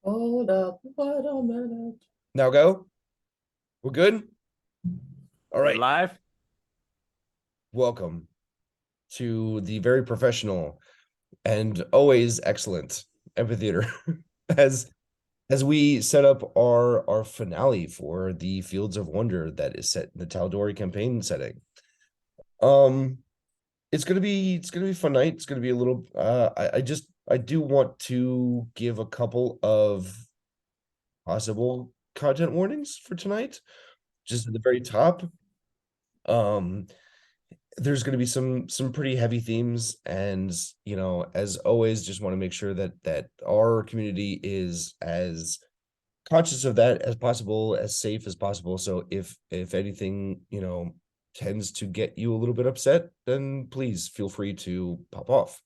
Hold up, wait a minute. Now go. We're good. All We're right. live. Welcome to the very professional and always excellent amphitheater as we set up our finale for the Fields of Wonder that is set in the Tal'dorei campaign setting. Um, it's gonna be a fun night. It's gonna be a little. I do want to give a couple of possible content warnings for tonight, just at the very top. Um, there's going to be some pretty heavy themes, and as always, just want to make sure that our community is as conscious of that as possible, as safe as possible. So if anything tends to get you a little bit upset, then please feel free to pop off.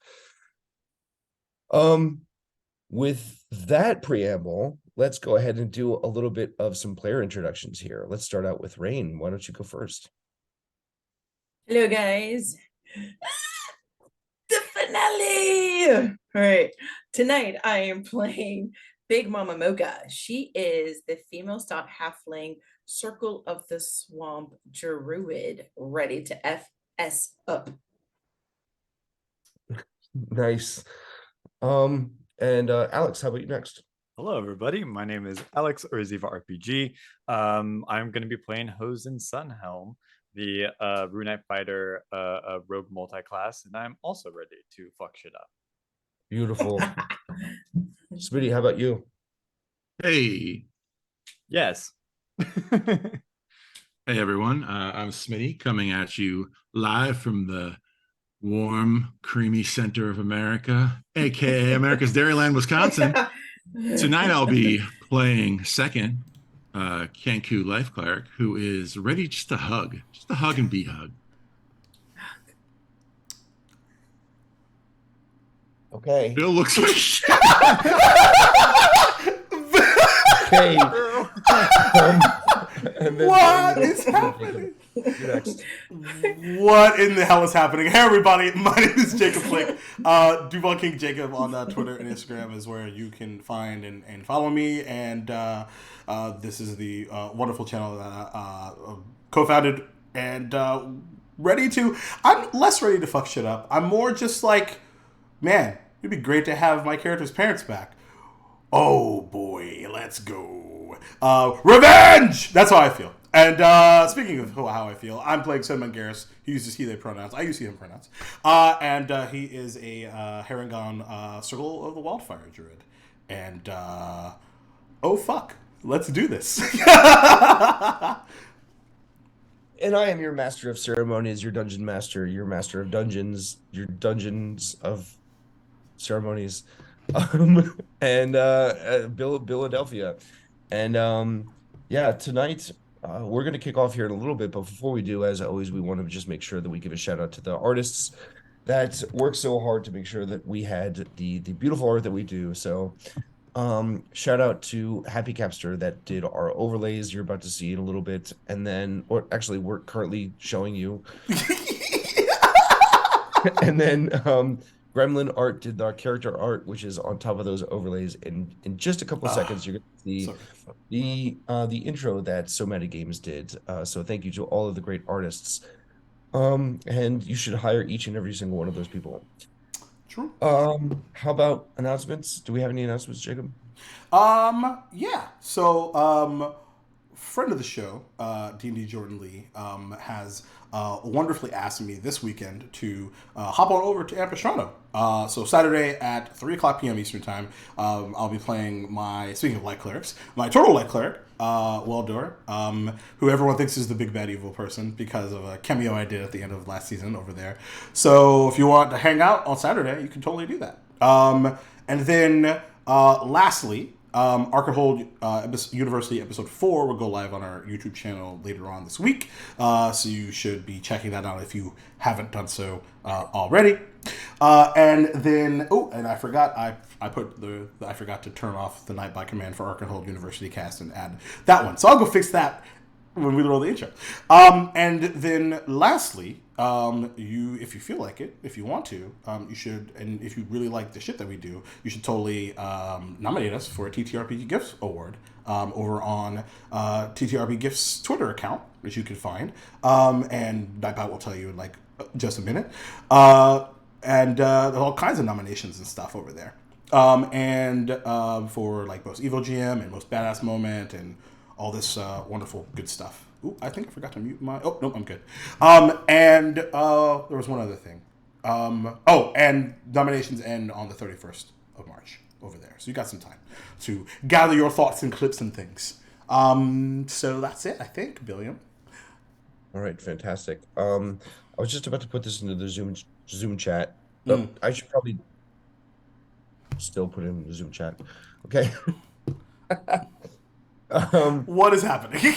um with that preamble, let's go ahead and do a little bit of some player introductions here. Let's start out with Rain. Why don't you go first? Hello, guys. The finale. All right. Tonight, I am playing Big Mama Mocha. She is the female stout halfling Circle of the Swamp druid, ready to FS up. Nice. And Alex, how about you next? Hello, everybody. My name is Alex or Ziva RPG. I'm going to be playing Hosen Sunhelm, the Runite fighter, rogue multi-class, and I'm also ready to fuck shit up. Beautiful. Smitty, how about you? Hey, Yes. hey everyone. I'm Smitty coming at you live from the warm, creamy center of America, aka America's Dairyland, Wisconsin. Tonight I'll be playing second Kenku Life Cleric, who is ready just to hug and be hugged. Okay. Bill looks like shit. Okay. What is happening? You're next. What in the hell is happening? Hey, everybody. My name is Jacob Flick. Duval King Jacob on Twitter and Instagram is where you can find and follow me. And this is the wonderful channel that I co-founded and ready to... I'm less ready to fuck shit up. I'm more just like, man, it'd be great to have my character's parents back. Oh boy, let's go. Revenge! That's how I feel. And speaking of how I feel, I'm playing Senman Garrus. He uses he, they pronouns. I use he, him pronouns. And he is a Harengon Circle of the Wildfire Druid. And, oh fuck, let's do this. And I am your master of ceremonies, your dungeon master, your master of dungeons, your dungeons of ceremonies, and Philadelphia. And yeah, tonight we're going to kick off here in a little bit, but before we do, as always, we want to just make sure that we give a shout out to the artists that work so hard to make sure that we had the beautiful art that we do. So shout out to Happy Capster that did our overlays you're about to see in a little bit, and then, or actually we're currently showing you. And then Gremlin Art did our character art, which is on top of those overlays. In just a couple of seconds, you're gonna see the intro that So Meta Games did. So thank you to all of the great artists. And you should hire each and every single one of those people. True. How about announcements? Do we have any announcements, Jacob? Yeah. So, friend of the show, D&D Jordan Lee, has wonderfully asked me this weekend to hop on over to Ampistrano. So Saturday at 3 o'clock p.m. Eastern Time, I'll be playing speaking of light clerics, my turtle light cleric, Waldor, who everyone thinks is the big bad evil person because of a cameo I did at the end of last season over there. So if you want to hang out on Saturday, you can totally do that. And then lastly, Arkenhold University Episode 4 will go live on our YouTube channel later on this week. So you should be checking that out if you haven't done so already. And then, and I forgot, I forgot to turn off the Night by Command for Arkenhold University cast and add that one. So I'll go fix that when we roll the intro. And then lastly, if you feel like it, if you want to, you should, and if you really like the shit that we do, you should totally nominate us for a TTRPG Gifts Award over on TTRP Gifts Twitter account, which you can find, and Nightbot will tell you in like just a minute, and there's all kinds of nominations and stuff over there, for like most Evo GM and most Badass Moment and all this wonderful good stuff. Ooh, I think I forgot to mute my. Oh nope, I'm good. And there was one other thing. And nominations end on the 31st of March over there, so you got some time to gather your thoughts and clips and things. So that's it, I think, Billiam. All right, fantastic. I was just about to put this into the Zoom chat, but I should probably still put it in the Zoom chat. Okay. What is happening?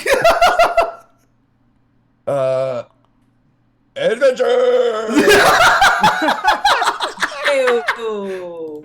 Adventure! Ew.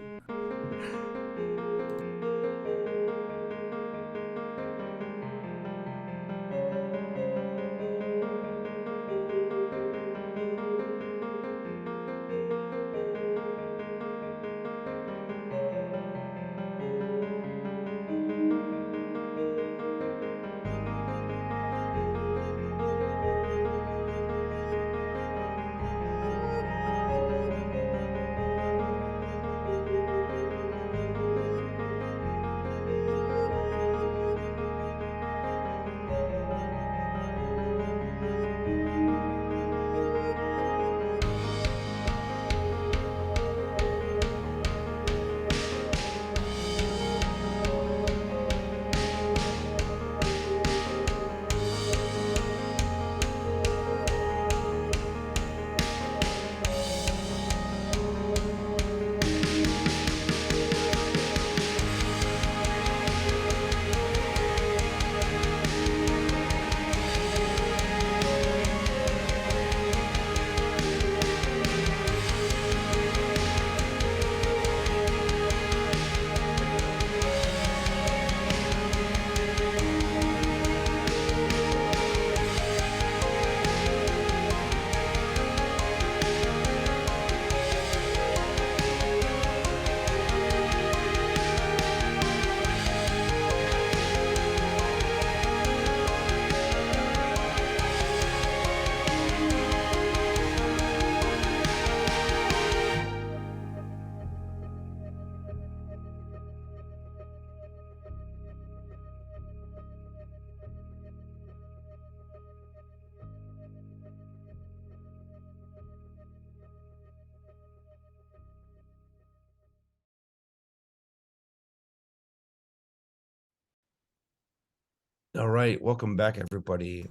All right, welcome back, everybody.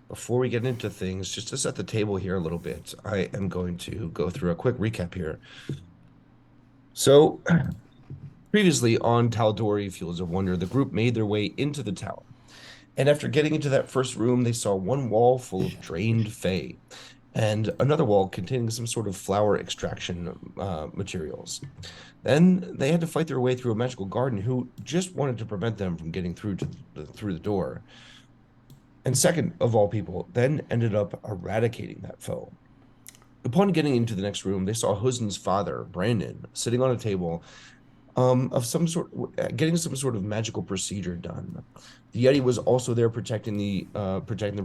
Before we get into things, just to set the table here a little bit, I am going to go through a quick recap here. So, previously on Tal'dorei Fields of Wonder, the group made their way into the tower. And after getting into that first room, they saw one wall full of drained Fae and another wall containing some sort of flower extraction materials. Then they had to fight their way through a magical garden who just wanted to prevent them from getting through the door. And second of all people, then ended up eradicating that foe. Upon getting into the next room, they saw Hosen's father, Brandon, sitting on a table of some sort, getting some sort of magical procedure done. The Yeti was also there protecting the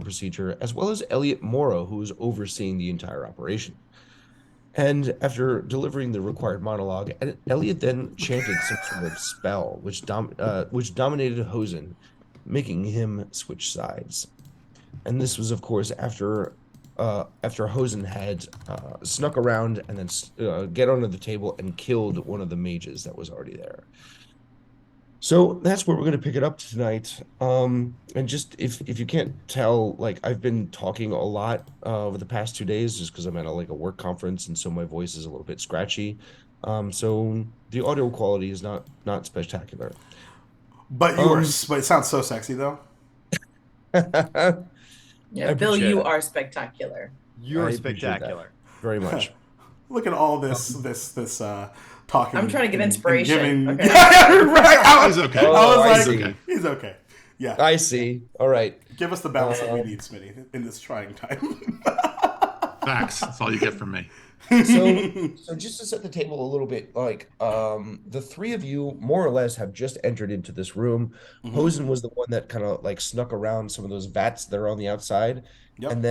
procedure, as well as Elliot Morrow, who was overseeing the entire operation. And after delivering the required monologue, Elliot then chanted some sort of spell, which dominated Hosen, making him switch sides. And this was, of course, after Hosen had snuck around and then get onto the table and killed one of the mages that was already there. So that's where we're going to pick it up tonight. And just if you can't tell, like I've been talking a lot over the past 2 days, just because I'm at a work conference, and so my voice is a little bit scratchy. So the audio quality is not spectacular. But but it sounds so sexy though. Yeah, Bill, you are spectacular. You're spectacular. Very much. Look at all this talking. I'm trying to get inspiration. Okay. Right. I was okay. I was see. like, he's okay. Yeah. I see. All right. Give us the balance that we need, Smitty, in this trying time. Facts. That's all you get from me. So just to set the table a little bit, like the three of you more or less have just entered into this room. Mhm. Hosen was the one that kind of like snuck around some of those vats that are on the outside, Yep. and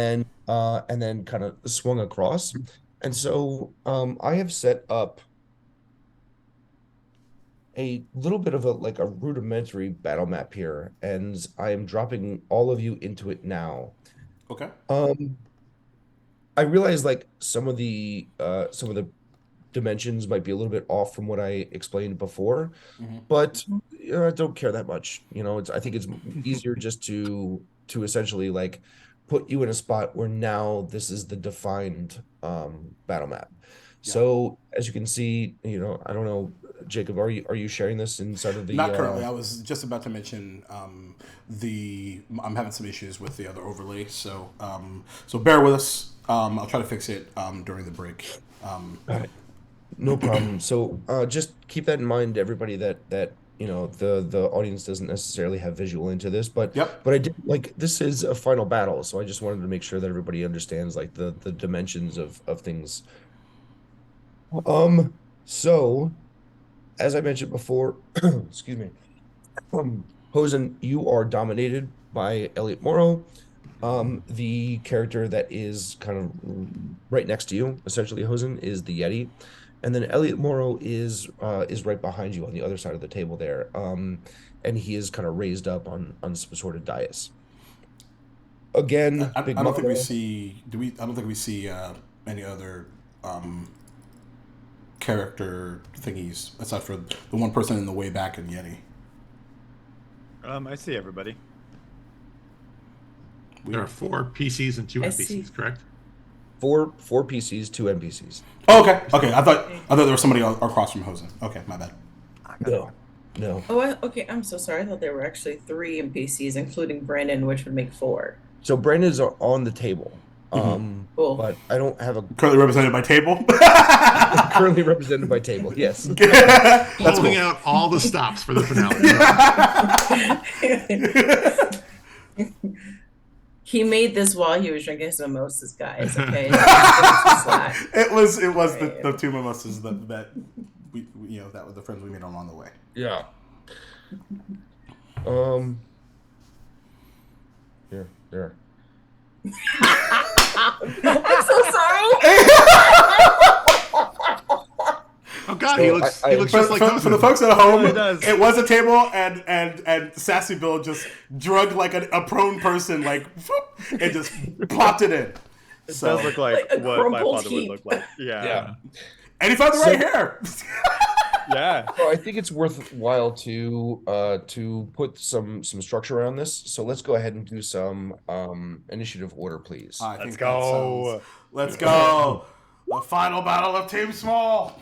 then kind of swung across. And so I have set up a little bit of a rudimentary battle map here, and I am dropping all of you into it now. Okay. I realize like some of the dimensions might be a little bit off from what I explained before, but I don't care that much. I think it's easier just to essentially like put you in a spot where now this is the defined battle map. So as you can see, I don't know, Jacob, are you sharing this inside of the Not currently. I was just about to mention I'm having some issues with the other overlay, so bear with us. I'll try to fix it during the break. No problem. So just keep that in mind, everybody, that the audience doesn't necessarily have visual into this, but Yep. I did like this is a final battle, so I just wanted to make sure that everybody understands like the dimensions of things. So as I mentioned before, excuse me, Hosen, you are dominated by Elliot Morrow. The character that is kind of right next to you, essentially Hosen, is the Yeti. And then Elliot Morrow is right behind you on the other side of the table there. And he is kind of raised up on some sort of dais. Again, I Big don't think we Mama. see. I don't think we see any other character thingies aside for the one person in the way back in Yeti. I see everybody. There are 4 PCs and 2 I NPCs, see. correct? Four PCs, 2 NPCs. Oh, okay. Okay. I thought there was somebody across from Hosen. Okay, my bad. No. Oh, okay. I'm so sorry. I thought there were actually 3 NPCs, including Brandon, which would make 4. So Brandon's on the table. Cool. But I don't have a Currently represented by table. currently represented by table. Yes. That's Holding cool. out all the stops for the finale. He made this while he was drinking his mimosas, guys. Okay, slack. It was Right. the 2 mimosas that we that were the friends we made along the way. Yeah. There. I'm so sorry. Oh God, So he looks I- just like For the Hosen. folks at home, It does. it was a table, and Sassy Bill just drug like a prone person, like, whoop, and just plopped it in. It So, does look like Like a what my crumpled father heap. would look like. Yeah. and he found the right hair. Yeah. So I think it's worthwhile to put some structure around this. So let's go ahead and do some initiative order, please. I think Let's that go. sounds- Let's go. The final battle of Team Small.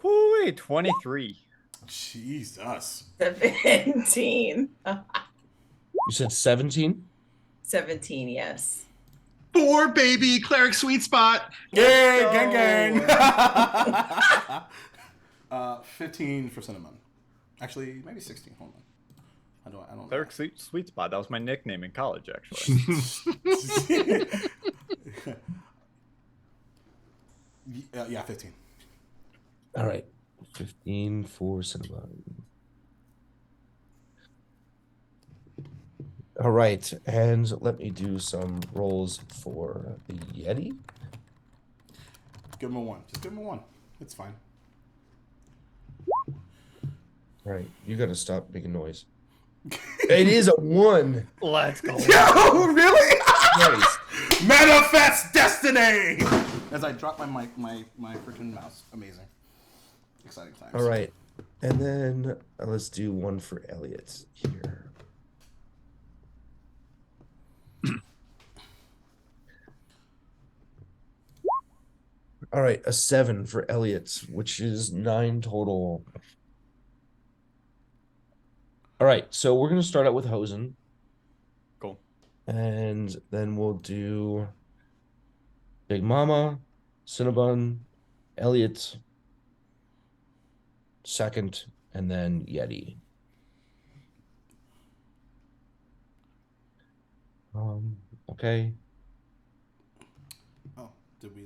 Woo, 23. Jesus. 17. You said 17? 17, yes. 4, baby, cleric sweet spot. Yay, go. gang. 15 for cinnamon. Actually, maybe 16. Hold on. I don't know. Cleric sweet spot. That was my nickname in college, actually. Yeah, 15. All right. 15 for cinnamon. All right, and let me do some rolls for the Yeti. Give him a 1. Just give him a 1. It's fine. All right, you got to stop making noise. It is a 1. Let's go. Yo, really? Nice. Manifest destiny! As I drop my freaking mouse. Amazing. Exciting times. All right, and then let's do one for Elliot here. All right, a 7 for Elliot, which is 9 total. All right, so we're gonna start out with Hosen, Cool. and then we'll do Big Mama, Cinnabon, Elliot, second, and then Yeti. Okay. Did we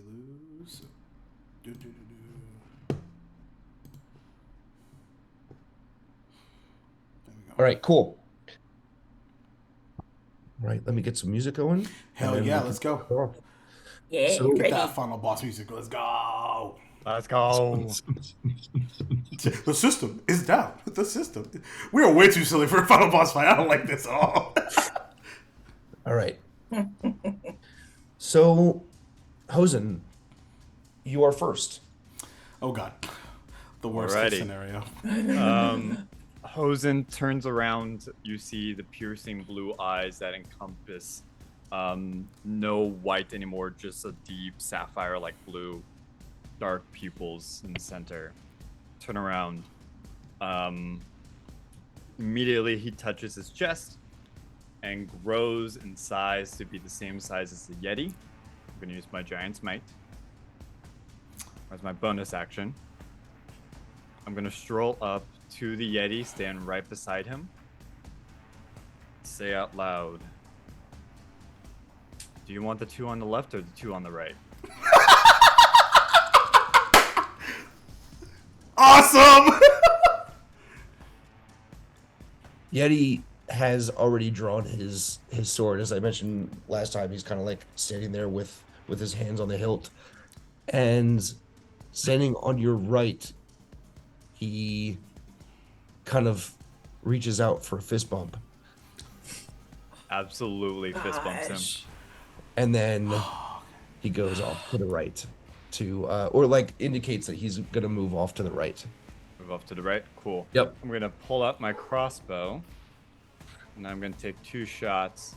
lose? Do, do, do, do. There we go. All right, cool. All right, let me get some music going. Hell and then yeah, we let's can go. kick it off. Yeah, So- Get ready. that final boss music. Let's go. Let's go. The system is down. The system. We are way too silly for a final boss fight. I don't like this at all. All right. So, Hosen, you are first. Oh god. The worst case Alrighty. scenario. Hosen turns around. You see the piercing blue eyes that encompass no white anymore, just a deep sapphire-like blue, dark pupils in the center. Turn around. Immediately he touches his chest and grows in size to be the same size as the Yeti. I'm gonna use my Giant's Might as my bonus action. I'm gonna stroll up to the Yeti, stand right beside him. Say out loud, do you want the two on the left or the two on the right? Awesome! Yeti has already drawn his sword. As I mentioned last time, he's kind of like standing there with his hands on the hilt. And standing on your right, he kind of reaches out for a fist bump. Absolutely fist bumps him. Gosh. And then he goes off to the right to or like indicates that he's gonna move off to the right. Move off to the right. Cool. Yep. I'm gonna pull up my crossbow, and I'm gonna take 2 shots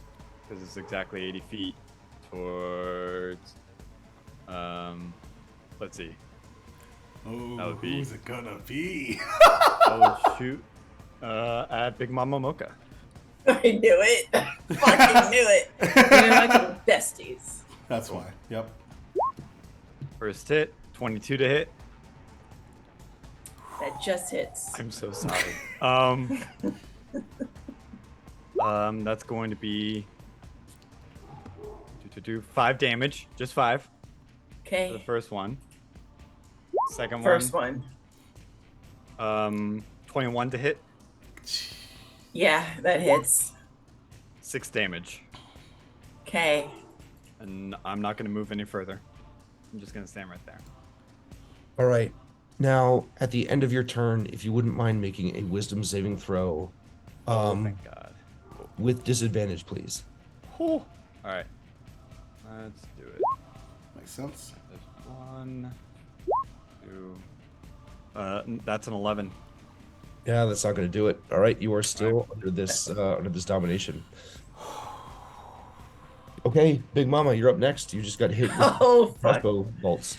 because it's exactly 80 feet towards. Let's see. Oh, That would be- who's it gonna be? I will shoot at Big Mama Mocha. I knew it. Fucking knew it. We're like besties. That's why. Yep. First hit, 22 to hit. That just hits. I'm so sorry. That's going to be 5 damage, just 5 for the Okay. first one. Second First one, one. 21 to hit, Yeah, that hits. 6 damage, Okay. and I'm not going to move any further. I'm just going to stand right there. All right. Now, at the end of your turn, if you wouldn't mind making a wisdom saving throw, Oh, thank God. with disadvantage, please. All right, let's do it. Makes sense. There's 1, 2. That's an 11. Yeah, that's not going to do it. All right, you are still under this domination. Okay, Big Mama, you're up next. You just got hit with Oh, fuck. crossbow bolts.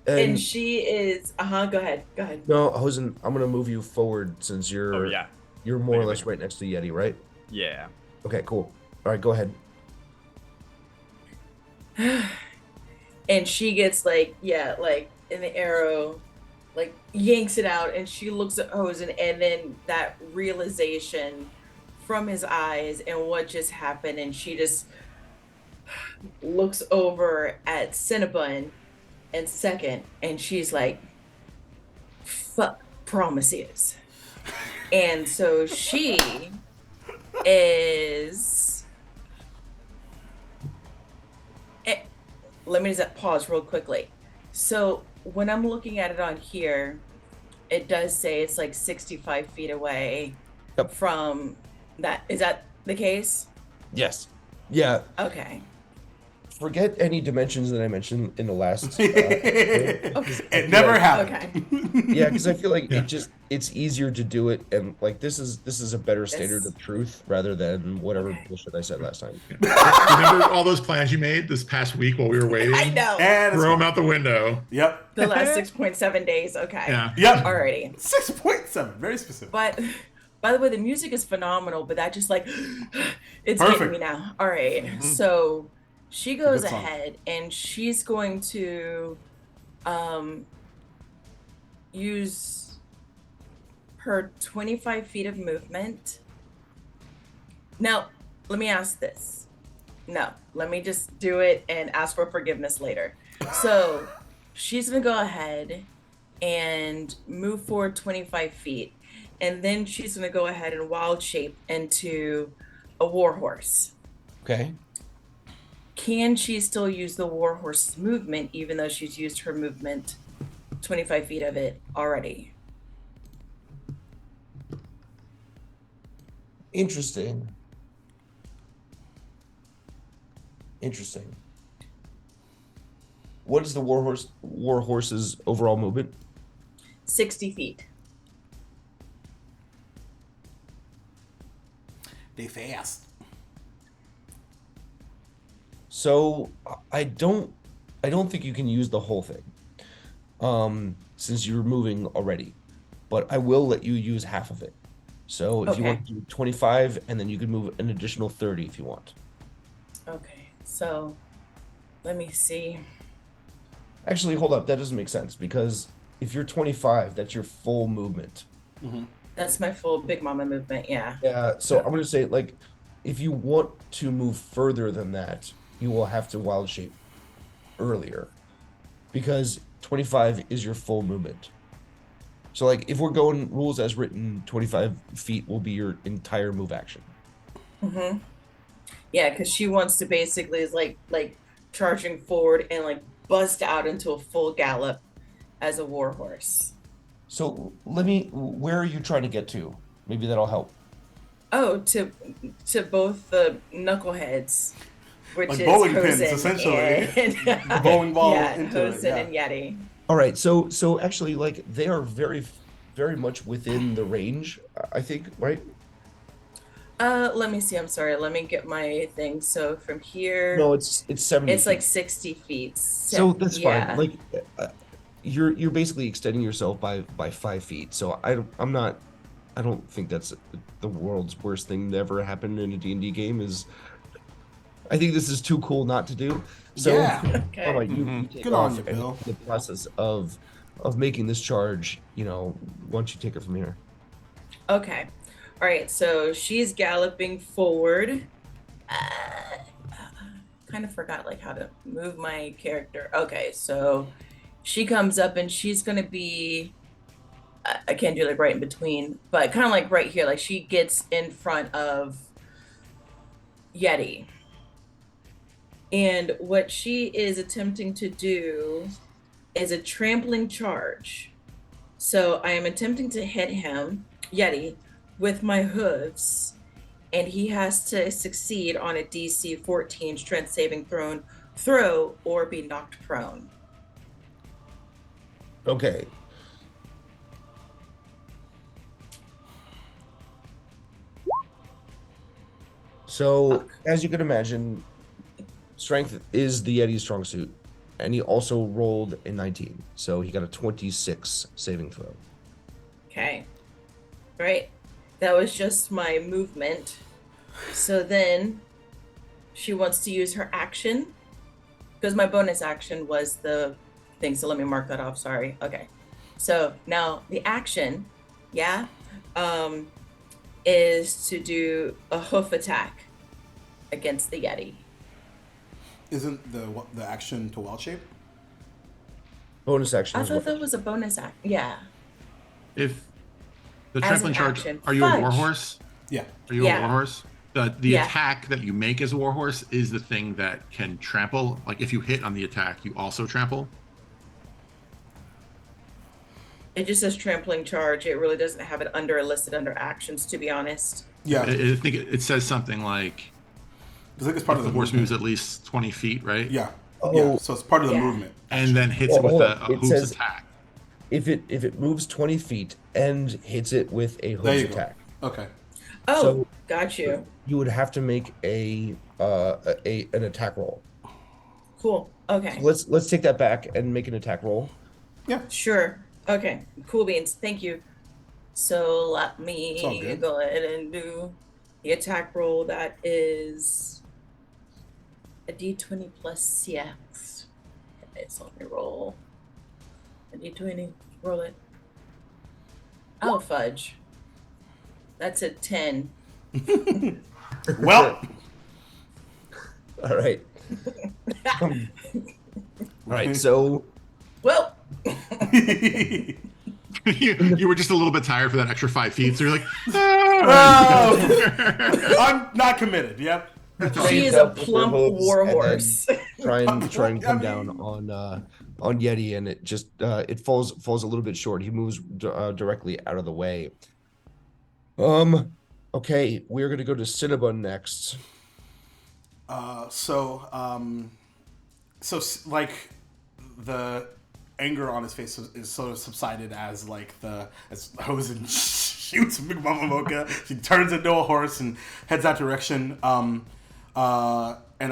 And she is. Go ahead. Go ahead. No, Hosen, I'm going to move you forward since you're Oh yeah, you're more or Wait, less wait. right next to Yeti, right? yeah. Okay, cool. All right, go ahead. And she gets like in the arrow, like yanks it out, and she looks at Hosen, and then that realization from his eyes and what just happened, and she just looks over at Cinnabon and second, and she's like, fuck promises. And so she is let me just pause real quickly. So when I'm looking at it on here, it does say it's like 65 feet away Yep. from that. Is that the case? Yes. Yeah. Okay. Forget any dimensions that I mentioned in the last. It never happened. Okay. Yeah, because I feel like Yeah. it's easier to do it, and like this is a better standard Yes. of truth rather than whatever Okay. bullshit I said last time. Remember all those plans you made this past week while we were waiting? I know. And it's Throw them gone. out the window. Yep. The last 6.7 days. Okay. Yeah. Yep. Alrighty. 6.7. Very specific. But by the way, the music is phenomenal, but that just like it's Perfect. getting me now. All right. So she goes good song. ahead and she's going to use her 25 feet of movement. Now, let me ask this. no, let me just do it and ask for forgiveness later. So she's gonna go ahead and move forward 25 feet. And then she's gonna go ahead and wild shape into a warhorse. Okay. Can she still use the warhorse's movement even though she's used her movement 25 feet of it already? Interesting. What is the warhorse's overall movement? 60 feet. They fast. So I don't think you can use the whole thing. Since you're moving already. But I will let you use half of it. So if you Okay. want to do 25 and then you can move an additional 30 if you want. Okay, so let me see. Actually, hold up, that doesn't make sense because if you're 25, that's your full movement. That's my full Big Mama movement, yeah. Yeah, so I'm gonna say like if you want to move further than that, you will have to wild shape earlier because 25 is your full movement. So like if we're going rules as written, 25 feet will be your entire move action. Mm-hmm. Yeah, because she wants to basically is like charging forward and like bust out into a full gallop as a warhorse. So where are you trying to get to? Maybe that'll help. Oh, to both the knuckleheads, which Like is bowling pins, Hosen essentially. and Bowling ball yeah, into it, Hosen yeah. and Yeti. All right, so actually like they are very much within the range, I think, right? Let me see. I'm sorry. Let me get my thing. So from here, No, it's 70 it's like feet. 60 feet. So that's fine. Yeah. Like you're basically extending yourself by 5 feet. So I don't think that's the world's worst thing that ever happened in a D&D game is I think this is too cool not to do. So Yeah. Okay. all right, you take Good on off you, and Bill. the process of making this charge, once you take it from here. Okay. All right. So she's galloping forward. Uh, kind of forgot like how to move my character. Okay. So she comes up and she's gonna be. I can't do like right in between, but kind of like right here. Like she gets in front of Yeti. And what she is attempting to do is a trampling charge. So I am attempting to hit him, Yeti, with my hooves, and he has to succeed on a DC 14 strength saving throw or be knocked prone. Okay. So, as you can imagine, strength is the Yeti's strong suit, and he also rolled a 19, so he got a 26 saving throw. Okay. Right. That was just my movement. So then she wants to use her action because my bonus action was the thing. So let me mark that off. Sorry. Okay. So now the action, yeah, is to do a hoof attack against the Yeti. Isn't the action to wild shape? Bonus action I is thought what? that was a bonus act. Yeah. If the As trampling an charge, action. are you a Fudge. warhorse? Yeah. Are you a Yeah. warhorse? The Yeah. attack that you make as a warhorse is the thing that can trample. Like if you hit on the attack, you also trample. It just says trampling charge. It really doesn't have it listed under actions, to be honest. Yeah. I think it says something like I think it's part if of the horse movement. moves at least 20 feet, right? Yeah. Oh. Yeah. So it's part of the Yeah. movement. And then hits Well, it with hold a up. It hooves says- attack. If it moves 20 feet and hits it with a There hooves you go. attack, Okay. Oh, So- got you. you would have to make an attack roll. Cool. Okay. So let's take that back and make an attack roll. Yeah. Sure. Okay. Cool beans. Thank you. So let It's all me good. go ahead and do the attack roll. That is a d20 plus 6. Okay, so let me roll a d20. Roll it. Oh, fudge. That's a 10. Well, All right. All right. So Well, You were just a little bit tired for that extra 5 feet, so you're like, I'm not committed. Yep. That's all. she raised is a up with their plump hooves and then warhorse. try and I come down mean- on Yeti, and it just it falls a little bit short. He moves directly out of the way. Okay, we're gonna go to Cinnabon next. Like the anger on his face is sort of subsided as Hosen shoots Big Mama Mocha. She turns into a horse and heads that direction. And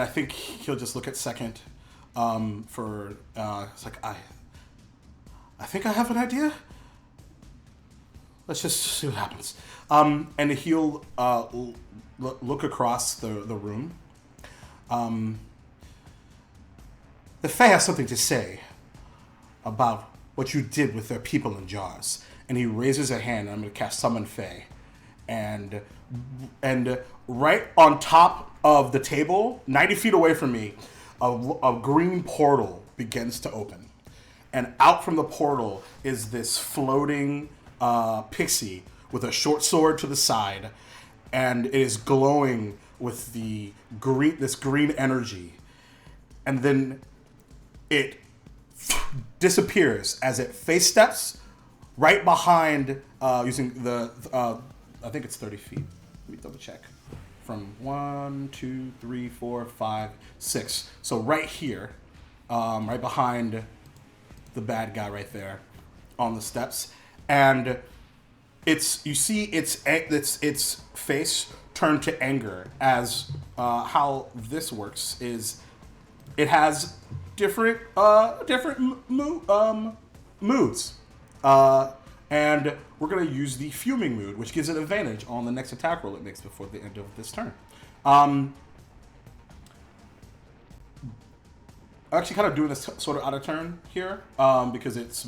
I think he'll just look at Second for it's like I think I have an idea. Let's just see what happens. And he'll look across the room. The Fae has something to say about what you did with their people in jars. And he raises a hand, and I'm going to cast Summon Fae. And right on top of the table, 90 feet away from me, a green portal begins to open. And out from the portal is this floating pixie with a short sword to the side. And it is glowing with this green energy. And then it disappears as it face steps right behind using I think it's 30 feet. Let me double check. From 1, 2, 3, 4, 5, 6. So right here, right behind the bad guy right there on the steps. And you see its face turn to anger as how this works is it has different moods, and we're gonna use the fuming mood, which gives it advantage on the next attack roll it makes before the end of this turn. I'm actually kind of doing this sort of out of turn here because its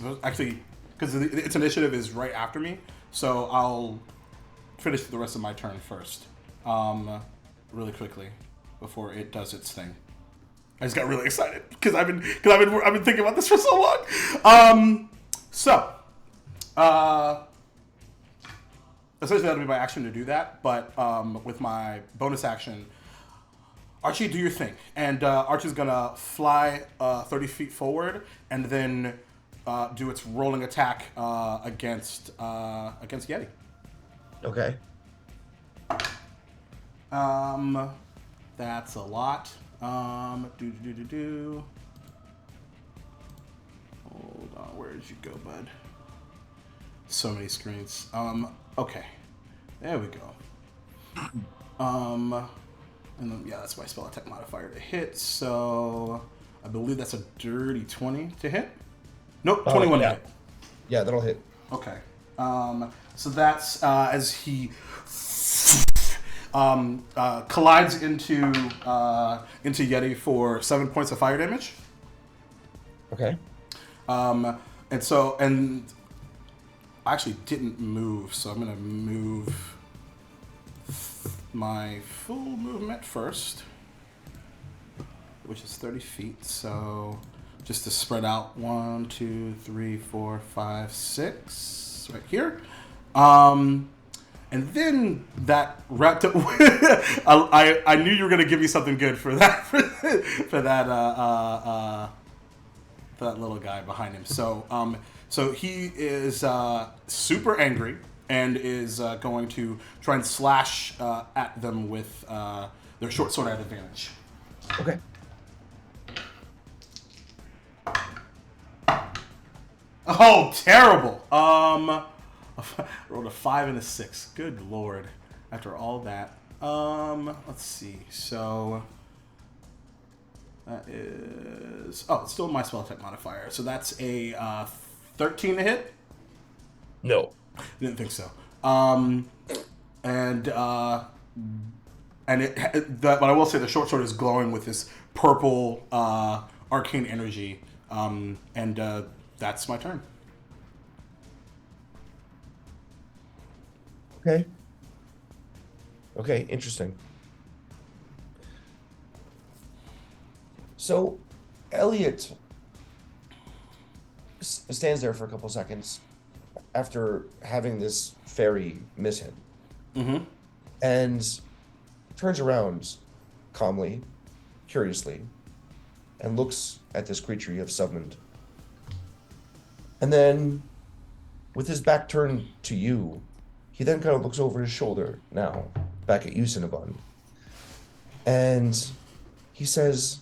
initiative is right after me, so I'll finish the rest of my turn first, really quickly before it does its thing. I just got really excited because I've been thinking about this for so long. Essentially that'll be my action to do that. But with my bonus action, Archie, do your thing, and Archie's gonna fly 30 feet forward and then do its rolling attack against Yeti. Okay. That's a lot. Hold on, where did you go, bud? So many screens. Okay. There we go. And then, yeah, that's my spell attack modifier to hit, so I believe that's a dirty 20 to hit. Nope, 21 yeah. to hit. Yeah, that'll hit. Okay. So that's as he collides into Yeti for 7 points of fire damage. Okay. And I actually didn't move, so I'm gonna move my full movement first, which is 30 feet. So just to spread out 1, 2, 3, 4, 5, 6 right here. And then that wrapped up. I knew you were gonna give me something good for that for that little guy behind him. So he is super angry and is going to try and slash at them with their short sword at advantage. Okay. Oh, terrible. Rolled a 5 and a 6. Good lord. After all that. Let's see. So that is it's still my spell attack modifier. So that's a 13 to hit? No. Didn't think so. But I will say the short sword is glowing with this purple arcane energy. That's my turn. Okay, interesting. So Elliot stands there for a couple seconds after having this fairy miss him Mm-hmm. and turns around calmly, curiously, and looks at this creature you have summoned. And then, with his back turned to you, he then kind of looks over his shoulder now, back at you, Cinnabon. And he says,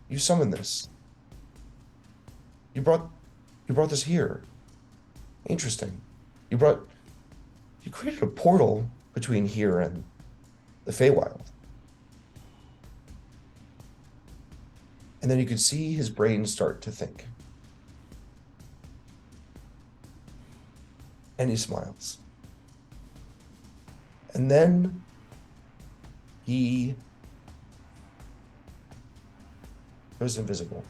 "You summoned this. You brought this here. Interesting. You created a portal between here and the Feywild." And then you could see his brain start to think. And he smiles. And then he goes invisible.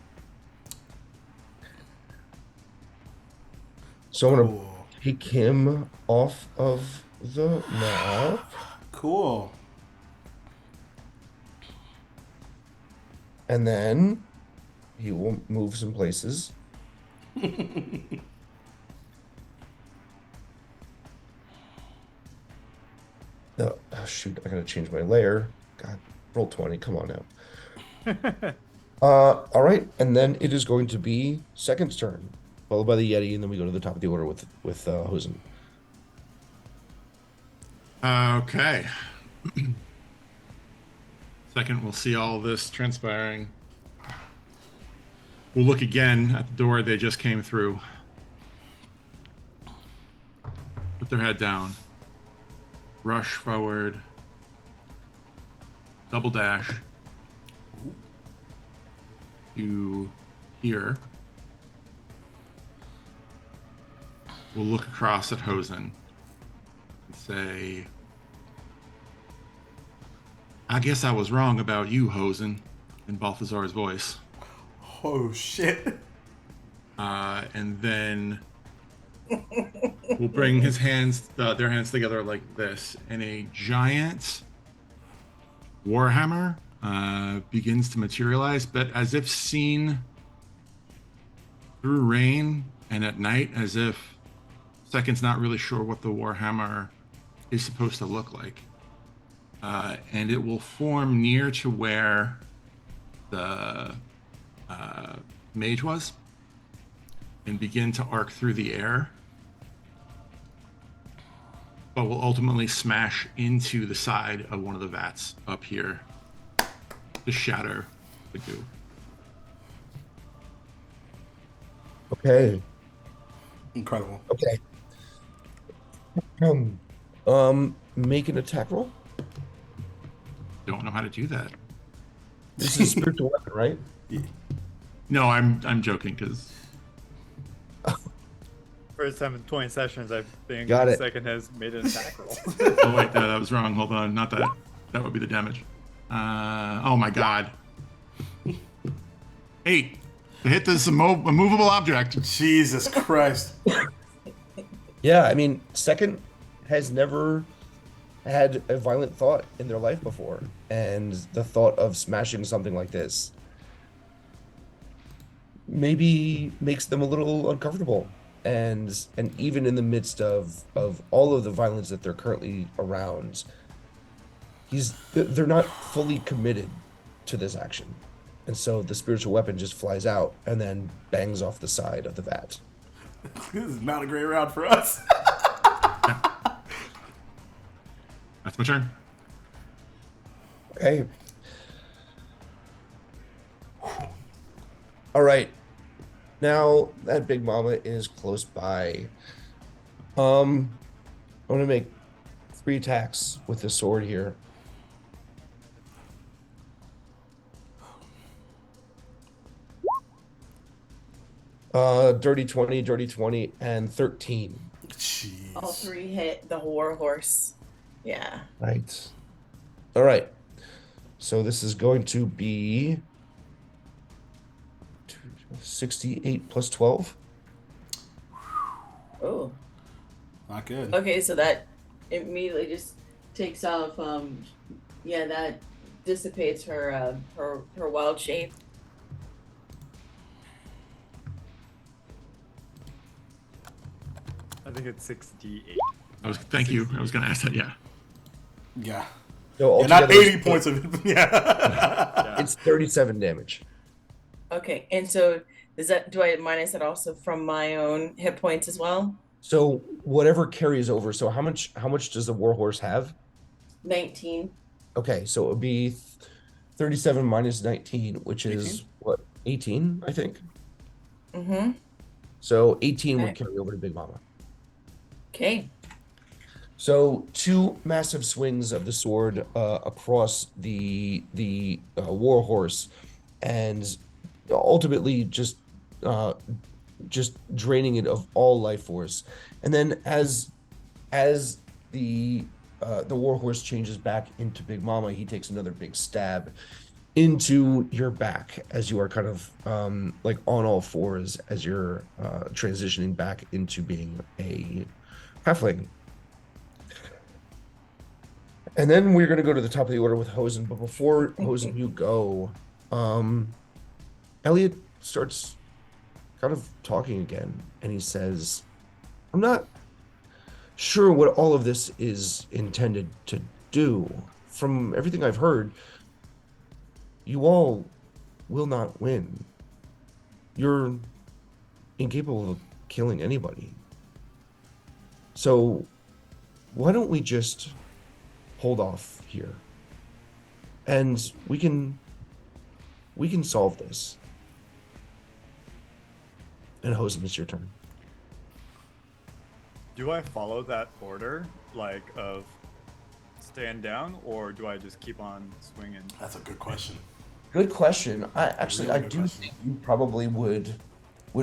So I'm gonna Cool. take him off of the map. Cool. And then he will move some places. No, oh shoot, I gotta change my layer. God, roll 20, come on now. All right, and then it is going to be second's turn, followed by the Yeti, and then we go to the top of the order with Hosen. Okay. Second, we'll see all this transpiring. We'll look again at the door they just came through. Put their head down. Rush forward. Double dash. To here. We'll look across at Hosen and say, "I guess I was wrong about you, Hosen," in Balthazar's voice. Oh shit. And then we'll bring his hands, their hands together like this, and a giant warhammer begins to materialize, but as if seen through rain and at night, as if Second's not really sure what the warhammer is supposed to look like. And it will form near to where the mage was and begin to arc through the air, but will ultimately smash into the side of one of the vats up here to shatter the goo. Okay. Incredible. Okay. Make an attack roll. Don't know how to do that. This is a spiritual weapon, right? No, I'm joking because First time in 20 sessions, I think Got it. Second has made an attack roll. oh wait, that was wrong. Hold on, not that. That would be the damage. Oh my god. 8 to hit this immovable object. Jesus Christ. Yeah, I mean, Second has never had a violent thought in their life before, and the thought of smashing something like this maybe makes them a little uncomfortable. And even in the midst of all of the violence that they're currently around, they're not fully committed to this action. And so the spiritual weapon just flies out and then bangs off the side of the vat. This is not a great round for us. That's my turn. Okay. All right. Now that Big Mama is close by. I'm gonna make 3 attacks with the sword here. Dirty 20, and 13. Jeez. All 3 hit the war horse. Yeah. Right. All right. So this is going to be 68 plus 12. Oh. Not good. Okay, so that immediately just takes off. Yeah, that dissipates her wild shape. I think it's 6d8. Thank you. I was going to ask that. Yeah. Yeah. So Yeah, not altogether, 80 points of yeah. it's 37 damage. Okay, and so do I minus that also from my own hit points as well? So whatever carries over. So how much does the warhorse have? 19. Okay, so it would be 37 minus 19, which 18. is what, 18, I think. Mm-hmm. So 18 would Okay. carry over to Big Mama. Okay. So two massive swings of the sword across the warhorse, and ultimately just draining it of all life force. And then as the warhorse changes back into Big Mama, he takes another big stab into your back as you are kind of like on all fours as you're transitioning back into being a halfling. And then we're going to go to the top of the order with Hosen. But before Hosen, you go, Elliot starts kind of talking again. And he says, I'm not sure what all of this is intended to do. From everything I've heard, you all will not win. You're incapable of killing anybody. So why don't we just hold off here, and we can solve this. And Hosen, it's your turn. Do I follow that order, like of stand down, or do I just keep on swinging? That's a good question. Good question. I Really good do question. think you probably would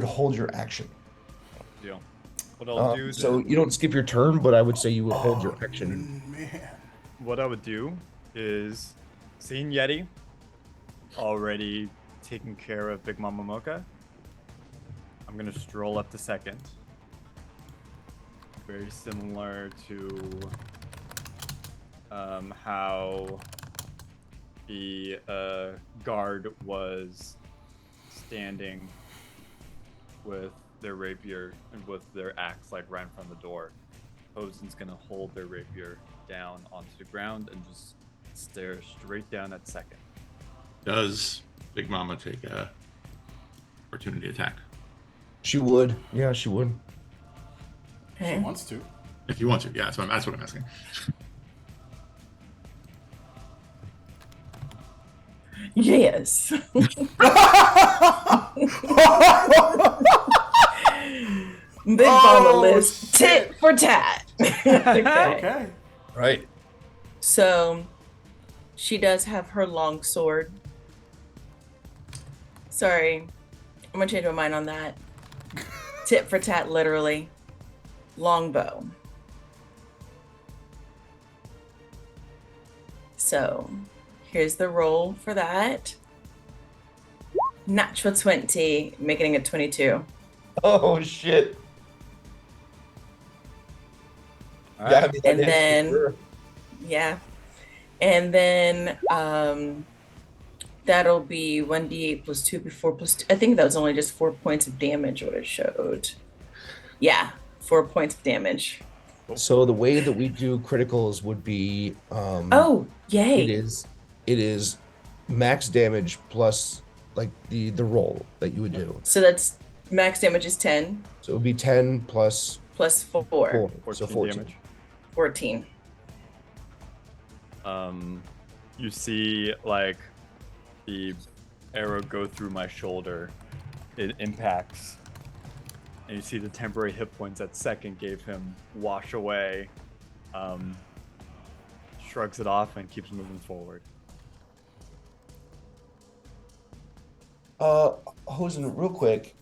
hold your action. Deal. What I'll do So then, you don't skip your turn, but I would say you would hold your action. Man. what I would do is, seeing Yeti already taking care of Big Mama Mocha, I'm gonna stroll up to second. Very similar to how the guard was standing with their rapier and with their axe like right in front of the door. Hosen's gonna hold their rapier down onto the ground and just stare straight down at second. Does Big Mama take a opportunity attack? She would. Yeah, she would. She Okay. wants to. If you want to, yeah, that's what I'm asking. Yes. Big Mama lives tit for tat. Okay. Okay. Right. So she does have her long sword. Sorry, I'm gonna change my mind on that. Tit for tat, literally. Longbow. So here's the roll for that. Natural 20, making it 22. Oh shit. All Yeah, right. I mean, that And hits for then- sure. Yeah. And then that'll be 1d8 plus 2 before plus 2. I think that was only just 4 points of damage what it showed. Yeah, 4 points of damage. So the way that we do criticals would be Oh, yay. it is max damage plus like the roll that you would do. So that's max damage is 10 So it would be 10 plus plus 4, 4, so 14 14. damage. 14. You see like the arrow go through my shoulder. It impacts, and you see the temporary hit points that second gave him wash away. Shrugs it off and keeps moving forward. Hosen, real quick.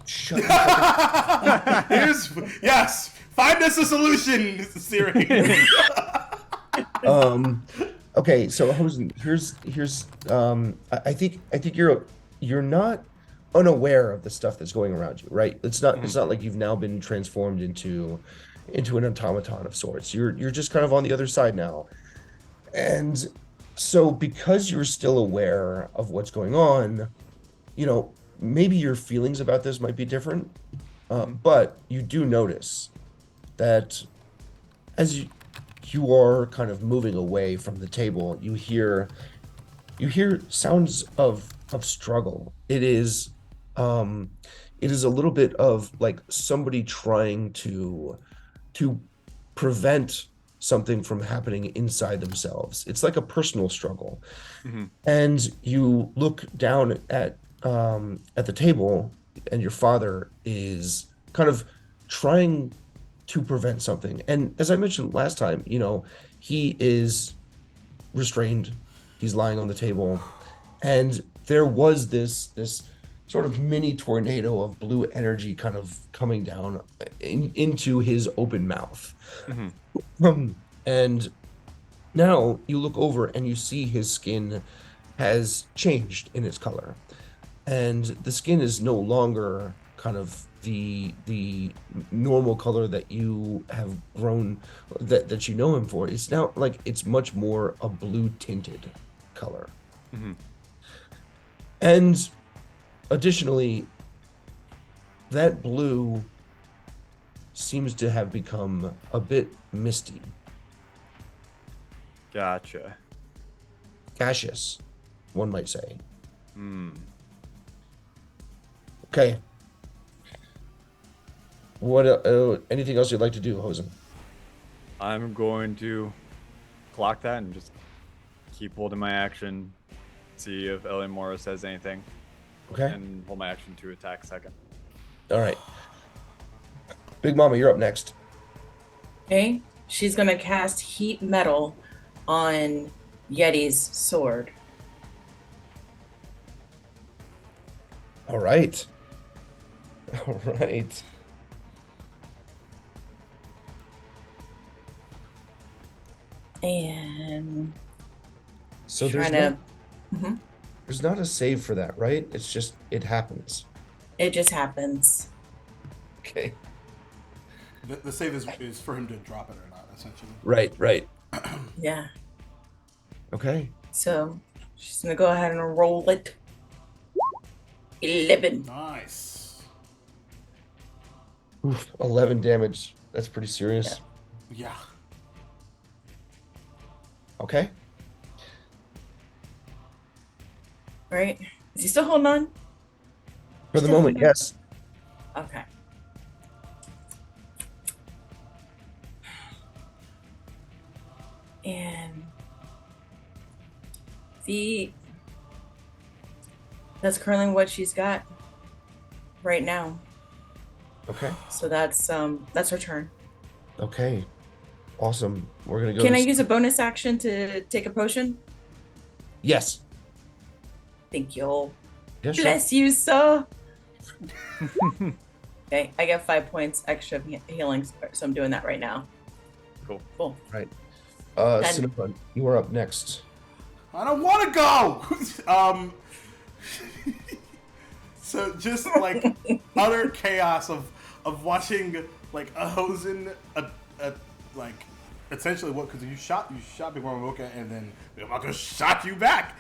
Shut your fucking- Yes. Find us a solution, Siri. Okay, so Hosen, here's I think you're not unaware of the stuff that's going around you, right? It's not like you've now been transformed into into an automaton of sorts. You're just kind of on the other side now. And so because you're still aware of what's going on, maybe your feelings about this might be different. But you do notice that as you are kind of moving away from the table, you hear sounds of struggle. It is a little bit of like somebody trying to prevent something from happening inside themselves. It's like a personal struggle. And you look down at the table, and your father is kind of trying to prevent something. And as I mentioned last time, he is restrained. He's lying on the table, and there was this sort of mini tornado of blue energy kind of coming down into his open mouth. And now you look over and you see his skin has changed in its color, and the skin is no longer kind of the normal color that you have grown, that you know him for. It's now like it's much more a blue tinted color. And additionally, that blue seems to have become a bit misty, Gotcha. gaseous, one might say. Okay. What anything else you'd like to do, Hosen? I'm going to clock that and just keep holding my action, see if Eleonora says anything, Okay. and hold my action to attack second. All right. Big Mama, you're up next. Okay. She's gonna cast heat metal on Yeti's sword. All right. All right. And So there's trying not, to there's not a save for that, right? It's just it happens. it just happens. Okay. The save is for him to drop it or not, essentially. Right. Yeah. Okay. So she's gonna go ahead and roll it. 11. Nice. Oof, 11 damage. That's pretty serious. Yeah. Okay. Right? Is he still holding on? For the moment, yes. Okay. And that's currently what she's got right now. Okay. So that's her turn. Okay. Awesome. We're gonna go. Can I use a bonus action to take a potion? Yes. Thank you. Yes. Sure. Bless you, sir. Okay, I get 5 points extra of healing, so I'm doing that right now. Cool. Right. Then- Cinnabon, you are up next. I don't want to go. So just like utter chaos of watching like a Hosen, like essentially what, because you shot Big Mama Mocha and then Big Mama shot you back.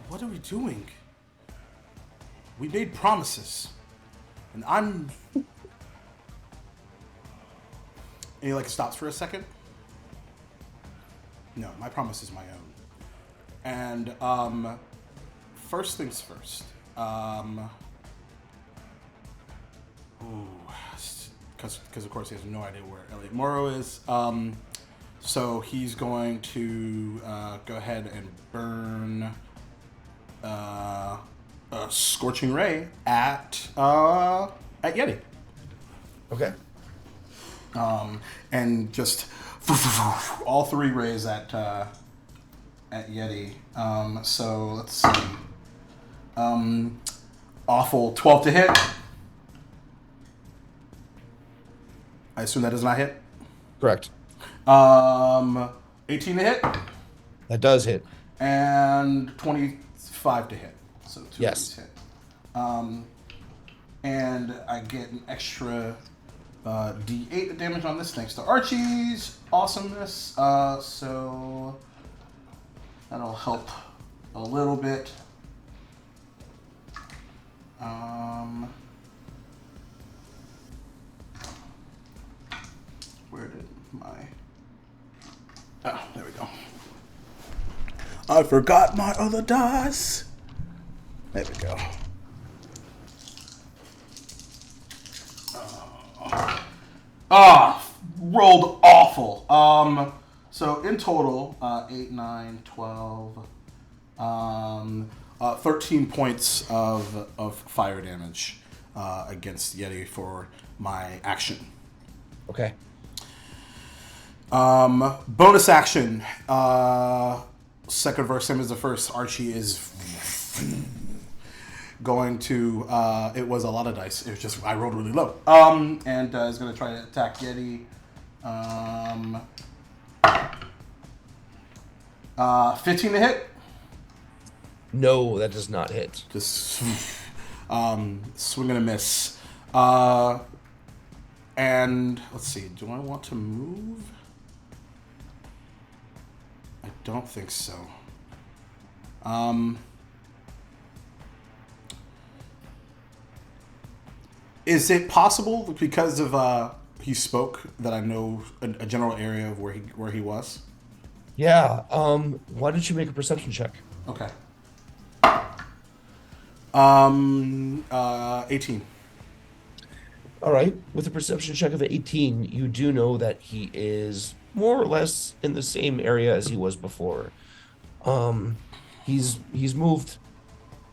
What are we doing? We made promises, and I'm. And he like stops for a second. No, my promise is my own. And first things first. Because of course he has no idea where Elliot Morrow is. So he's going to go ahead and burn a scorching ray at Yeti. Okay. And just all 3 rays at Yeti. So let's see. Awful 12 to hit. I assume that does not hit. Correct. 18 to hit. That does hit. And 25 to hit. So 2 Yes. hit. and I get an extra D8 of damage on this thanks to Archie's awesomeness. So that'll help a little bit. Where did my... Oh, there we go. I forgot my other dice. There we go. Rolled awful. So in total, 8, 9, 12, 13 points of fire damage against Yeti for my action. Okay. Bonus action. Second verse, same as the first. Archie is going to. It was a lot of dice. It was just I rolled really low. And is going to try to attack Yeti. 15 to hit. No, that does not hit. Just swing and a miss. And let's see. Do I want to move? I don't think so. Is it possible because of he spoke that I know a general area of where he was? Yeah. Why don't you make a perception check? Okay. 18. All right. With a perception check of 18, you do know that he is more or less in the same area as he was before. He's moved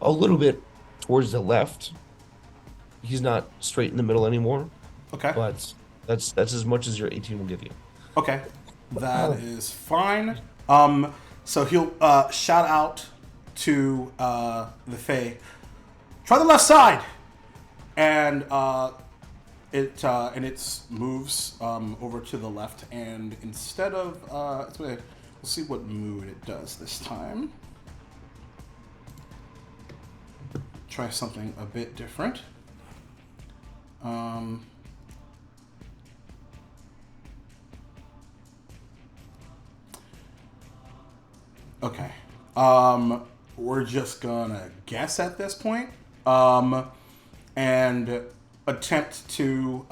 a little bit towards the left. He's not straight in the middle anymore. Okay. But that's as much as your 18 will give you. Okay. That is fine. So he'll shout out to the Fae, try the left side, and it moves over to the left, and instead of we'll see what mood it does this time. Try something a bit different. Okay. We're just gonna guess at this point, and attempt to.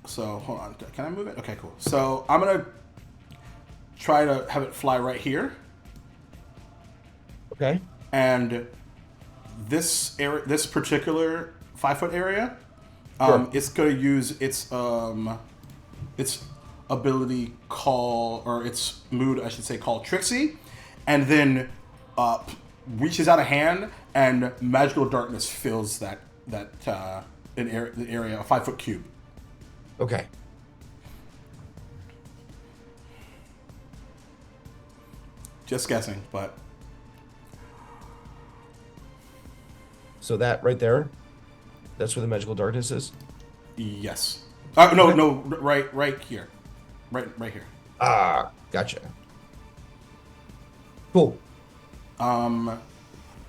So hold on. Can I move it? Okay, cool. So I'm gonna try to have it fly right here, Okay. and this area, this particular 5-foot area, Sure. it's gonna use its ability its mood, I should say, called Trixie, and then reaches out a hand and magical darkness fills the area, a 5-foot cube. Okay. Just guessing, but So that right there, that's where the magical darkness is? yes. No, right here, right here. Ah, gotcha. Cool. And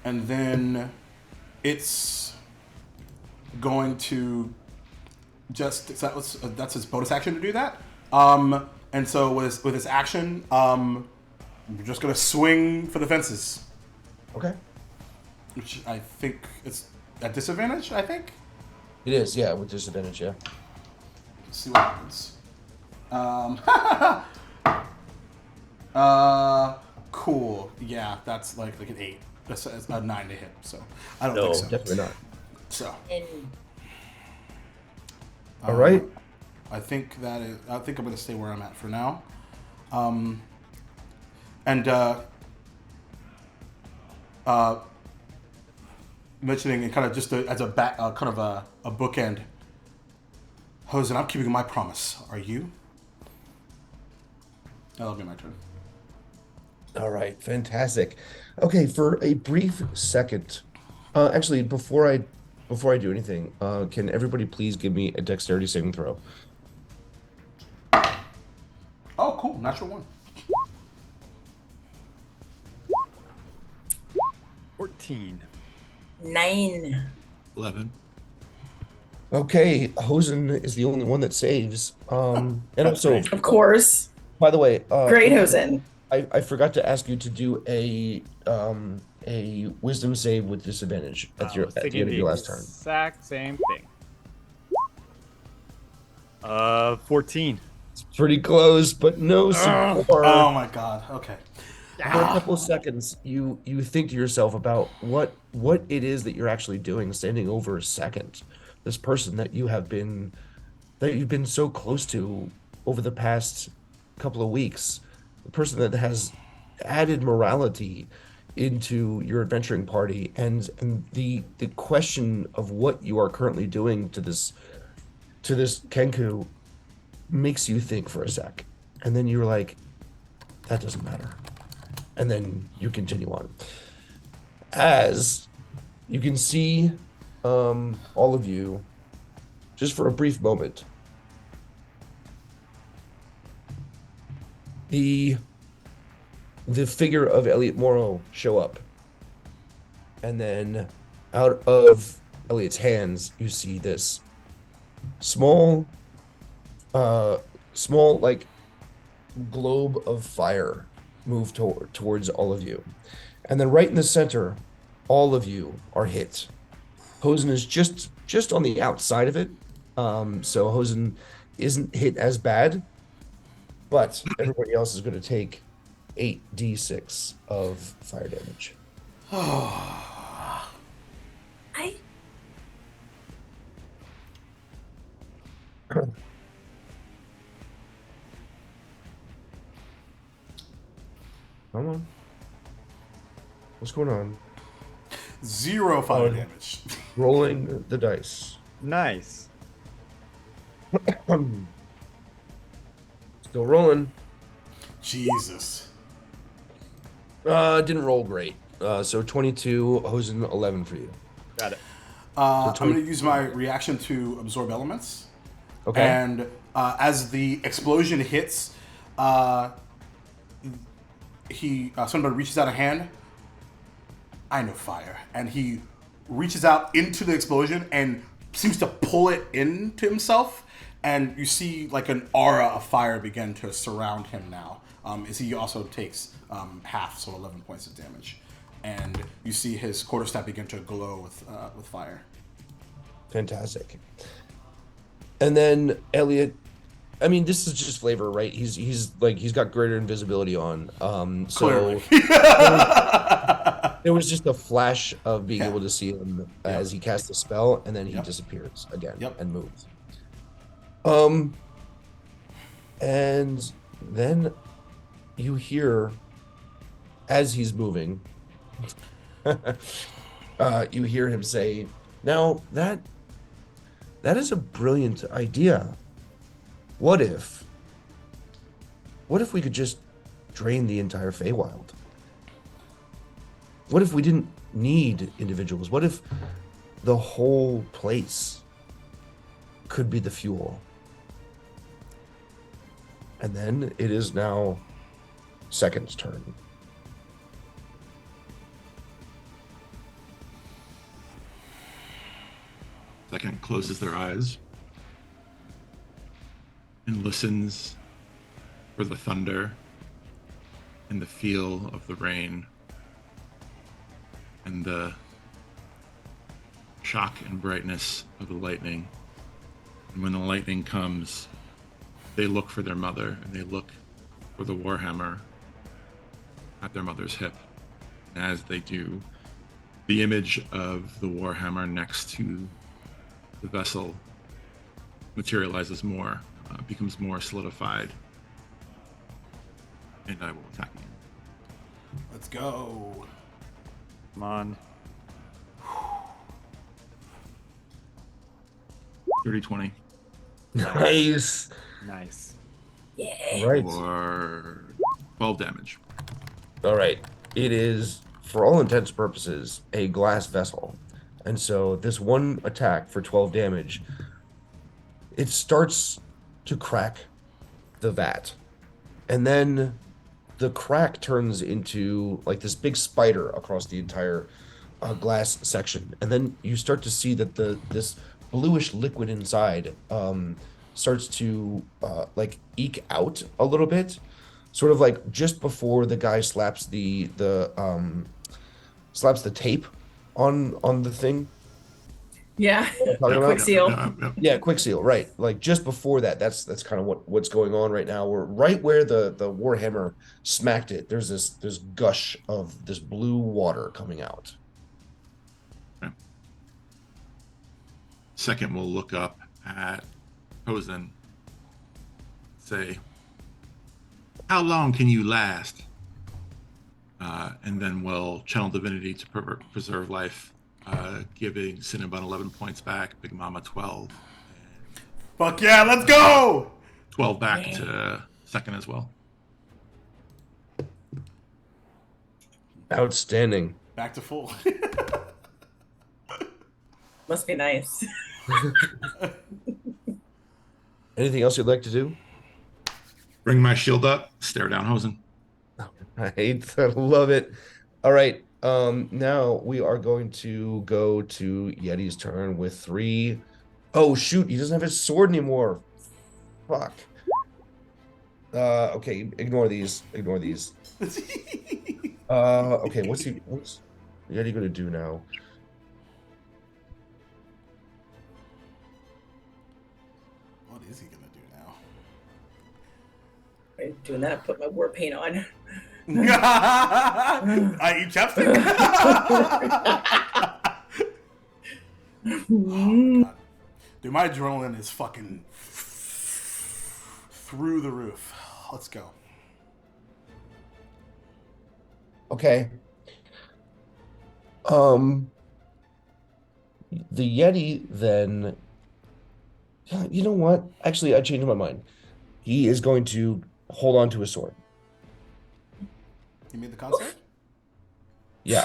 then it's going to that's his bonus action to do that. And so with his action, we're just gonna swing for the fences, Okay. which I think it's at disadvantage. I think. It is, yeah, with disadvantage, yeah. Let's see what happens. Cool. Yeah, that's like an 8. That's a 9 to hit. So I don't No, think so. definitely not. So. All right. I think I'm going to stay where I'm at for now. Mentioning and kind of just as a back, kind of a bookend. Hosen, I'm keeping my promise. Are you? That'll be my turn. All right, fantastic. Okay, for a brief second, actually, before I do anything, can everybody please give me a dexterity saving throw? Oh, cool. Natural 1. 14. 14. 9. 11. Okay, Hosen is the only one that saves. And also, Of course. by the way, Great Hosen. I forgot to ask you to do a wisdom save with disadvantage I at was the thinking end of the your last turn. exact same thing. 14. It's pretty close, but no support. Oh my god. Okay. For a couple of seconds, you think to yourself about what it is that you're actually doing, standing over a second. This person that you've been so close to over the past couple of weeks, the person that has added morality into your adventuring party, and the question of what you are currently doing to this Kenku makes you think for a sec, and then you're like, that doesn't matter, and then you continue on. As you can see, all of you, just for a brief moment, the figure of Elliot Morrow show up, and then out of Elliot's hands you see this small like globe of fire move towards all of you, and then right in the center all of you are hit. Hosen is just on the outside of it, so Hosen isn't hit as bad, but everybody else is going to take 8d6 of fire damage. I Come on. What's going on? 0 fire Oh. damage. Rolling the dice. Nice. Still rolling. Jesus. Didn't roll great. So 22, Hosen 11 for you. Got it. I'm 20 going to use my reaction to absorb elements. Okay. And as the explosion hits, somebody reaches out a hand. I know fire, and he reaches out into the explosion and seems to pull it into himself. And you see like an aura of fire begin to surround him now. As he also takes half, so 11 points of damage. And you see his quarterstaff begin to glow with fire. Fantastic. And then Elliot, I mean, this is just flavor, right? He's got greater invisibility on. So Clearly. there was just a flash of being Yeah. able to see him as he casts the spell, and then he Yep. disappears again Yep. and moves. And then you hear, as he's moving, you hear him say, "Now that is a brilliant idea. What if we could just drain the entire Feywild? What if we didn't need individuals? What if the whole place could be the fuel?" And then it is now Second's turn. Second closes their eyes and listens for the thunder and the feel of the rain and the shock and brightness of the lightning. And when the lightning comes, they look for their mother, and they look for the warhammer at their mother's hip. And as they do, the image of the warhammer next to the vessel materializes more, becomes more solidified. And I will attack you. Let's go. Come on. 30-20 Nice. Nice. yeah. Right. for 12 damage. All right. It is, for all intents and purposes, a glass vessel. And so this one attack for 12 damage, it starts to crack the vat. And then the crack turns into like this big spider across the entire glass section, and then you start to see that this bluish liquid inside starts to like eke out a little bit, sort of like just before the guy slaps the tape on the thing. Yeah. You know what I'm talking Quick about? seal. Yeah, quick seal, right? Like just before that, that's kind of what's going on right now. We're right where the warhammer smacked it. There's this gush of this blue water coming out. Second, we'll look up at Hosen. Say, how long can you last? And then we'll channel divinity to preserve life, giving Cinnabon 11 points back, Big Mama 12. Fuck yeah, let's go! 12 back to second as well. Outstanding. Back to full. Must be nice. Anything else you'd like to do? Bring my shield up, stare down Hosen. I love it. All right. Now we are going to go to Yeti's turn with 3. Oh shoot, he doesn't have his sword anymore. Fuck. Okay, ignore these. Okay, what's Yeti gonna do now? What is he gonna do now? By doing that, I put my war paint on. I eat chapstick. Oh, God. Dude, my adrenaline is fucking through the roof. Let's go. Okay. The Yeti then. You know what? Actually, I changed my mind. He is going to hold on to his sword. You made the concept? Yeah.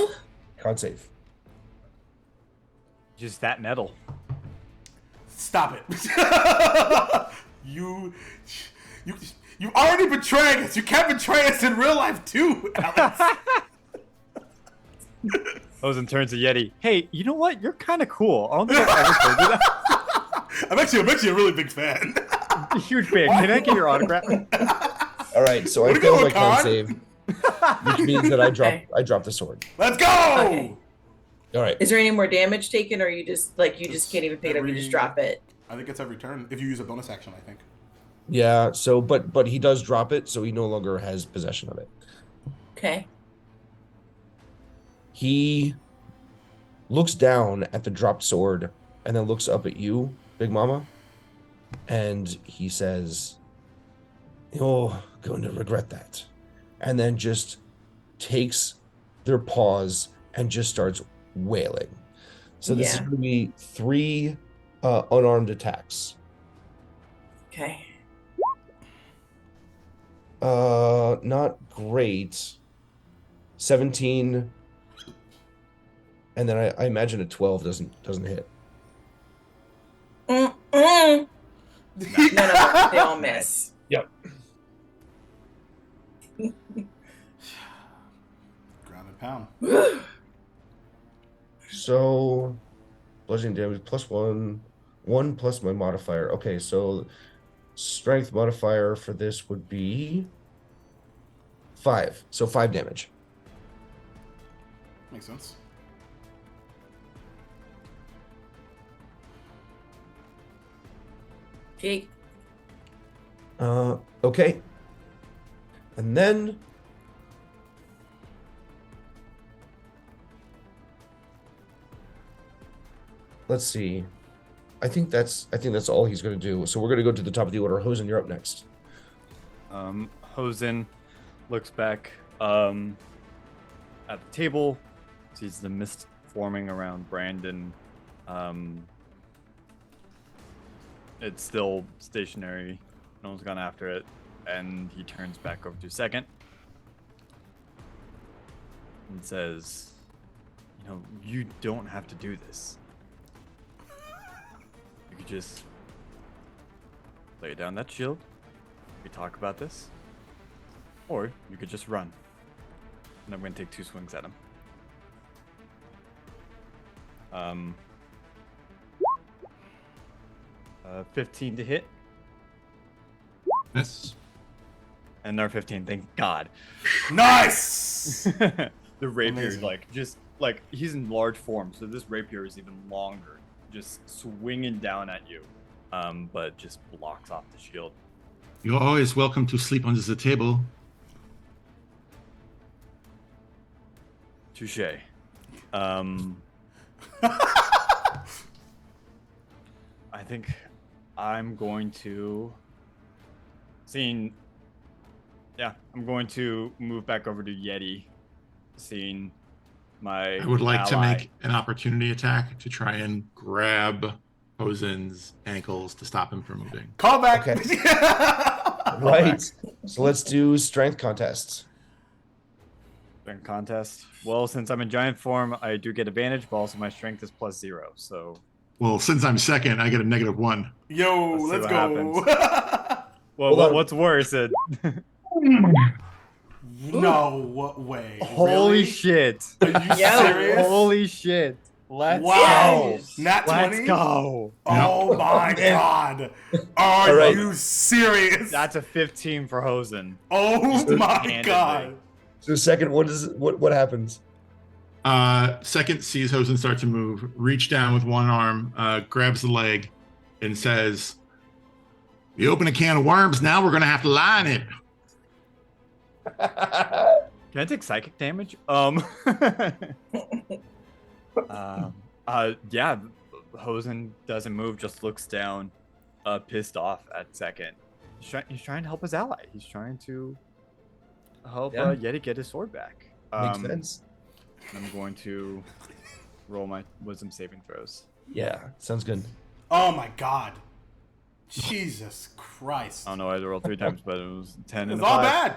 Con save. Just that metal. Stop it. You already betrayed us. You can't betray us in real life too, Alex. Hosen turns to Yeti. Hey, you know what? You're kind of cool. I don't think I've ever told you that. I'm actually a really big fan. Huge fan. Can I get your autograph? All right, so I Wanna failed go, my con Con? save, which means that I Okay. dropped the sword. Let's go. Okay. All right. Is there any more damage taken, or you just can't even pick it up? You just drop it. I think it's every turn if you use a bonus action. I think. Yeah. So, but he does drop it, so he no longer has possession of it. Okay. He looks down at the dropped sword and then looks up at you, Big Mama, and he says, "You're going to regret that," and then just takes their paws and just starts wailing. So this is Yeah. going to be 3 unarmed attacks. Okay. Not great. 17, and then I imagine a 12 doesn't hit. None of them. They all miss. Yep. Ground and pound. So bludgeoning damage +1, 1 plus my modifier. Okay, so strength modifier for this would be 5. So 5 damage. Makes sense. Jake. Okay. And then let's see. I think that's all he's going to do. So we're going to go to the top of the order. Hosen, you're up next. Hosen looks back at the table, sees the mist forming around Brandon. It's still stationary. No one's gone after it. And he turns back over to second and says, you don't have to do this. You could just lay down that shield. We talk about this. Or you could just run. And I'm going to take 2 swings at him. Um, 15 to hit. Yes. And another 15, thank God. Nice. The rapier is Amazing. just like he's in large form, so this rapier is even longer, just swinging down at you, but just blocks off the shield. You're always welcome to sleep under the table. Touche. I think I'm going to I'm going to move back over to Yeti, seeing my I would like to ally. make an opportunity attack to try and grab Hosen's ankles to stop him from moving. Call back. Okay. back. Right. So let's do strength contests. In contest. Well, since I'm in giant form, I do get advantage, but also my strength is +0. So, Well, since I'm second, I get a -1. Yo, Let's see let's what go. well, Hold on. what's worse? No way. Holy Really? shit! Are you Yo. serious? Holy shit! Let's Wow. go! Nat 20? Let's go! Oh my god. Are All right. you serious? That's a 15 for Hosen. Oh my Handedly. god. So second, what happens? Second sees Hosen start to move, reach down with one arm, grabs the leg, and says, "You open a can of worms, now we're going to have to line it." Can I take psychic damage? Yeah. Hosen doesn't move, just looks down, pissed off at second. He's trying to help his ally. He's trying to help Yeah. Yeti get his sword back. Makes sense. I'm going to roll my wisdom saving throws. Yeah, sounds good. Oh my god. Jesus Christ. I don't know. I had to roll 3 times, but it was 10 It and was a all 5. bad.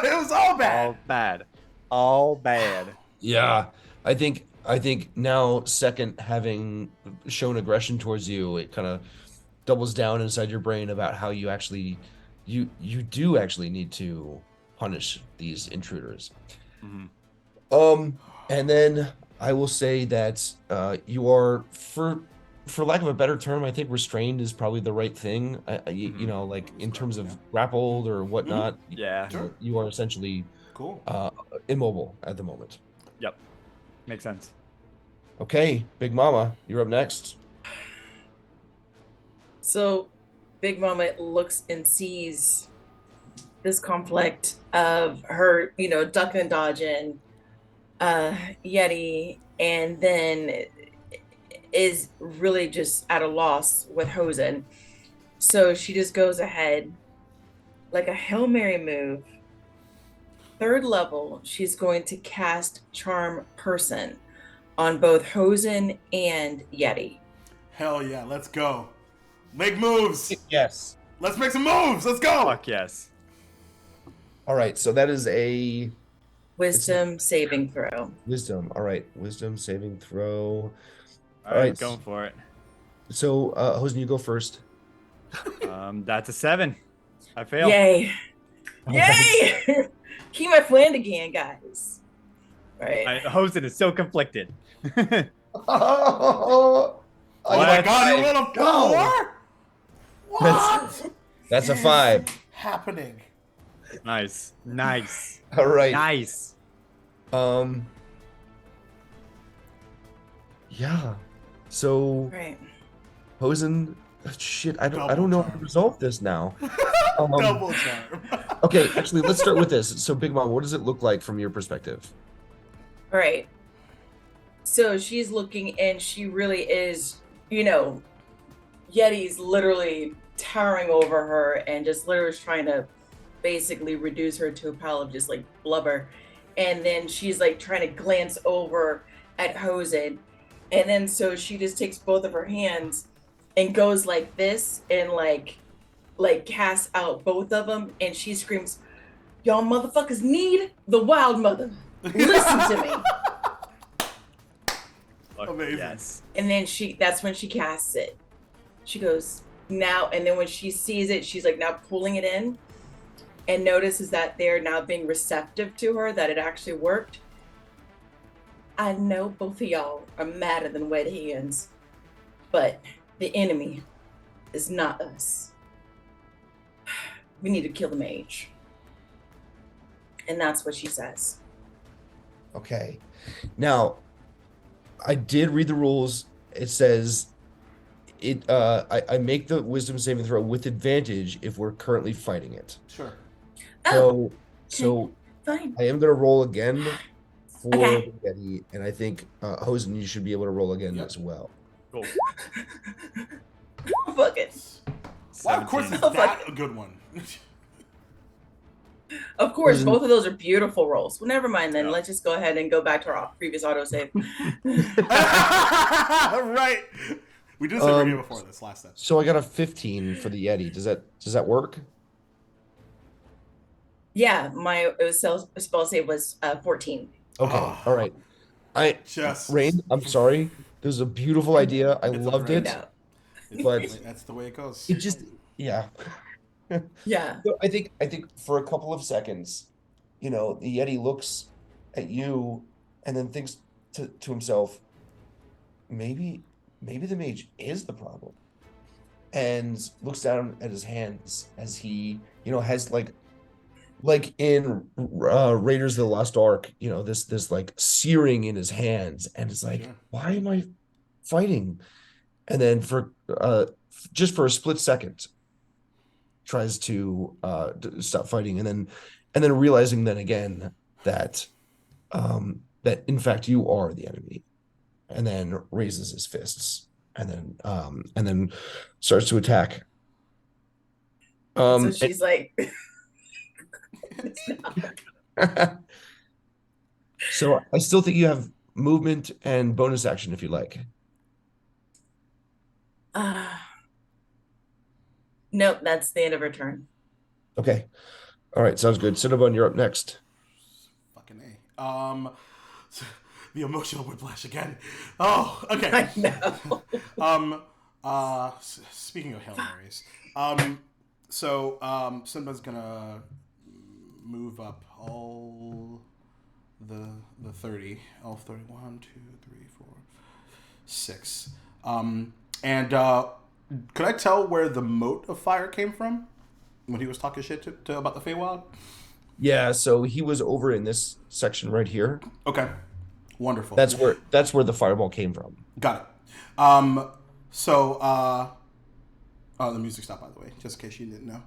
It was all bad. All bad. All bad. Yeah, I think now second having shown aggression towards you, it kind of doubles down inside your brain about how you actually you do actually need to punish these intruders. Mhm. And then I will say that you are, for lack of a better term, I think restrained is probably the right thing. You know, like in terms of grappled or whatnot, Yeah. Sure. you are essentially Cool. immobile at the moment. Yep. Makes sense. Okay, Big Mama, you're up next. So Big Mama looks and sees this conflict of her, duck and dodging Yeti, and then is really just at a loss with Hosen. So she just goes ahead like a Hail Mary move. 3rd level, she's going to cast Charm Person on both Hosen and Yeti. Hell yeah, let's go. Make moves. Yes. Let's make some moves. Let's go. Fuck yes. All right, so that is a Wisdom saving throw. wisdom. All right, wisdom saving throw. All right, right. going for it. So, Hosen, you go first. That's a 7. I fail. Yay. All Yay! Keep my plan again, guys. All right. Hosen is so conflicted. Oh, Oh my Let's god, you rolled a go. 4? What? That's a is 5. happening? Nice. Nice. All right. Nice. Yeah. So, Right. Hosen, shit, I don't Double know how to charm. resolve this now. Double charm. Okay, actually, let's start with this. So, Big Mom, what does it look like from your perspective? All right. So she's looking and she really is, Yeti's literally towering over her and just literally trying to basically reduce her to a pile of just like blubber. And then she's like trying to glance over at Hosen. And then so she just takes both of her hands and goes like this and like casts out both of them. And she screams, "Y'all motherfuckers need the wild mother. Listen to me." Fuck Amazing. yes. And then that's when she casts it. She goes, now, and then when she sees it, she's like now pulling it in and notices that they're now being receptive to her, that it actually worked. I know both of y'all are madder than wet hens, but the enemy is not us. We need to kill the mage. And that's what she says. Okay. Now, I did read the rules. It says I make the wisdom saving throw with advantage if we're currently fighting it. Sure. Oh, So fine. I am gonna roll again for Okay. the Yeti, and I think Hosen, you should be able to roll again Yep. as well. Cool. Fuck it. Why, of course, 17. is Oh, fuck. that a good one? Of course, Hosen- both of those are beautiful rolls. Well, never mind then. Yeah. Let's just go ahead and go back to our previous autosave. Right. We did this every game before this last time. So I got a 15 for the Yeti. Does that work? Yeah, spell save was 14. Okay. Oh. All right. Just Rain, I'm sorry. This was a beautiful idea. I It's a loved great- it. It's- But- that's the way it goes. It just yeah. Yeah. So I think for a couple of seconds, the Yeti looks at you and then thinks to himself, maybe the mage is the problem. And looks down at his hands as he, has like in Raiders of the Lost Ark, this like searing in his hands, and it's like, Sure. why am I fighting? And then for just for a split second tries to stop fighting, and then realizing then again that that in fact you are the enemy, and then raises his fists and then starts to attack. So she's like, So I still think you have movement and bonus action if you like. nope, that's the end of her turn. Okay. All right, sounds good. Cinnabon, you're up next. Fucking A. The emotional whiplash again. Oh, okay. I know. Speaking of Hail Marys, Simba's gonna move up all the 30, all 31, 2, 3, 4, 6. Could I tell where the mote of fire came from when he was talking shit to about the Feywild? Yeah, so he was over in this section right here. Okay, wonderful. That's where the fireball came from. Got it. The music stopped, by the way, just in case you didn't know.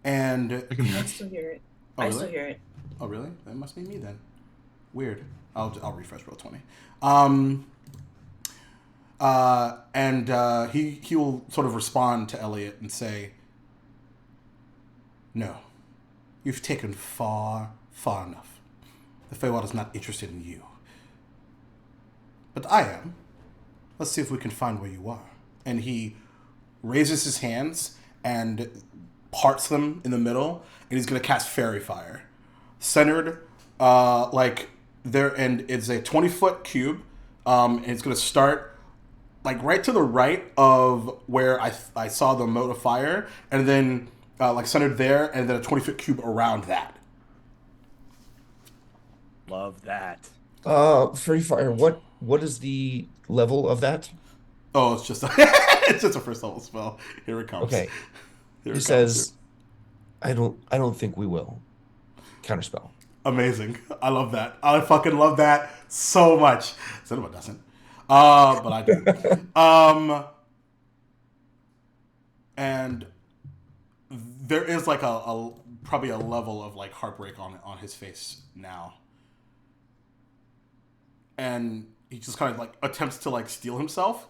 And I still hear it. Oh, I really? still hear it. oh, really? That must be me then. Weird. I'll refresh roll 20. He will sort of respond to Elliot and say, "No, you've taken far enough. The Feywild is not interested in you, but I am. Let's see if we can find where you are." And he raises his hands and parts them in the middle, and he's going to cast Fairy Fire, centered like there, and it's a 20-foot cube, and it's going to start like right to the right of where I saw the mote of fire, and then like centered there, and then a 20-foot cube around that. Love that. Free fire. What is the level of that? Oh, it's just it's just a first level spell. Here it comes. Okay. Here He it says, I don't think we will. Counterspell. Amazing. I love that. I fucking love that so much. Cinema doesn't. But I do. And there is like a probably a level of like heartbreak on his face now. And he just kind of like attempts to like steel himself.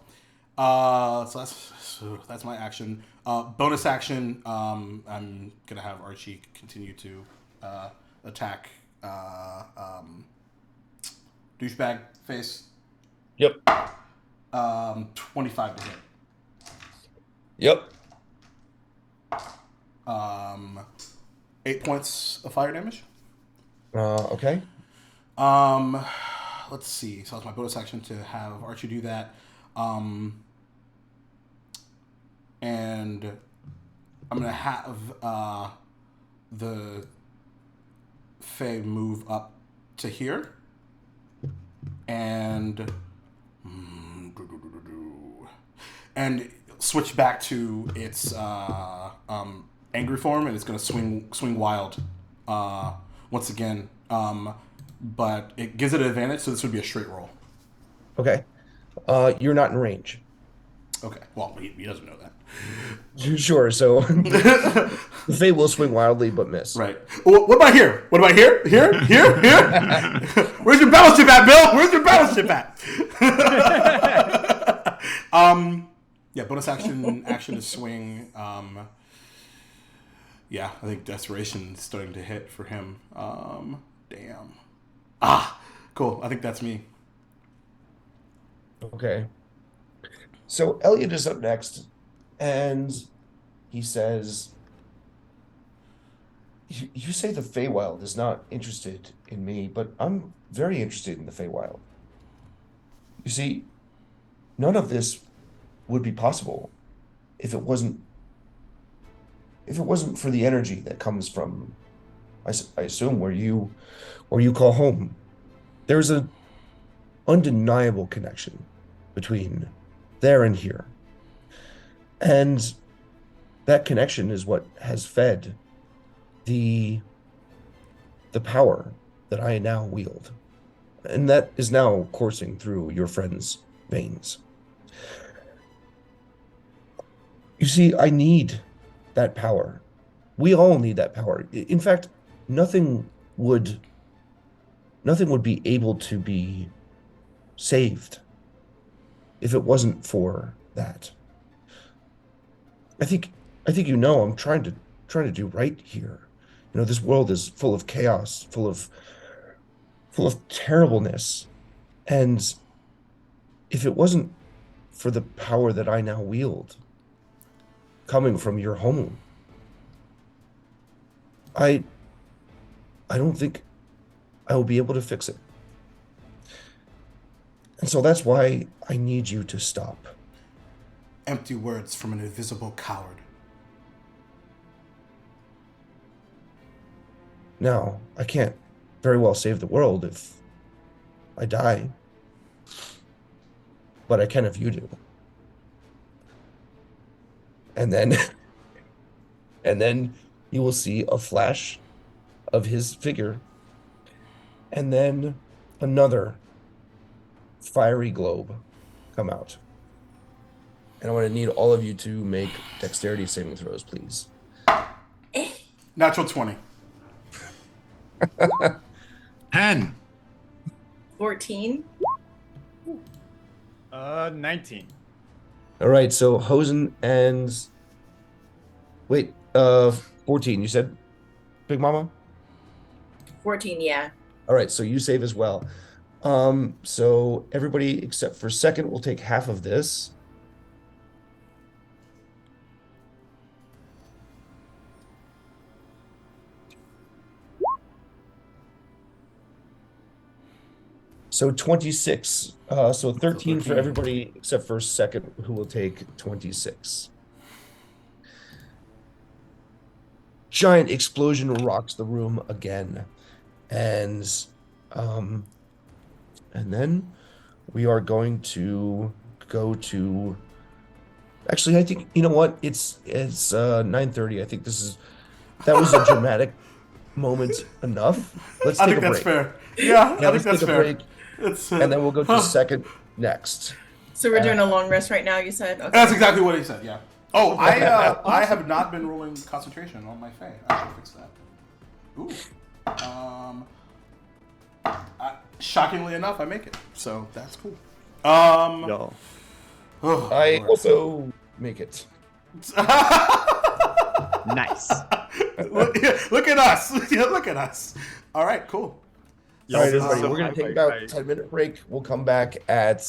So that's my action. Bonus action. I'm gonna have Archie continue to attack douchebag face. Yep. 25 to hit. Yep. 8 points of fire damage. Okay. Let's see. So that's my bonus action to have Archie do that. And I'm gonna have the Fae move up to here. and and switch back to its angry form, and it's going to swing wild once again. But it gives it an advantage, so this would be a straight roll. Okay. You're not in range. Okay. Well, he doesn't know that. Sure. So the Fate will swing wildly but miss. Right. What about here? What about here? Here? Here? Here? Where's your battleship at, Bill? Where's your battleship at? Yeah, bonus action to swing. Yeah, I think desperation is starting to hit for him. Damn. Cool. I think that's me. Okay. So Elliot is up next, and he says, you say the Feywild is not interested in me, but I'm very interested in the Feywild. You see, none of this would be possible if it wasn't for the energy that comes from, I assume, where you call home. There's an undeniable connection between there and here. And that connection is what has fed the power that I now wield. And that is now coursing through your friend's veins. You see, I need that power. We all need that power. In fact, nothing would be able to be saved if it wasn't for that. I think I'm trying to do right here. This world is full of chaos, full of terribleness. And if it wasn't for the power that I now wield coming from your home, I don't think I will be able to fix it. And so that's why I need you to stop. Empty words from an invisible coward. Now, I can't very well save the world if I die, but I can if you do. And then you will see a flash of his figure, and then another fiery globe come out. And I want to need all of you to make dexterity saving throws, please. Natural 20. 10. 14. 19. All right, so Hosen and wait, 14, you said, Big Mama? 14, yeah. All right, so you save as well. So everybody except for second will take half of this. So 26. So 13 for everybody except for second, who will take 26. Giant explosion rocks the room again. And then we are going to go to, actually, I think, you know what? It's 9:30. I think that was a dramatic moment enough. Let's take a break. I think that's fair. Yeah, I think that's fair. And then we'll go to second next. So we're doing a long rest right now, you said? Okay. That's exactly what he said, yeah. Oh, I have not been rolling concentration on my Fae. I should fix that. Ooh. Shockingly enough, I make it. So that's cool. No. I also make it. Nice. Look at us. Look at us. All right, cool. All right, everybody, we're going to take about a 10-minute break. We'll come back at,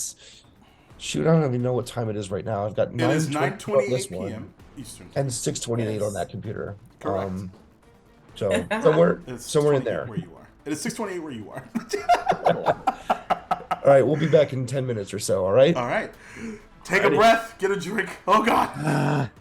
shoot, I don't even know what time it is right now. I've got It is 9:28 p.m. Eastern. and 6:28 on that computer. Correct. So It's somewhere in 28 there. where you are. It is 6:28 where you are. All right, we'll be back in 10 minutes or so, all right? All right. Take a breath, get a drink. Oh, God.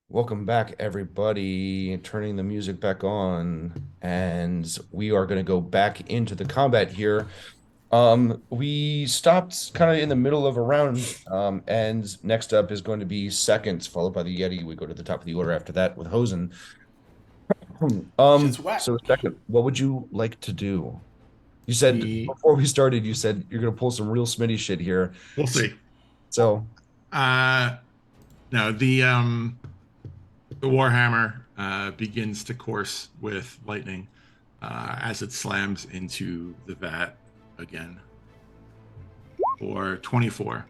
Welcome back, everybody. Turning the music back on, and we are going to go back into the combat here. We stopped kind of in the middle of a round, and next up is going to be seconds, followed by the Yeti. We go to the top of the order after that with Hosen. Shit's whack. So second, what would you like to do? You said before we started, you said you're gonna pull some real Smitty shit here. We'll see. So No, the Warhammer begins to course with lightning as it slams into the vat again for 24,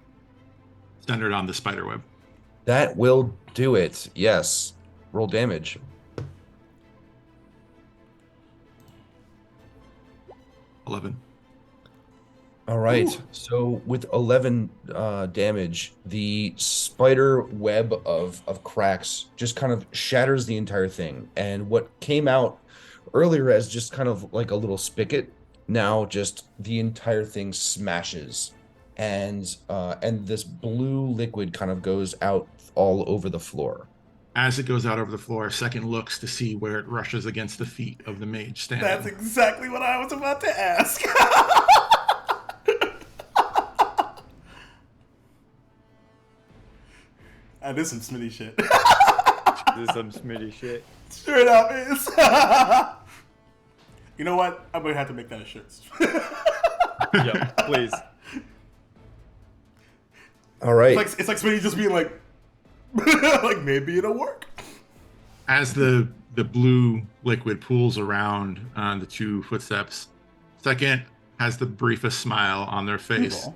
centered on the spiderweb. that will do it. Yes. Roll damage. 11. All right. Ooh. So with 11 damage, the spider web of cracks just kind of shatters the entire thing. And what came out earlier as just kind of like a little spigot, now just the entire thing smashes. And this blue liquid kind of goes out all over the floor. As it goes out over the floor, second looks to see where it rushes against the feet of the mage standing. That's exactly what I was about to ask. And this is some Smitty shit. This is some Smitty shit. Straight up is. You know what? I'm gonna have to make that a shirt. Yeah, please. All right. It's like Smitty just being like, like maybe it'll work. As the blue liquid pools around on the two footsteps, second has the briefest smile on their face.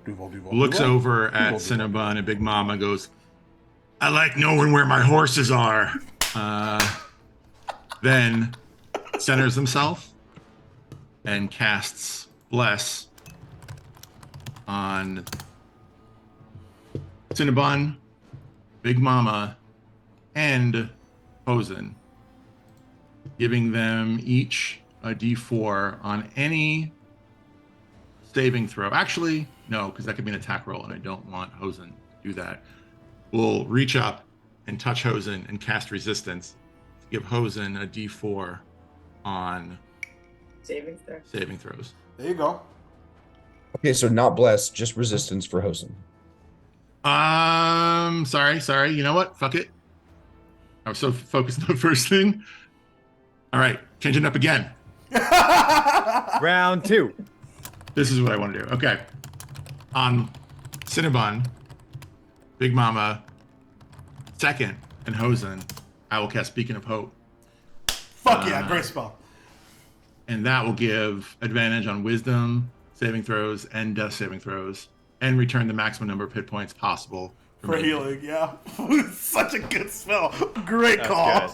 Duval, Looks over at Cinnabon and Big Mama, goes, I like knowing where my horses are. Then centers himself and casts Bless on Cinnabon, Big Mama, and Hosen, giving them each a d4 on any saving throw. Actually, no, because that could be an attack roll, and I don't want Hosen to do that. We'll reach up and touch Hosen and cast resistance to give Hosen a d4 on Saving throw. saving throws. There you go. Okay, so not blessed, just resistance for Hosen. Sorry. You know what? Fuck it. I was so focused on the first thing. All right, changing up again. Round 2. This is what I want to do. Okay. On Cinnabon, Big Mama, second, and Hosen, I will cast Beacon of Hope. Fuck yeah, great spell. And that will give advantage on Wisdom saving throws and Death saving throws, and return the maximum number of hit points possible For healing, yeah. Such a good spell. Great That's call. good.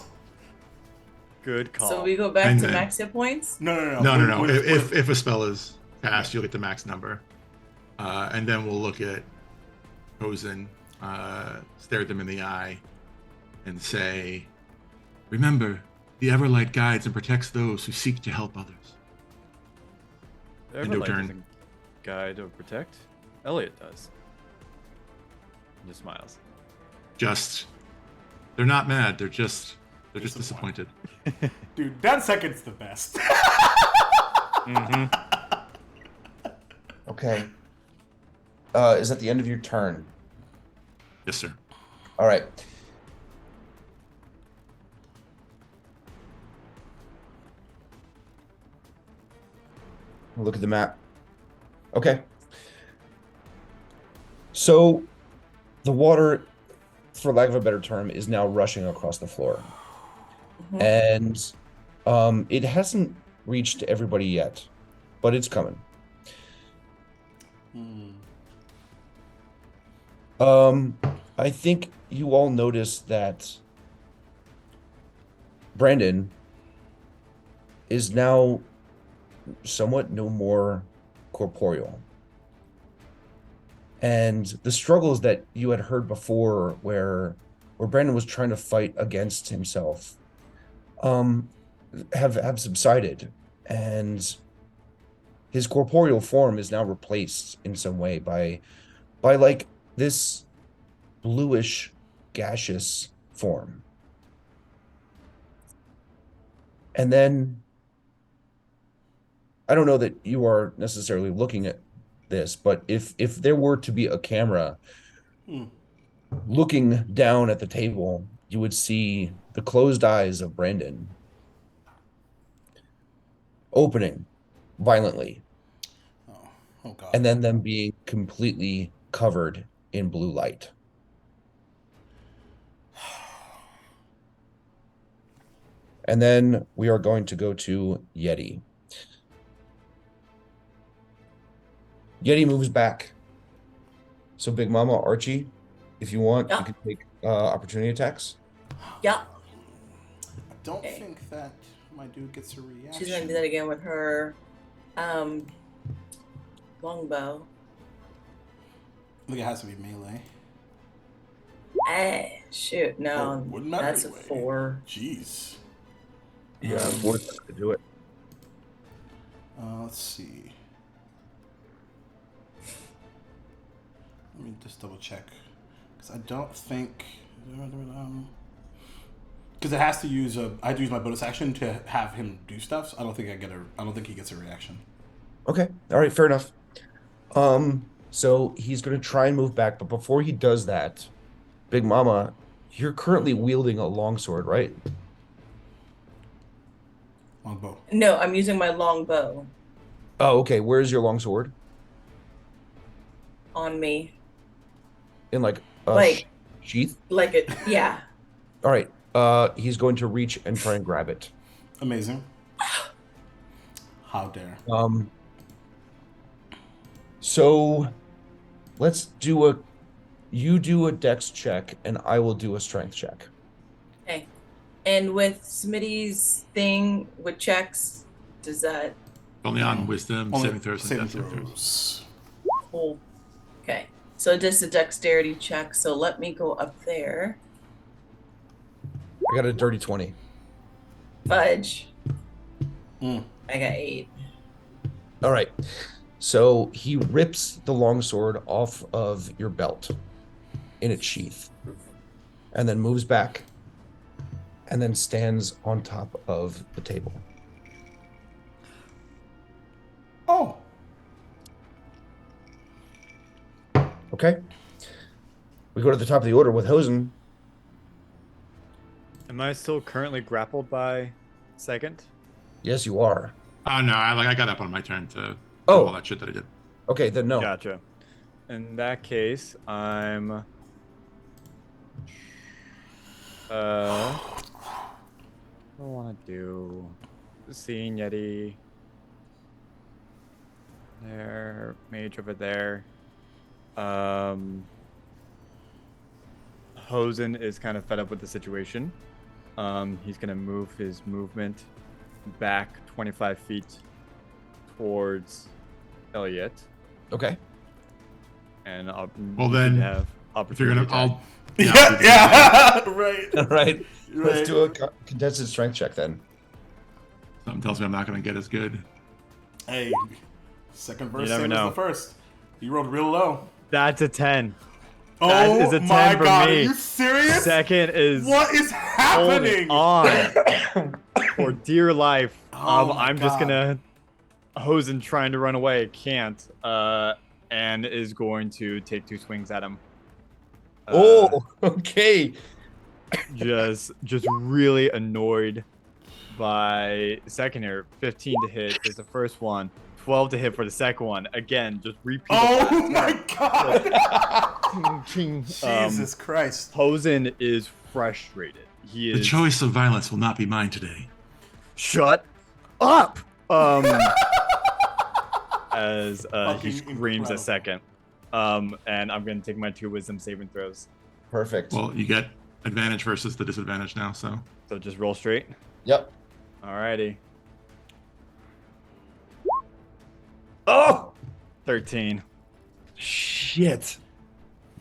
Good call. So we go back And to then- max hit points. No. No. With- If a spell is cast, you'll get the max number. And then we'll look at Hosen, stare them in the eye, and say, remember, the Everlight guides and protects those who seek to help others. Everlight turn. doesn't guide or protect. Elliot does. He just smiles. They're not mad. They're just disappointed. Dude, that second's the best. Mm-hmm. Okay. Is that the end of your turn? Yes, sir. All right. Look at the map. Okay. So the water, for lack of a better term, is now rushing across the floor. And it hasn't reached everybody yet, but it's coming. I think you all noticed that Brandon is now somewhat no more corporeal. And the struggles that you had heard before where Brandon was trying to fight against himself have subsided, and his corporeal form is now replaced in some way by like this bluish gaseous form. And then I don't know that you are necessarily looking at this, but if there were to be a camera looking down at the table, you would see the closed eyes of Brandon opening violently, Oh God. and then them being completely covered in blue light. And then we are going to go to Yeti. Yeti moves back. So Big Mama, Archie, if you want, Yeah. you can take opportunity attacks. Yeah. I don't Okay. think that my dude gets a reaction. She's gonna do that again with her longbow. I think it has to be melee. Shoot, Oh, no, wouldn't matter that's anyway. a 4. Jeez. Yeah, force to do it. Let's see. Let me just double check, because I don't think, because it has to use a. I had to use my bonus action to have him do stuff. So I don't think I don't think he gets a reaction. Okay. All right, fair enough. So he's going to try and move back, but before he does that, Big Mama, you're currently wielding a longsword, right? Longbow. No, I'm using my longbow Oh, okay. Where's your longsword? on me. In like a Like- sheath? Like it, yeah. All right. He's going to reach and try and grab it. Amazing. How dare. So let's do you do a dex check and I will do a strength check. Okay. And with Smitty's thing with checks, does that Only on wisdom, Only saving throws, and saving death saving throws. throws. cool? Okay. So just a dexterity check. So let me go up there. I got a dirty 20. Fudge. Mm. I got 8. All right. So he rips the longsword off of your belt in its sheath and then moves back and then stands on top of the table. Oh. Okay. We go to the top of the order with Hosen. Am I still currently grappled by second? Yes, you are. Oh no, I got up on my turn to do Oh. all that shit that I did. Okay, then no. Gotcha. In that case, I'm what do I want to do? Seeing Yeti. There, mage over there. Hosen is kind of fed up with the situation. He's gonna move his movement back 25 feet towards Elliot, Okay. and I'll Well, then, have If you're opportunity. gonna, I'll. Yeah. Right. All right. Let's Right. do a contested strength check then. Something tells me I'm not gonna get as good. Hey. Second verse, never same as know. the first. You rolled real low. That's a 10. Oh That is a 10 my for God! me. Are you serious? Second is What is happening? holding on for dear life. Oh my I'm just God. gonna Hosen trying to run away, can't, and is going to take 2 swings at him. Okay. Just really annoyed by second here. 15 to hit is the first one. 12 to hit for the second one. Again, just repeat. Oh my God! Ching. Jesus Christ! Hosen is frustrated. He The is. choice of violence will not be mine today. Shut up. As he Fucking screams a incredible. second. And I'm gonna take my 2 wisdom saving throws. Perfect. Well, you get advantage versus the disadvantage now, so. So just roll straight. Yep. Alrighty. Oh! 13. Shit.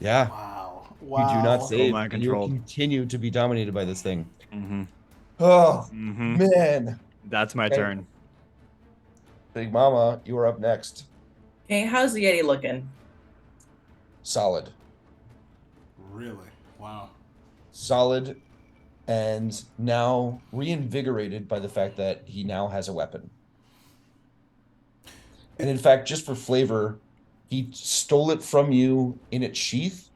Yeah. Wow! You Wow! do not save. mind And you control. continue to be dominated by this thing. Mm-hmm. Oh, Mm-hmm. man. That's my Okay. turn. Big Mama, you are up next. Okay, how's the Yeti looking? Solid. Really? Wow! Solid and now reinvigorated by the fact that he now has a weapon. And in fact, just for flavor, he stole it from you in its sheath.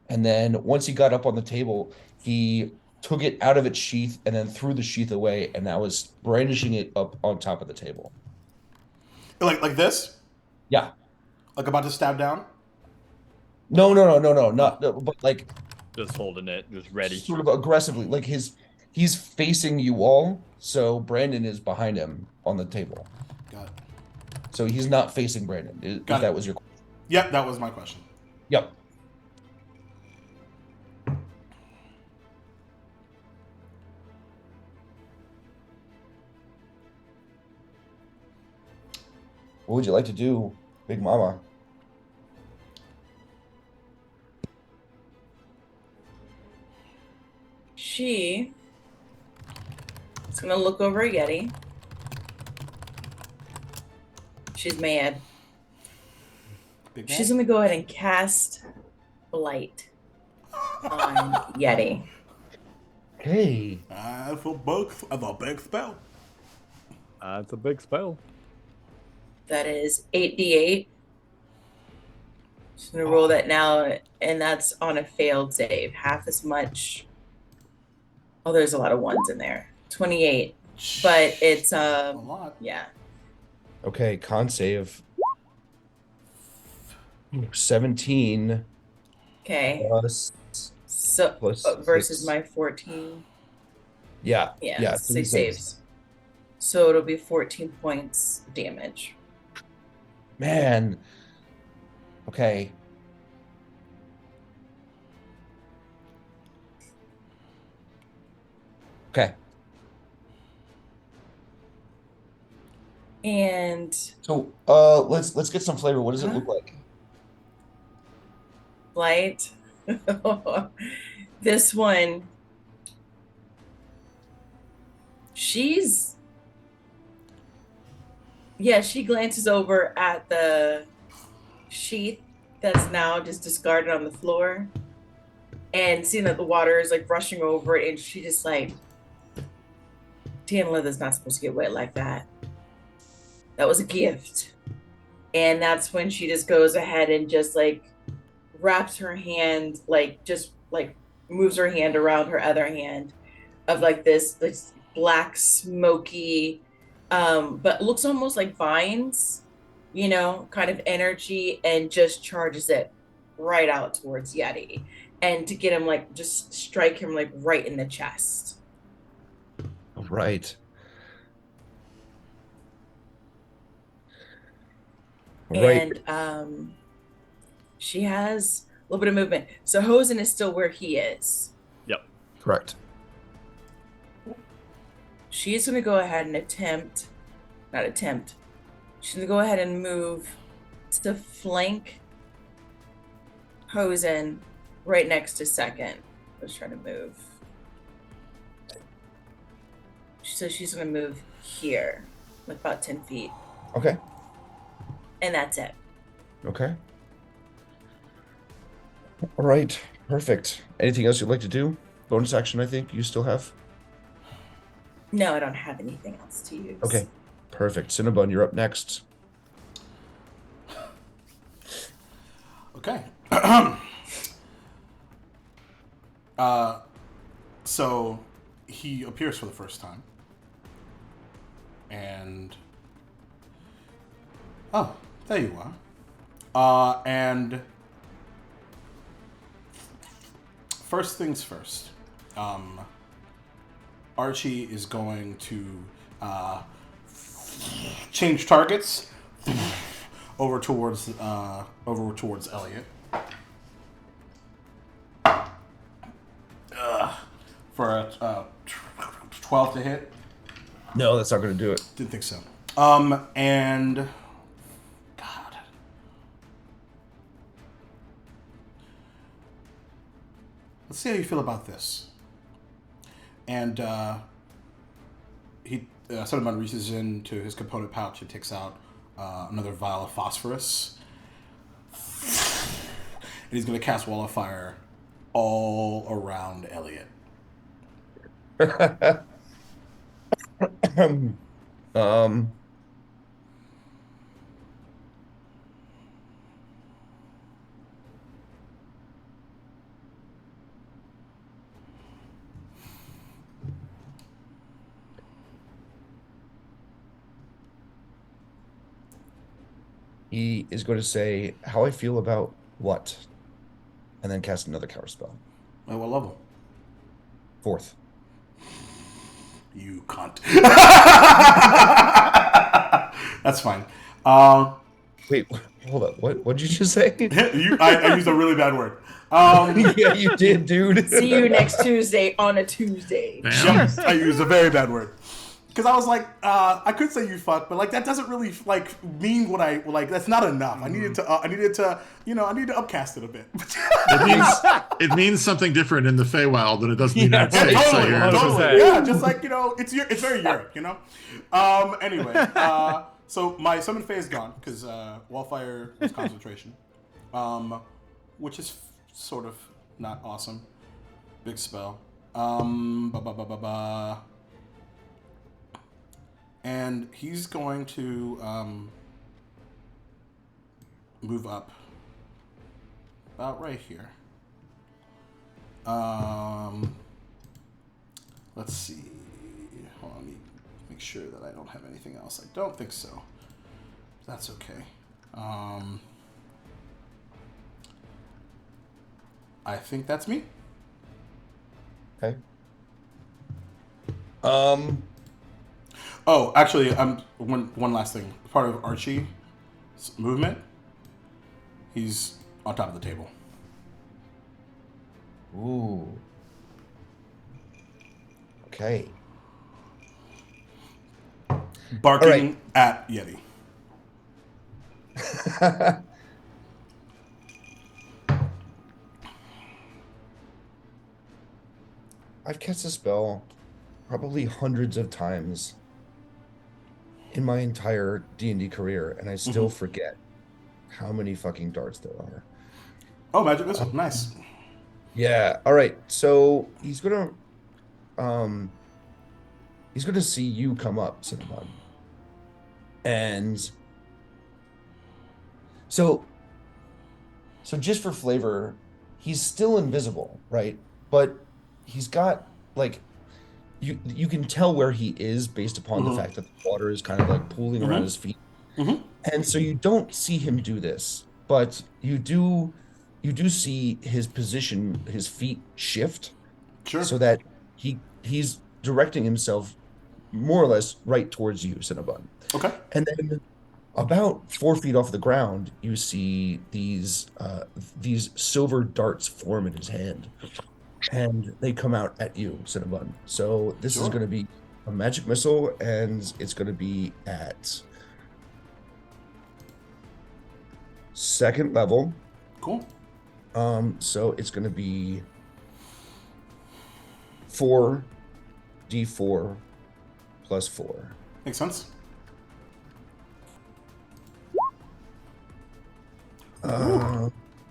And then once he got up on the table, he took it out of its sheath and then threw the sheath away and now is brandishing it up on top of the table. Like this? Yeah. Like about to stab down? No, not no, but like Just holding it, just ready. sort of aggressively. Like he's facing you all, so Brandon is behind him on the table. Got it. So he's not facing Brandon. Got If that it. was your Yep, that was my question. Yep. What would you like to do, Big Mama? She is gonna look over at Yeti. She's mad. Big She's man? gonna go ahead and cast Blight on Yeti. Hey. That's a big spell. It's a big spell. That is 8d8. She's gonna roll that now, and that's on a failed save. Half as much. Oh, there's a lot of ones in there. 28. But it's a lot. yeah. Okay, con save. 17 Okay. plus So plus versus 6. my 14. Yeah. Yeah, Yeah, 6 36. saves. So it'll be 14 points damage. Man. Okay. Okay. And So let's get some flavor. What does it look like? Blight. This one, she glances over at the sheath that's now just discarded on the floor and seeing that the water is like rushing over it, and she just like, tan leather's not supposed to get wet like that. That was a gift. And that's when she just goes ahead and just like wraps her hand, like just like moves her hand around her other hand of like this black smoky but looks almost like vines, kind of energy, and just charges it right out towards Yeti, and to get him like just strike him like right in the chest. Right. Right. And she has a little bit of movement, so Hosen is still where he is. Yep. Correct. She's going to go ahead and she's going to go ahead and move to flank Hosen right next to second. I was trying to move. So she's going to move here, like about 10 feet. Okay. And that's it. Okay. All right. Perfect. Anything else you'd like to do? Bonus action, I think you still have. No, I don't have anything else to use. Okay. Perfect. Cinnabon, you're up next. Okay. So he appears for the first time. And oh, there you are. And first things first. Archie is going to change targets over towards Elliot. For a 12 to hit. No, that's not going to do it. Didn't think so. And God. Let's see how you feel about this. And Cinnamon reaches into his component pouch and takes out another vial of phosphorus. And he's going to cast Wall of Fire all around Elliot. um, he is going to say how I feel about what, and then cast another counter spell. At what level? 4th. You cunt. That's fine. Wait, hold up. What did you just say? I used a really bad word. Yeah, you did, dude. See you next Tuesday on a Tuesday. Damn. I used a very bad word. Because I was like, I could say you fuck, but like that doesn't really like mean what I like. That's not enough. I needed to, I need to upcast it a bit. It means something different in the Feywild than it does in the United Yeah, States. I totally, hear. totally. Yeah, just like it's very Europe, Anyway, so my summon Fey is gone because Wildfire was concentration, which is sort of not awesome. Big spell. And he's going to move up about right here. Let's see. Hold on, let me make sure that I don't have anything else. I don't think so. That's okay. I think that's me. Okay. Oh, actually, one last thing. Part of Archie's movement, he's on top of the table. Ooh. Okay. Barking at Yeti. I've cast a spell probably hundreds of times in my entire D&D career, and I still forget how many fucking darts there are. Oh, magic missile. Nice. Yeah. All right. So he's gonna see you come up, Cinnabon. And so just for flavor, he's still invisible, right? But he's got like you can tell where he is based upon the fact that the water is kind of like pooling around his feet. And so you don't see him do this, but you do see his position, his feet shift. Sure. So that he's directing himself more or less right towards you, Cinnabon. Okay. And then about 4 feet off the ground, you see these silver darts form in his hand, and they come out at you, Cinnabon. So this is going to be a magic missile, and it's going to be at 2nd level. Cool. So it's going to be 4d4 plus 4. Makes sense.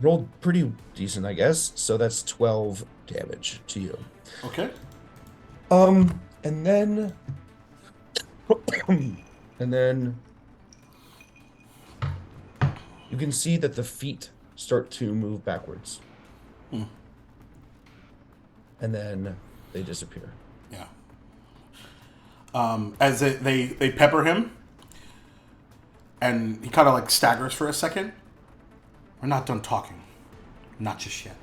Rolled pretty decent, I guess. So that's 12 damage to you. Okay. And then you can see that the feet start to move backwards. And then they disappear. Yeah. As they pepper him, and he kind of like staggers for a second. We're not done talking. Not just yet.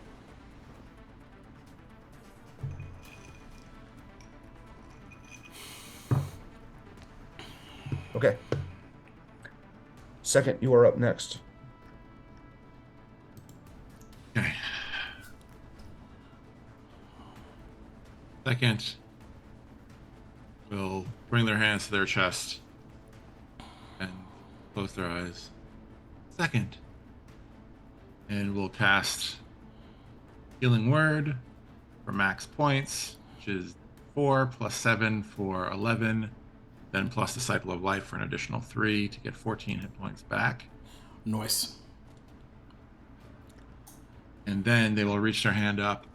Okay. 2nd, you are up next. Okay. 2nd will bring their hands to their chest and close their eyes. 2nd, and we'll cast Healing Word for max points, which is 4 plus 7 for 11, then plus Disciple of Life for an additional 3 to get 14 hit points back. Nice. And then they will reach their hand up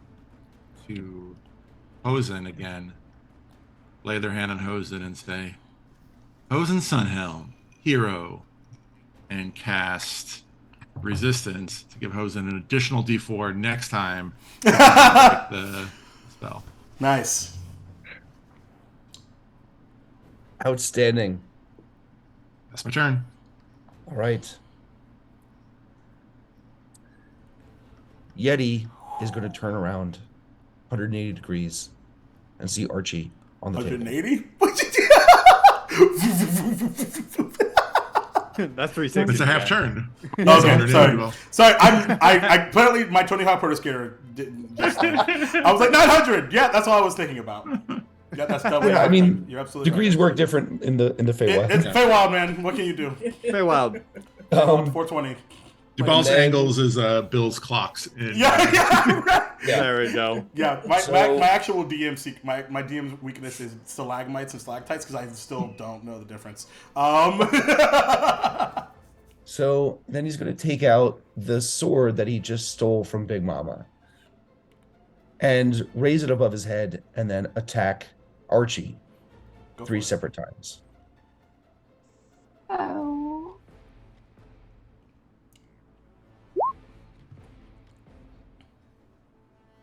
to Hosen again lay their hand on Hosen and say, Hosen Sunhelm, hero, and cast resistance to give Hosen an additional D4 next time the spell. Nice. Outstanding. That's my turn. All right. Yeti is going to turn around 180 degrees and see Archie on the table. 180? That's 360. It's a half turn. Okay, 180 sorry. well. Sorry, I clearly my Tony Hawk Pro Skater didn't just, I was like 900. Yeah, that's all I was thinking about. Yeah, that's definitely. Yeah, I mean, you're absolutely degrees right. work different in the Feywild. It's Feywild, man. What can you do? Very wild. 420. Dubal's then- angles is Bill's clocks. Yeah, right. Yeah. There we go. Yeah, my actual my DM weakness is stalagmites and stalactites because I still don't know the difference. So then he's going to take out the sword that he just stole from Big Mama and raise it above his head and then attack Archie Go for 3 it. separate times. Oh.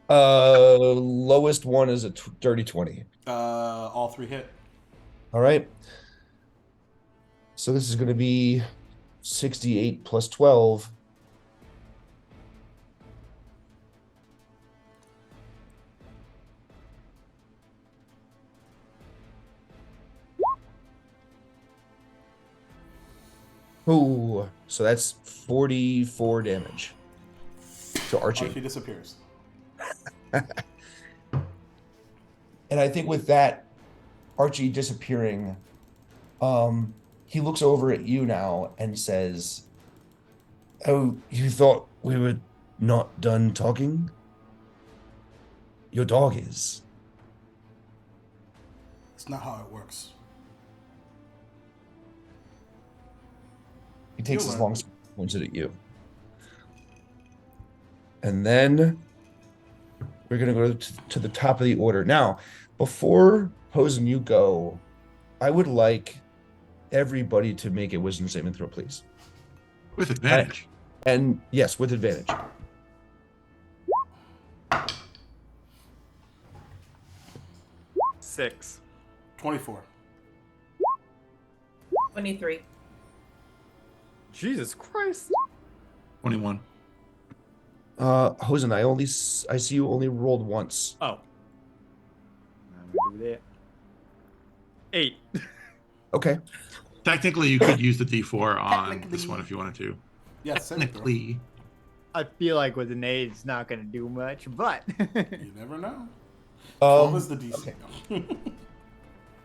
Lowest one is a dirty 20. All 3 hit. All right. So this is going to be 68 plus 12. Ooh, so that's 44 damage to Archie. Archie disappears. And I think with that Archie disappearing, he looks over at you now and says, "Oh, you thought we were not done talking? Your dog is." It's not how it works. He takes You'll his learn. long sword and points it at you. And then we're going to go to the top of the order. Now, before Hosen, you go, I would like everybody to make a wisdom saving throw, please. With advantage. And yes, with advantage. Six. 24. 23. Jesus Christ. 21. Hosen, I see you only rolled once. Oh. I'm gonna do that. 8. Okay. Technically, you could use the D4 on this Technically. one if you wanted to. Yes, save it, throw. Technically. I feel like with an 8, it's not going to do much, but You never know. What was the DC? okay.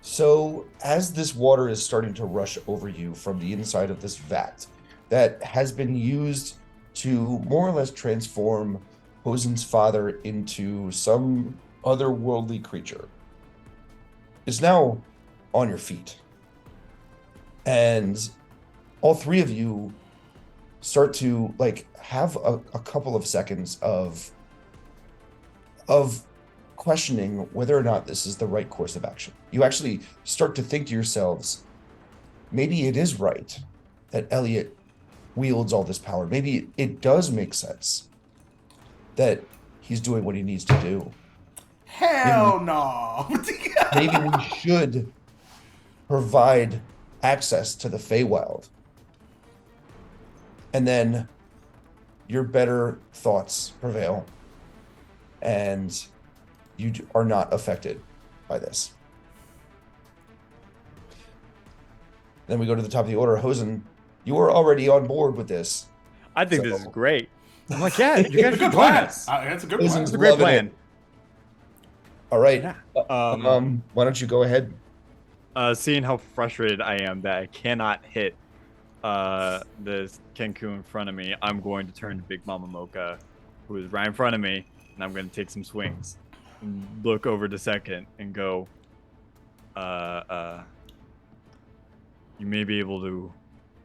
So as this water is starting to rush over you from the inside of this vat that has been used to more or less transform Hosen's father into some otherworldly creature, is now on your feet. And all 3 of you start to have a couple of seconds of questioning whether or not this is the right course of action. You actually start to think to yourselves, maybe it is right that Elliot wields all this power. Maybe it does make sense that he's doing what he needs to do. Hell no. Maybe we should provide access to the Feywild. And then your better thoughts prevail, and you are not affected by this. Then we go to the top of the order. Hosen, you are already on board with this. I think So- this is great. I'm like, yeah, you It's guys a should good join plan. us. It's a good Hosen's plan. It's a great loving plan. it. All right. Yeah. Why don't you go ahead? Seeing how frustrated I am that I cannot hit this Kenku in front of me, I'm going to turn to Big Mama Mocha, who is right in front of me, and I'm going to take some swings. And look over the second and go, you may be able to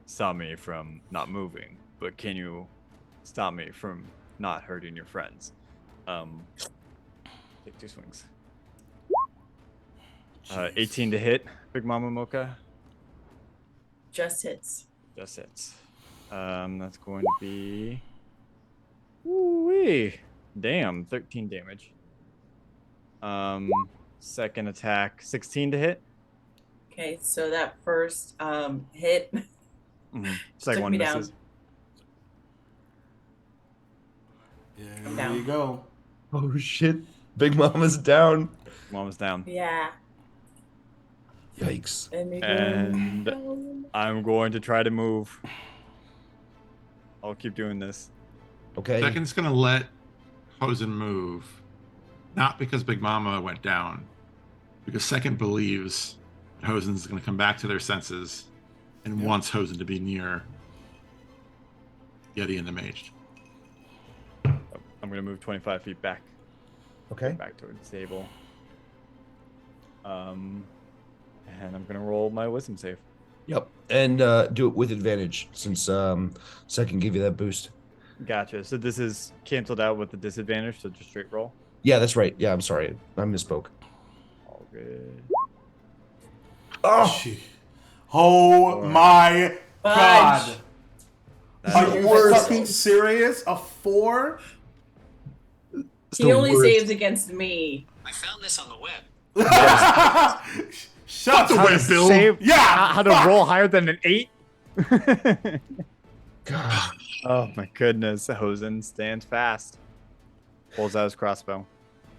stop me from not moving, but can you stop me from not hurting your friends? Take 2 swings. Jeez. 18 to hit, Big Mama Mocha. Just hits. Just hits. That's going to be. Woo-wee. Damn, 13 damage. Second attack, 16 to hit. Okay, so that first hit Second took one me misses. down. There down. you go. Oh shit. Big Mama's down. Mama's down. Yeah. Yikes. And I'm going to try to move. I'll keep doing this. Okay. Second's gonna let Hosen move, not because Big Mama went down, because Second believes Hosen's gonna come back to their senses and wants Hosen to be near Yeti and the Mage. I'm going to move 25 feet back. Okay. Back towards the table. And I'm going to roll my wisdom save. Yep. And do it with advantage since Second gave you that boost. Gotcha. So this is canceled out with the disadvantage, so just straight roll. Yeah, that's right. Yeah, I'm sorry. I misspoke. All good. Oh, Gee. Oh my god. That's Are the you worst. fucking serious? A 4? it's He the only worst. saves against me. I found this on the web. Shut the up. web, Bill. Save, Yeah, how to fuck. roll higher than an 8? God. Oh my goodness. Hosen stands fast. Pulls out his crossbow.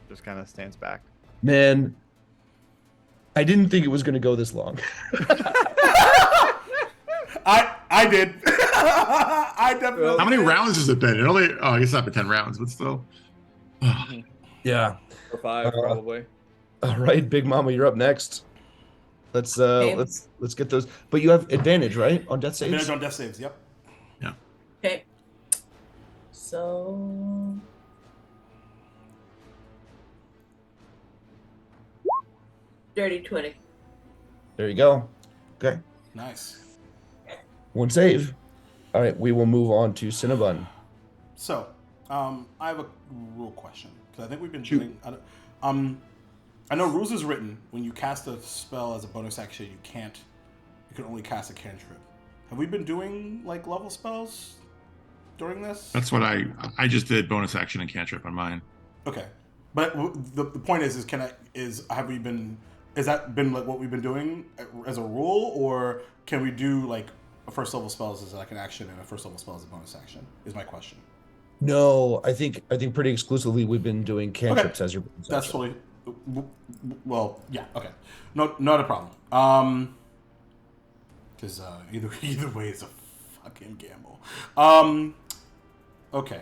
Just kind of stands back. Man, I didn't think it was going to go this long. I did. I definitely. How many did. rounds has it been? It only, oh, I guess not been 10 rounds, but still. Yeah. Or 5, probably. All right, Big Mama, you're up next. Let's Okay. let's get those. But you have advantage, right, on death saves? Advantage on death saves. Yep. Okay. So dirty 20. There you go. Okay. Nice. One save. All right, we will move on to Cinnabon. So, I have a rule question because I think we've been Shoot. doing. I know rules is written when you cast a spell as a bonus action, you can't. You can only cast a cantrip. Have we been doing like level spells during this? That's what I just did bonus action and cantrip on mine. Okay, but the point is have we been? Has that been like what we've been doing as a rule, or can we do like a first level spells as like an action and a first level spell as a bonus action? Is my question. No, I think pretty exclusively we've been doing cantrips as your bonus That's action. totally. Well, yeah, okay, not a problem. Because either way is a fucking gamble. Okay.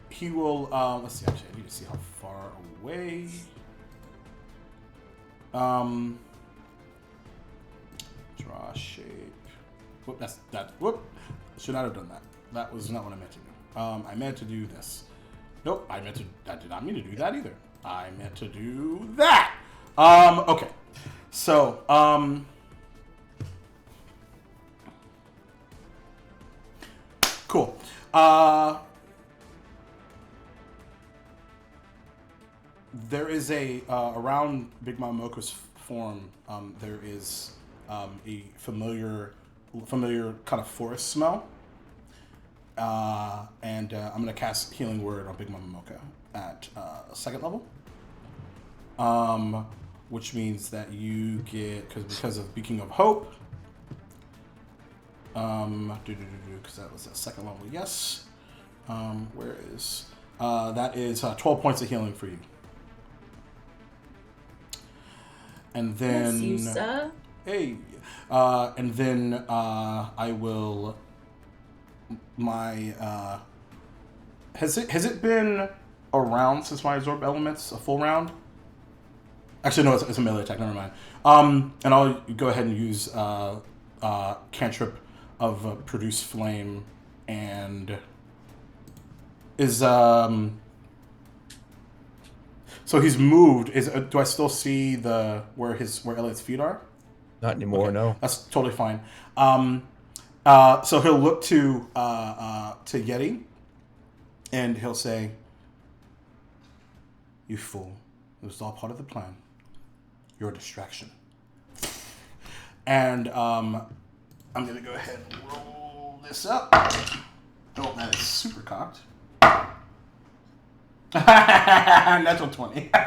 He will. Let's see. Actually, I need to see how far away. Draw shape. Whoop. Whoop. Should not have done that. That was not what I meant to do. I meant to do this. Nope. I did not mean to do that either. I meant to do that. Okay. So, cool. There is around Big Mama Mocha's form. There is a familiar kind of forest smell. And I'm gonna cast Healing Word on Big Mama Mocha at second level. Which means that you get because of Beacon of Hope. Because that was a second level, yes. Where is that is 12 points of healing for you. And then Bless you, sir. hey, and then I will has it been a round since my absorb elements, a full round? Actually, no, it's a melee attack. Never mind. And I'll go ahead and use cantrip of produce flame, and is so he's moved. Do I still see where Elliot's feet are? Not anymore, no. That's totally fine. So he'll look to Yeti, and he'll say, You fool. It was all part of the plan. You're a distraction. And I'm going to go ahead and roll this up. Oh, that is super cocked. Natural 20. All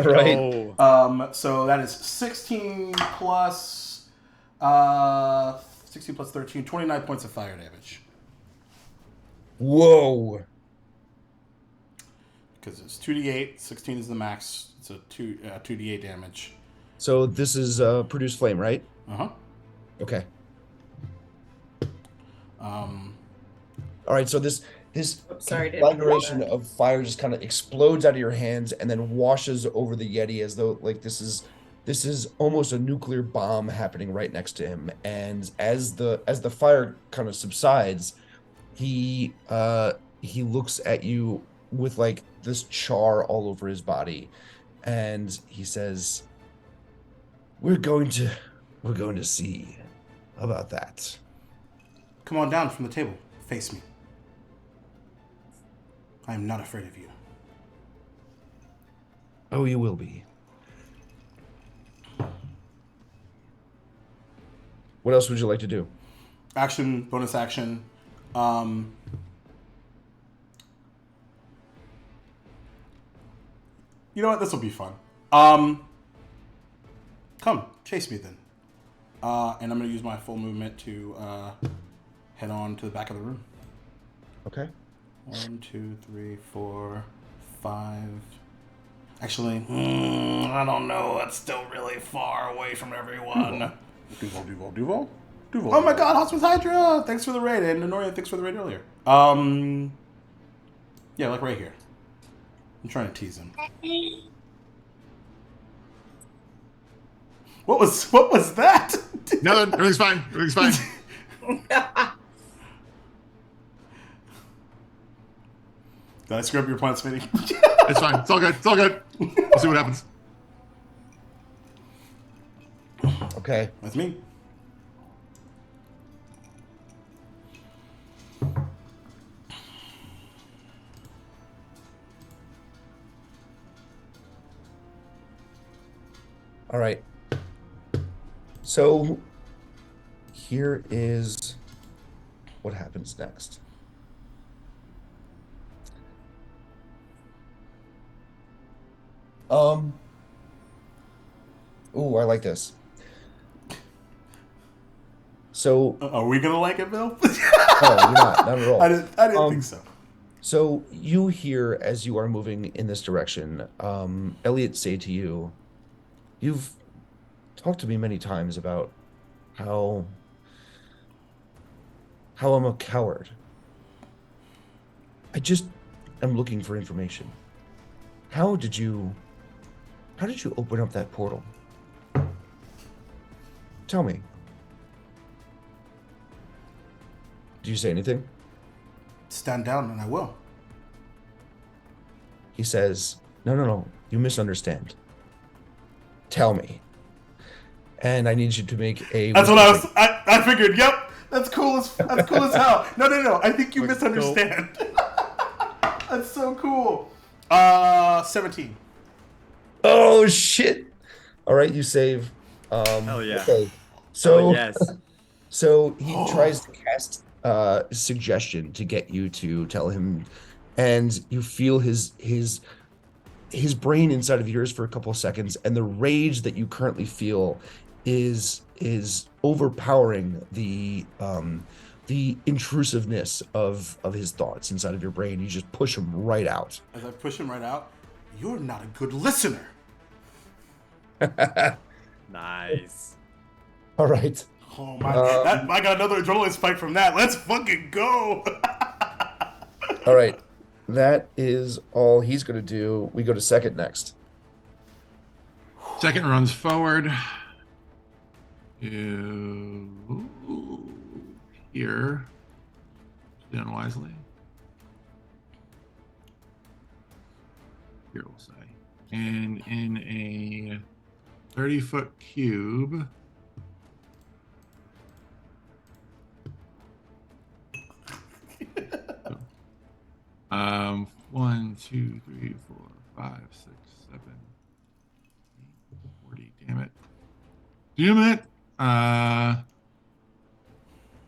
right. Oh, So that is 16 plus 13, 29 points of fire damage. Whoa. Because it's 2d8, 16 is the max. It's a 2d8 damage. So this is produce flame, right? Uh-huh. Okay. Um, All right. So this Sorry, didn't mean to do conflagration that. of fire just kind of explodes out of your hands and then washes over the Yeti as though like this is almost a nuclear bomb happening right next to him. And as the fire kind of subsides, he looks at you with like this char all over his body, and he says, we're going to see about that. come on down from the table. Face me. I am not afraid of you. Oh, you will be. What else would you like to do? Action, bonus action. You know what? This will be fun. Come, chase me then. And I'm going to use my full movement to head on to the back of the room. Okay. 1, 2, 3, 4, 5. Actually, I don't know. That's still really far away from everyone. Duval. Oh my God, Hospice Hydra! Thanks for the raid, and Nonoria, thanks for the raid earlier. Yeah, like right here. I'm trying to tease him. What was that? No, everything's fine. Everything's fine. Did I screw up your plan, Smitty? It's fine. It's all good. It's all good. We'll see what happens. Okay. That's me. All right. So here is what happens next. Ooh, I like this. So, Are we gonna like it, Bill? no, you're not at all. I didn't think so. So you hear as you are moving in this direction, Elliot say to you, you've talked to me many times about how I'm a coward. I just am looking for information. How did you open up that portal? Tell me. Do you say anything? Stand down, and I will. He says, no, you misunderstand. Tell me. And I need you to make a... That's what I figured. Yep, that's cool as hell. No. I think you misunderstand. That's so cool. 17. Oh, shit. All right, you save. hell yeah. Okay. So, yes. so he tries to cast suggestion to get you to tell him, and you feel his brain inside of yours for a couple of seconds, and the rage that you currently feel is overpowering the intrusiveness of his thoughts inside of your brain. You just push him right out. As I push him right out, you're not a good listener. Nice. All right. Oh my! I got another adrenaline spike from that. Let's fucking go! All right. That is all he's going to do. We go to second next. Second runs forward. Here. Down wisely. Here we'll say. And in a 30-foot cube. 1, 2, 3, 4, 5, 6, 7, 8, 40. Damn it. Damn it.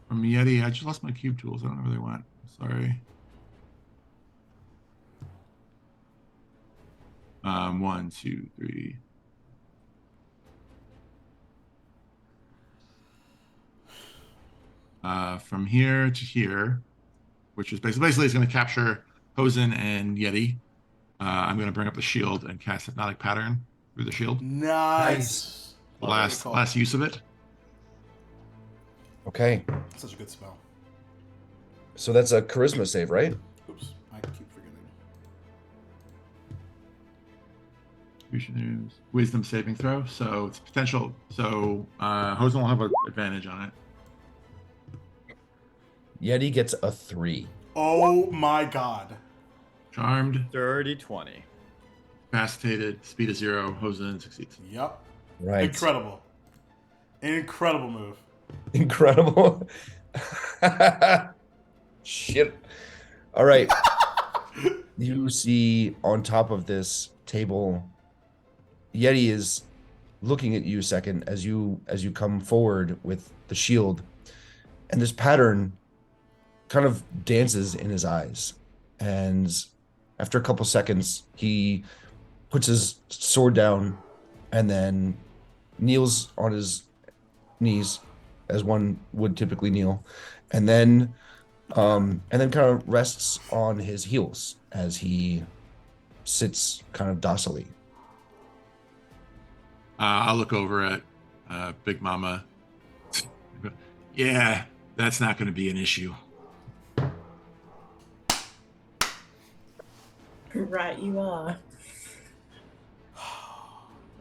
From Yeti, I just lost my cube tools. I don't know where they went. Sorry. 1, 2, 3. From here to here, which is basically it's going to capture Hosen and Yeti. I'm going to bring up the shield and cast Hypnotic Pattern through the shield. Nice. Last use of it. Okay. Such a good spell. So that's a charisma save, right? Oops, I keep forgetting. Wisdom saving throw. So it's potential. So Hosen will have an advantage on it. Yeti gets a 3. Oh my god. Charmed, Dirty 20. incapacitated, speed of 0. Hosen succeeds. Yep. Right. Incredible. Incredible move. Incredible. Shit. All right. You see on top of this table, Yeti is looking at you a second as you come forward with the shield, and this pattern kind of dances in his eyes. And after a couple seconds, he puts his sword down and then kneels on his knees as one would typically kneel, and then kind of rests on his heels as he sits kind of docilely. I'll look over at Big Mama. Yeah, that's not going to be an issue. Right, you are.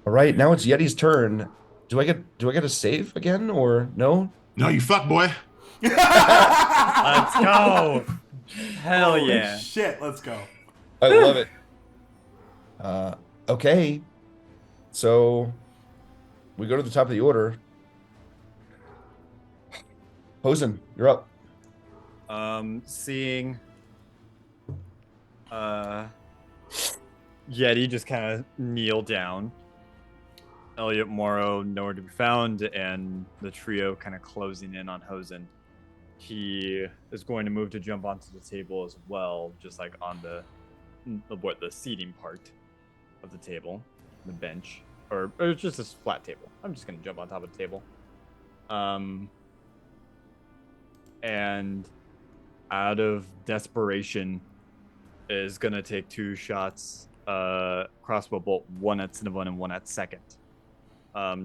All right, now it's Yeti's turn. Do I get a save again or no? No, you fuck boy. Let's go. Hell Holy yeah. shit, let's go. I love it. Okay. So we go to the top of the order. Hosen, you're up. Seeing Yeti just kind of kneel down. Elliot Morrow nowhere to be found, and the trio kind of closing in on Hosen. He is going to move to jump onto the table as well, just like on the seating part of the table, the bench, or it's just a flat table. I'm just gonna jump on top of the table. And out of desperation, is gonna take 2 shots, crossbow bolt, one at Cinnabon and one at second.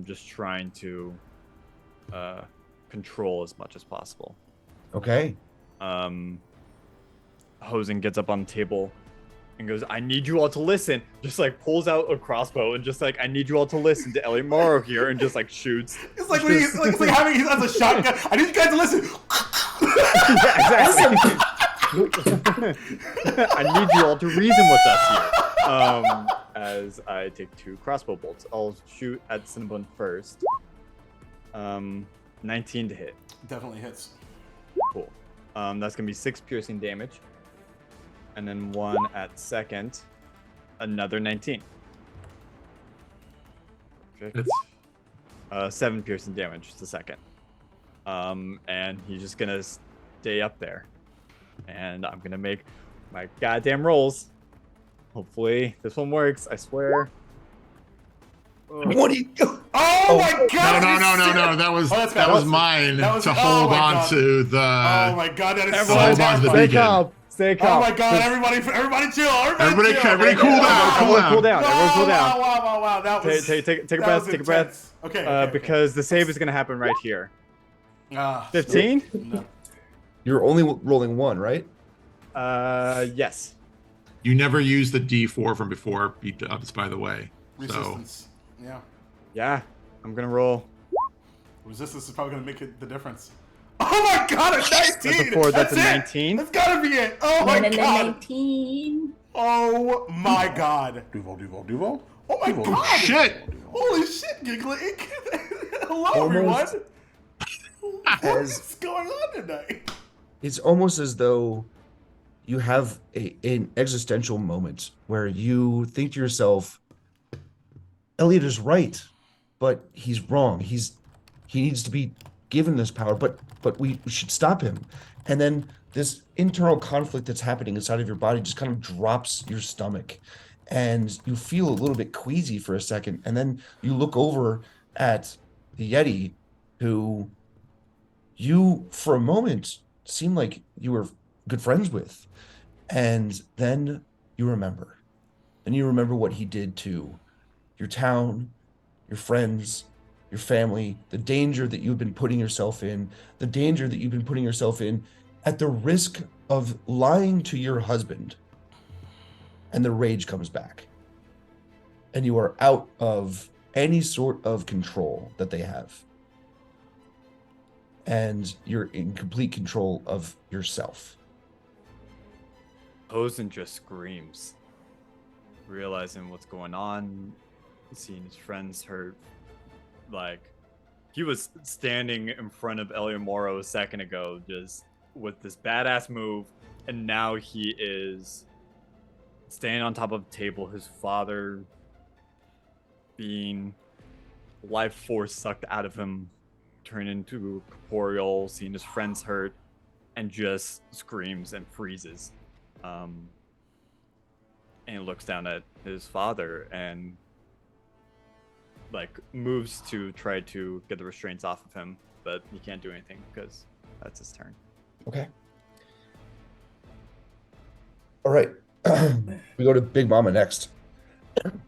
Just trying to control as much as possible. Okay. Hosen gets up on the table and goes, I need you all to listen. Just like pulls out a crossbow and just like, I need you all to listen to Elliot Morrow here, and just like shoots. It's like when it's like having he has a shotgun. I need you guys to listen. Yeah, exactly. I need you all to reason with us here. As I take 2 crossbow bolts. I'll shoot at Cinnabon first. 19 to hit. Definitely hits. Cool. That's gonna be 6 piercing damage. And then 1 at second. Another 19. Okay. 7 piercing damage to second. And he's just gonna stay up there. And I'm gonna make my goddamn rolls. Hopefully this one works, I swear. What do you do? Oh my god! No. That was mine to hold on to the. Oh my god, that is so hold on to the Stay beacon. calm. Stay calm. Oh my god, everybody chill. Everybody cool down. Everyone cool down. Everyone cool down. Wow. That was. Take a that breath. was Take a breath. intense. Okay. Because the save is gonna happen right here. 15? No. You're only rolling 1, right? Yes. You never used the D4 from before beat ups, by the way. Resistance. Yeah. Yeah. I'm gonna roll. Resistance is probably gonna make it the difference. Oh my god, a 19! That's a 4. That's a 19. That's gotta be it. Oh my god. 19. Oh my god. Duval. Oh my god. Shit! Holy shit, Giggly. Hello, Almost. everyone. What As- is going on tonight? It's almost as though you have an existential moment where you think to yourself, Elliot is right, but he's wrong. He needs to be given this power, but we should stop him. And then this internal conflict that's happening inside of your body just kind of drops your stomach, and you feel a little bit queasy for a second, and then you look over at the Yeti, who you for a moment seemed like you were good friends with, and then you remember. And you remember what he did to your town, your friends, your family, the danger that you've been putting yourself in, the danger that you've been putting yourself in at the risk of lying to your husband. And the rage comes back. And you are out of any sort of control that they have. And you're in complete control of yourself. Ozen just screams, realizing what's going on, seeing his friends hurt. Like, he was standing in front of Eleomoro a second ago, just with this badass move, and now he is standing on top of a table, his father being life force sucked out of him, turned into corporeal, seeing his friends hurt, and just screams and freezes. And he looks down at his father and like moves to try to get the restraints off of him, but he can't do anything because that's his turn. Okay. All right. We go to Big Mama next.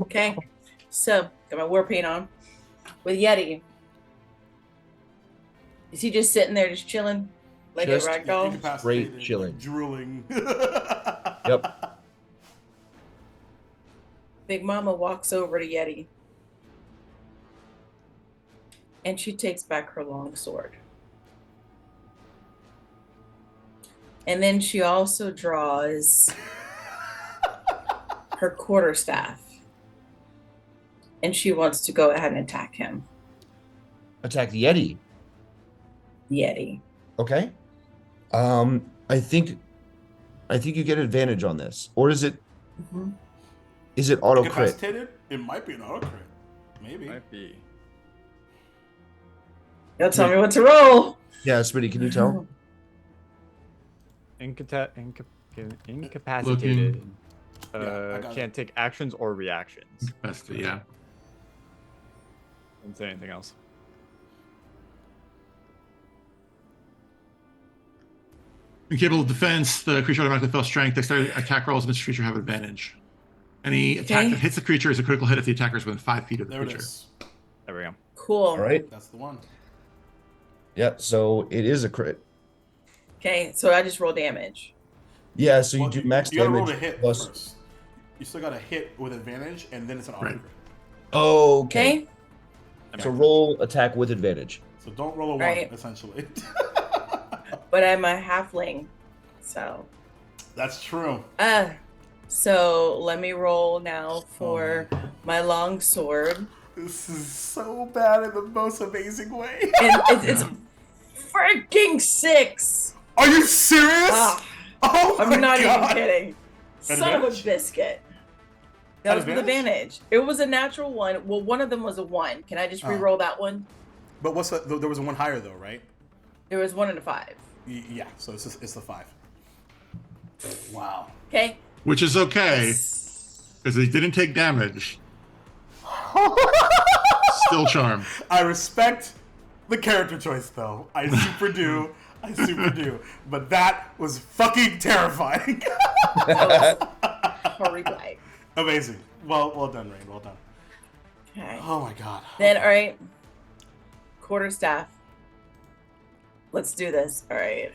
Okay, so got my war paint on with Yeti. Is he just sitting there, just chilling, like Just- a ragdoll? Straight chilling. Drooling. Yep. Big Mama walks over to Yeti, and she takes back her long sword. And then she also draws her quarterstaff, and she wants to go ahead and attack him. Attack the Yeti. Yeti. Okay. I think you get advantage on this. Or is it Mhm. auto crit? Incapacitated? It might be an auto crit. Maybe. Might be. Don't tell me what to roll. Yeah, Smitty, can you tell? Incapacitated. Yeah, I got Can't take actions or reactions. Best, yeah. Didn't say anything else. Incapable of defense, the creature automatically fails strength. Dexterity attack rolls against the creature have advantage. Any attack Okay. that hits the creature is a critical hit if the attacker is within 5 feet of the There it creature. is. There we go. Cool. All right. That's the one. Yeah, so it is a crit. Okay, so I just roll damage. Yeah, so you Well, do max you gotta damage roll to hit plus. first. You still gotta hit with advantage, and then it's an auto Right. crit. Okay. Okay. So roll attack with advantage. So don't roll a 1, Right. essentially. But I'm a halfling, so. That's true. So let me roll now for my long sword. This is so bad in the most amazing way. And it's freaking 6. Are you serious? Ah, Oh my I'm not God. even kidding. Son of a Advantage? biscuit. That At was with advantage? advantage. It was a natural one. Well, one of them was a 1. Can I just re-roll that one? But what's the, there was a 1 higher though, right? There was 1 and a 5. Yeah, so it's the 5. Wow. Okay. Which is okay, because they didn't take damage. Still charm. I respect the character choice though. I super do. I super do. But that was fucking terrifying. Horrible. Amazing. Well done, Rain. Well done. Okay. Oh my God. Then, all right. Quarterstaff. Let's do this. All right.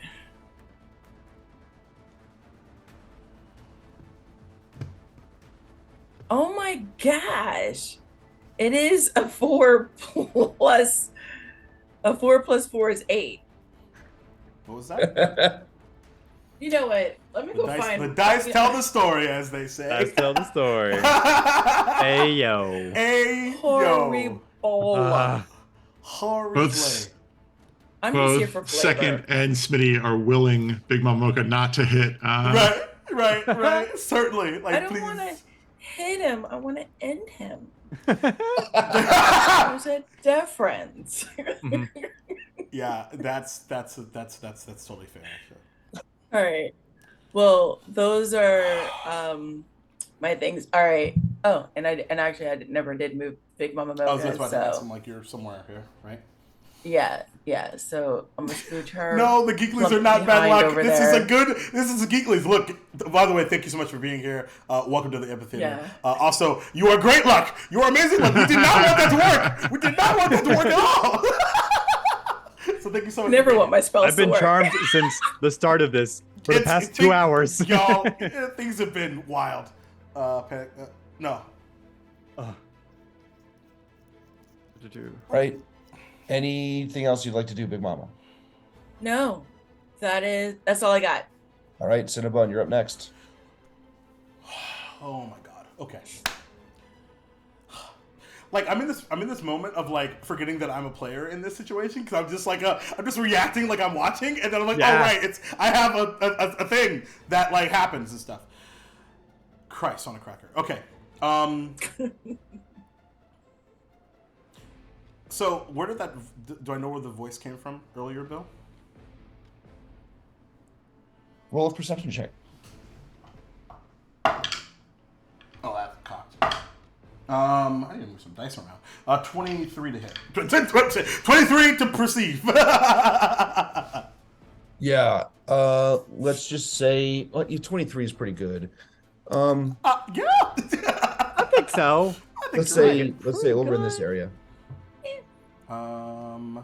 Oh my gosh. It is a 4 plus. A 4 plus 4 is 8. What was that? You know what? Let me go find. The dice tell the story, as they say. Let's tell the story. Hey Ayo. yo. Horrible. Horrible. Both- I'm just here Both for flavor. Second and Smitty are willing Big Mom Mocha not to hit. Right. Right. Certainly. Like, I don't please. want to hit him. I want to end him. Yeah, There's a difference. that's totally fair. Actually. All right. Well, those are my things. All right. Oh, and actually I never did move Big Mama I was Mocha, just about to ask him so like you're somewhere here, right? yeah. So I'm gonna scooch her. No, the Geeklies are not bad behind luck. over This there. is a Geeklies. Look, by the way, thank you so much for being here. Welcome to the Amphitheater. Yeah. Also, you are great luck. You are amazing luck. We did not want that to work. We did not want that to work at all. So thank you so much. Never want my spells I've been to work. charmed since the start of this for the past 2 hours. Y'all, things have been wild. No. Right. Anything else you'd like to do, Big Mama? No, that's all I got. All right, Cinnabon, you're up next. Oh my god. Okay. Like I'm in this moment of like forgetting that I'm a player in this situation because I'm just like I'm just reacting like I'm watching and then I'm like, Yeah. oh right, I have a thing that like happens and stuff. Christ on a cracker. Okay. So where did do I know where the voice came from earlier, Bill? Roll a perception check. Oh, that's cocked. I need to move some dice around. 23 to hit. 23 to perceive. Yeah. Let's just say 23 is pretty good. Yeah. I think so. Let's you're say right. let's say over in this area. I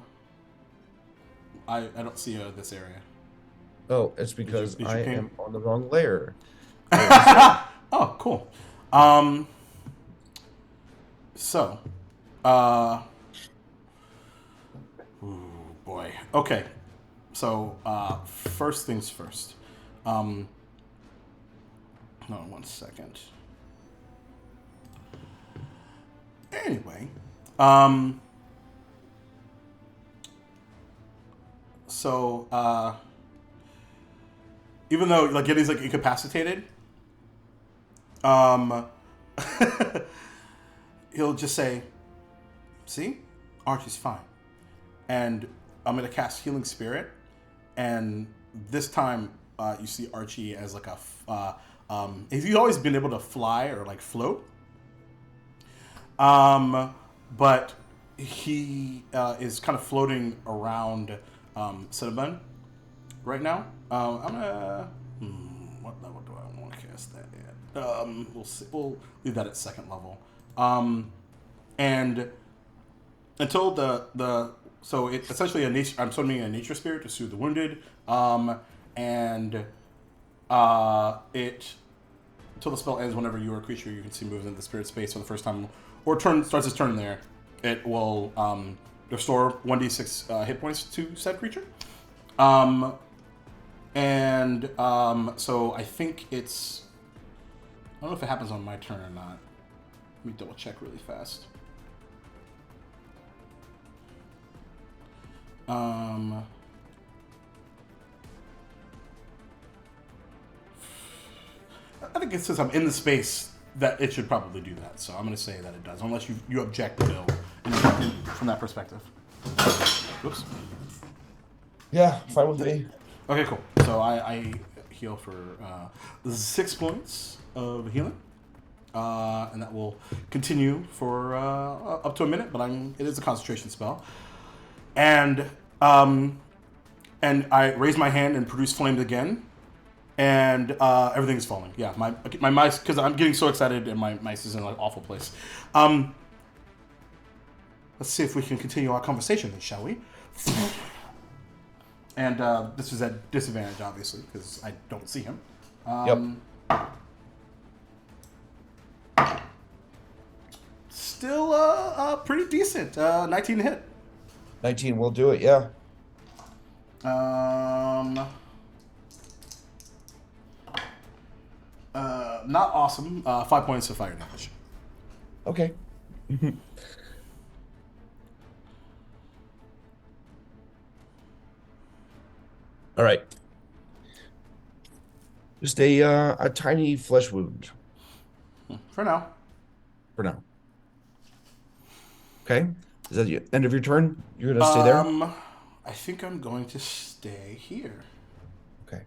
don't see this area. Oh, it's because Did you I ping? am on the wrong layer. Oh, cool. So, ooh, boy. Okay. So, first things first. Hold on 1 second. Anyway, so, even though like Getty's like incapacitated, he'll just say, "See, Archie's fine," and I'm gonna cast Healing Spirit, and this time you see Archie as like he's always been able to fly or like float, but he is kind of floating around Cinnabon right now. I'm gonna. What level do I want to cast that at? We'll see, we'll leave that at second level. And until so it's essentially I'm summoning a nature spirit to soothe the wounded. And it until the spell ends, whenever you or a creature you can see moves in the spirit space for the first time, or starts its turn there, it will restore 1d6 hit points to said creature. So I think it's. I don't know if it happens on my turn or not. Let me double check really fast. I think since I'm in the space that it should probably do that. So I'm going to say that it does, unless you object, Bill, from that perspective. Whoops. Yeah, fine with me. Okay, cool. So I heal for 6 points of healing, and that will continue for up to a minute. But it is a concentration spell, and I raise my hand and produce flames again, and everything is falling. Yeah, my mice, because I'm getting so excited, and my mice is in an awful place. Let's see if we can continue our conversation, then, shall we? And this is at disadvantage, obviously, because I don't see him. Yep. Still pretty decent. 19 to hit. 19 will do it, yeah. Not awesome. 5 points of fire damage. Okay. All right. Just a tiny flesh wound For now. for now. Okay. Is that the end of your turn? You're gonna stay there? I think I'm going to stay here. Okay.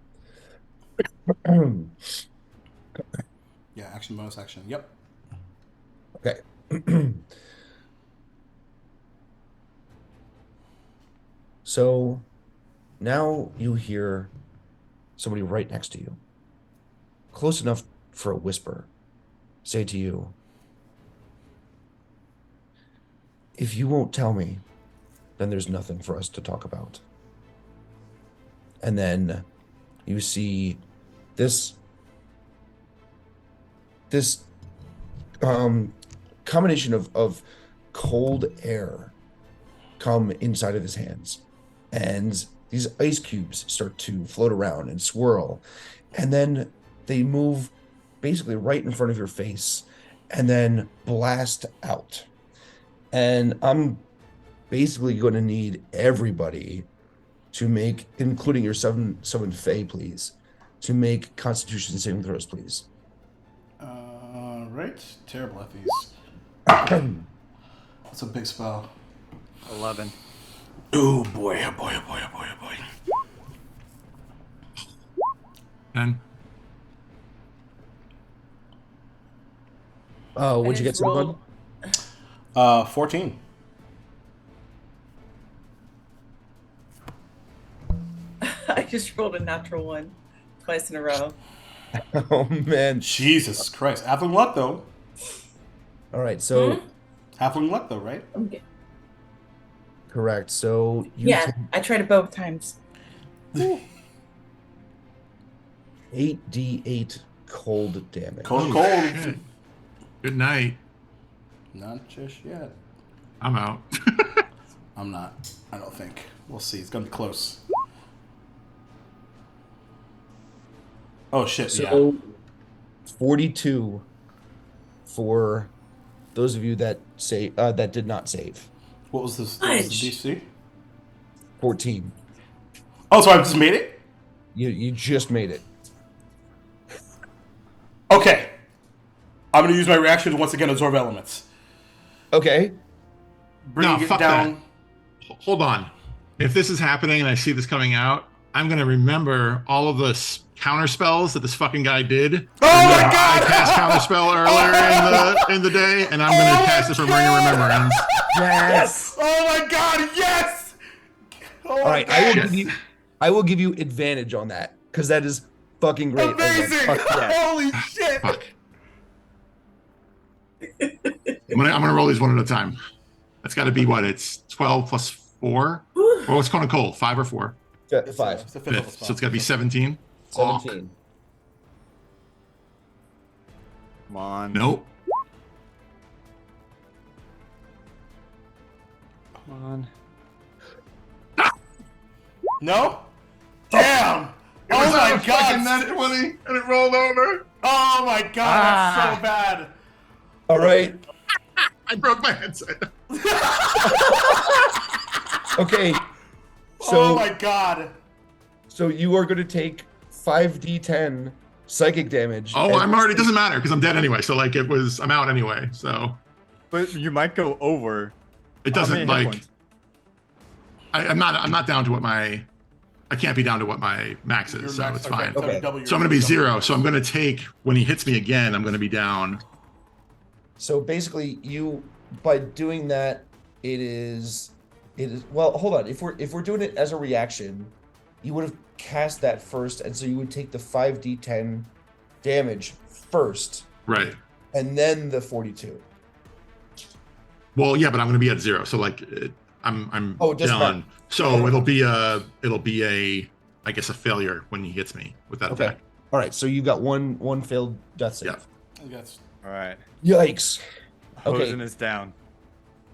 Yeah, action bonus action. Yep. Okay. So now you hear somebody right next to you, close enough for a whisper, say to you, if you won't tell me, then there's nothing for us to talk about. And then you see this combination of cold air come inside of his hands, and these ice cubes start to float around and swirl, and then they move basically right in front of your face and then blast out. And I'm basically going to need everybody to make, including your summon Fae, please, to make Constitution saving throws, please. Right. Terrible at these. That's a big spell. 11. Oh boy, oh boy, oh boy, oh boy, oh boy. 10. Oh, what'd I you get, just rolled- Simon? 14. I just rolled a natural one twice in a row. Oh man. Jesus Christ. Halfling luck though. All right, so Halfling luck though, right? Okay. correct. So you Yeah, take I tried it both times. 8d8 cold damage. Cold. Shit. Good night. Not just yet. I'm out. I'm not. I don't think. We'll see. It's gonna be close. Oh shit! So Yeah. 42 for those of you that say that did not save. What was this? What was the Nice. DC? 14. Oh, so I just made it. You just made it. Okay. I'm gonna use my reaction to once again absorb elements. Okay. Bringing it fuck down. that. Hold on. If this is happening and I see this coming out, I'm gonna remember all of the counter spells that this fucking guy did. Oh my I god! cast counter spell earlier in the day, and I'm gonna cast it from Ring of Remembrance. Yes. Oh my god! Yes. Oh All right, my God. I will give you advantage on that because that is fucking great. Amazing! Fuck yeah. Holy shit! Fuck. I'm gonna roll these one at a time. That's got to be what? It's 12 plus 4. Or what's going to cold? 5 or 4? It's 5. It's the fifth level Fifth. spell. So it's got to be 17. 17. Come on. Nope. Come on. No? Damn! Oh my god! Net 20 and it rolled over. Oh my god, that's so bad. All right. I broke my headset. Okay. Oh my god. So you are going to take 5d10 psychic damage. Oh, and- I'm already. It doesn't matter because I'm dead anyway. So like it was. I'm out anyway. So But you might go over. it How doesn't many hit like. points? I'm not down to what my. I can't be down to what my max is, Your so max- it's fine. Okay. double your- So I'm gonna be double. 0. So I'm gonna take when he hits me again. I'm gonna be down. So basically, you by doing that, it is well. Hold on. If we're doing it as a reaction, you would have cast that first, and so you would take the 5d10 damage first, Right. and then the 42. Well, yeah, but I'm gonna be at 0. So like I'm Oh, it doesn't down. matter. So it'll be a I guess a failure when he hits me with that Okay. attack. All right. So you've got one failed death save. Yeah. I guess. All right. Yikes. Okay. Hosen is down.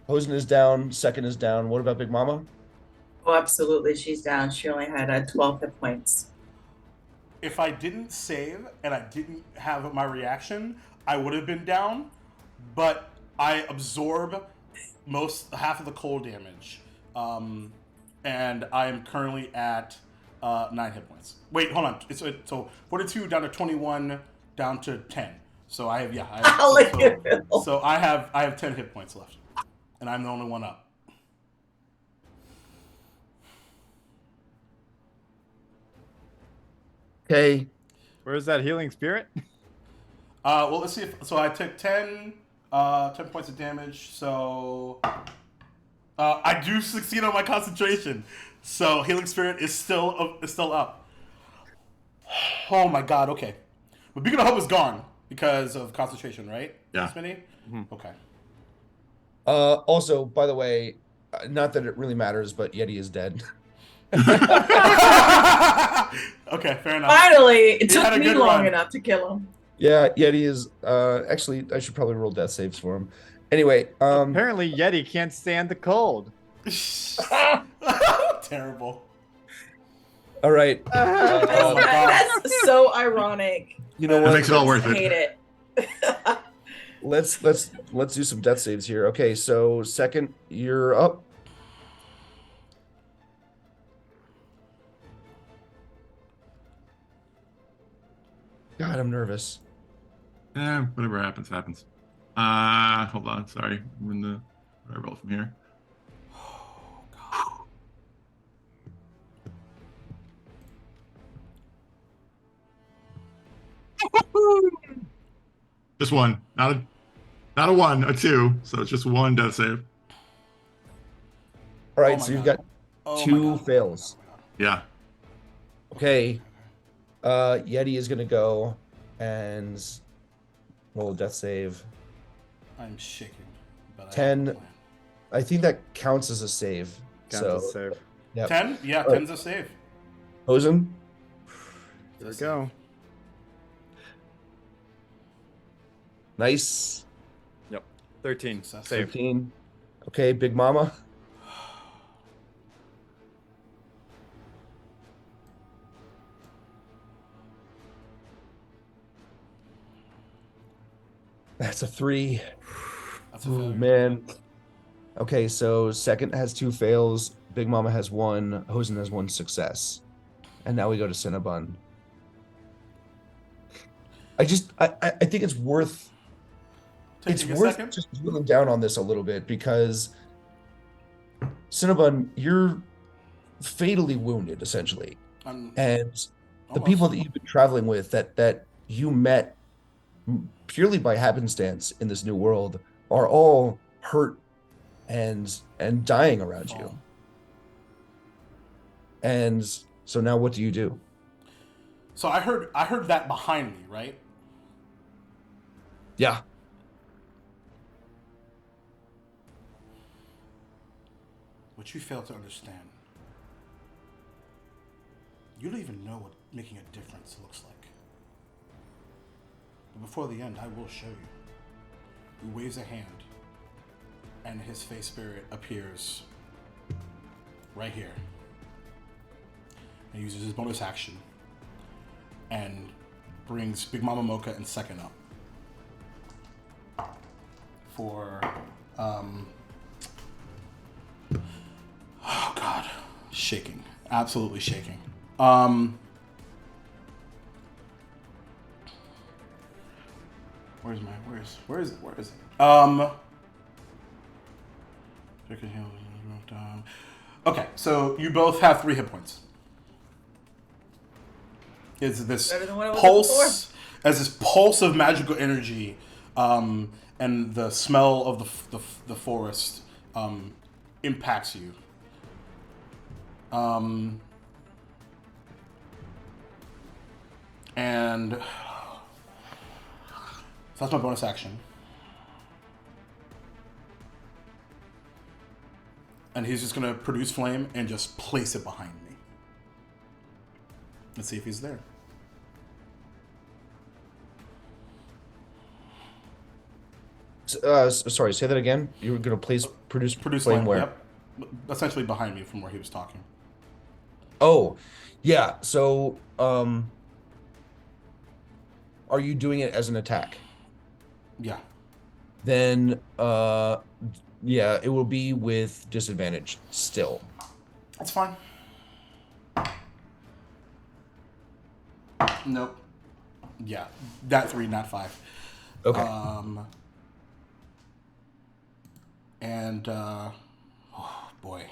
Hosen is down. Second is down. What about Big Mama? Oh, absolutely. She's down. She only had 12 hit points. If I didn't save and I didn't have my reaction, I would have been down, but I absorb half of the cold damage. And I am currently at 9 hit points. Wait, hold on. So 42 down to 21 down to 10. So I have I have 10 hit points left, and I'm the only one up. Okay. Where's that healing spirit? Well, let's see. So I took 10 points of damage. So I do succeed on my concentration. So healing spirit is still up. Oh my god. Okay, but Beacon of Hope is gone because of concentration, right? Yeah. Smitty? Okay. Also, by the way, not that it really matters, but Yeti is dead. Okay, fair enough. Finally, it He had took a me good long run. enough to kill him. Yeah, Yeti is actually I should probably roll death saves for him. Anyway, Apparently, Yeti can't stand the cold. Terrible. all right. Oh my god. That's so ironic. You know That what? makes it all worth I it. hate it. Let's do some death saves here. Okay, so second, you're up. God, I'm nervous. Whatever happens, happens. Hold on. Sorry. I'm in the. What do I roll from here? Just one. Not a 1, a 2. So it's just 1 death save. All right, my so you've God. got Oh my 2 god. fails. Oh my god. Yeah. Okay. Yeti is gonna go and roll a death save. I'm shaking. But 10. I think that counts as a save. Counts so as save. yep. 10? Yeah, All right. 10's a save. Hosen. There we go. Nice. Yep. 13. Success. Save. 13. Okay, Big Mama. That's a 3. That's a Oh failure. man. Okay, so second has 2 fails, Big Mama has 1, Hosen has 1 success. And now we go to Cinnabon. I think it's worth Taking a second. just drilling down on this a little bit because Cinnabon, you're fatally wounded essentially. I'm And the almost. people that you've been traveling with that you met purely by happenstance in this new world are all hurt and dying around you. Oh. And so now what do you do? So I heard that behind me, right? Yeah. What you fail to understand. You don't even know what making a difference looks like. But before the end, I will show you. He waves a hand, and his face spirit appears right here. And he uses his bonus action and brings Big Mama Mocha and second up for oh god, shaking, absolutely shaking. Where is it? Okay, so you both have 3 hit points. Is this Better than what it was pulse as this pulse of magical energy, and the smell of the forest impacts you. And so that's my bonus action. And he's just gonna produce flame and just place it behind me. Let's see if he's there. Sorry, say that again. You were gonna produce Produce flame flame, where? yep. Essentially behind me from where he was talking. Oh, yeah. So, are you doing it as an attack? Yeah. Then, yeah, it will be with disadvantage still. That's fine. Nope. Yeah, that 3, not 5. Okay. And oh boy,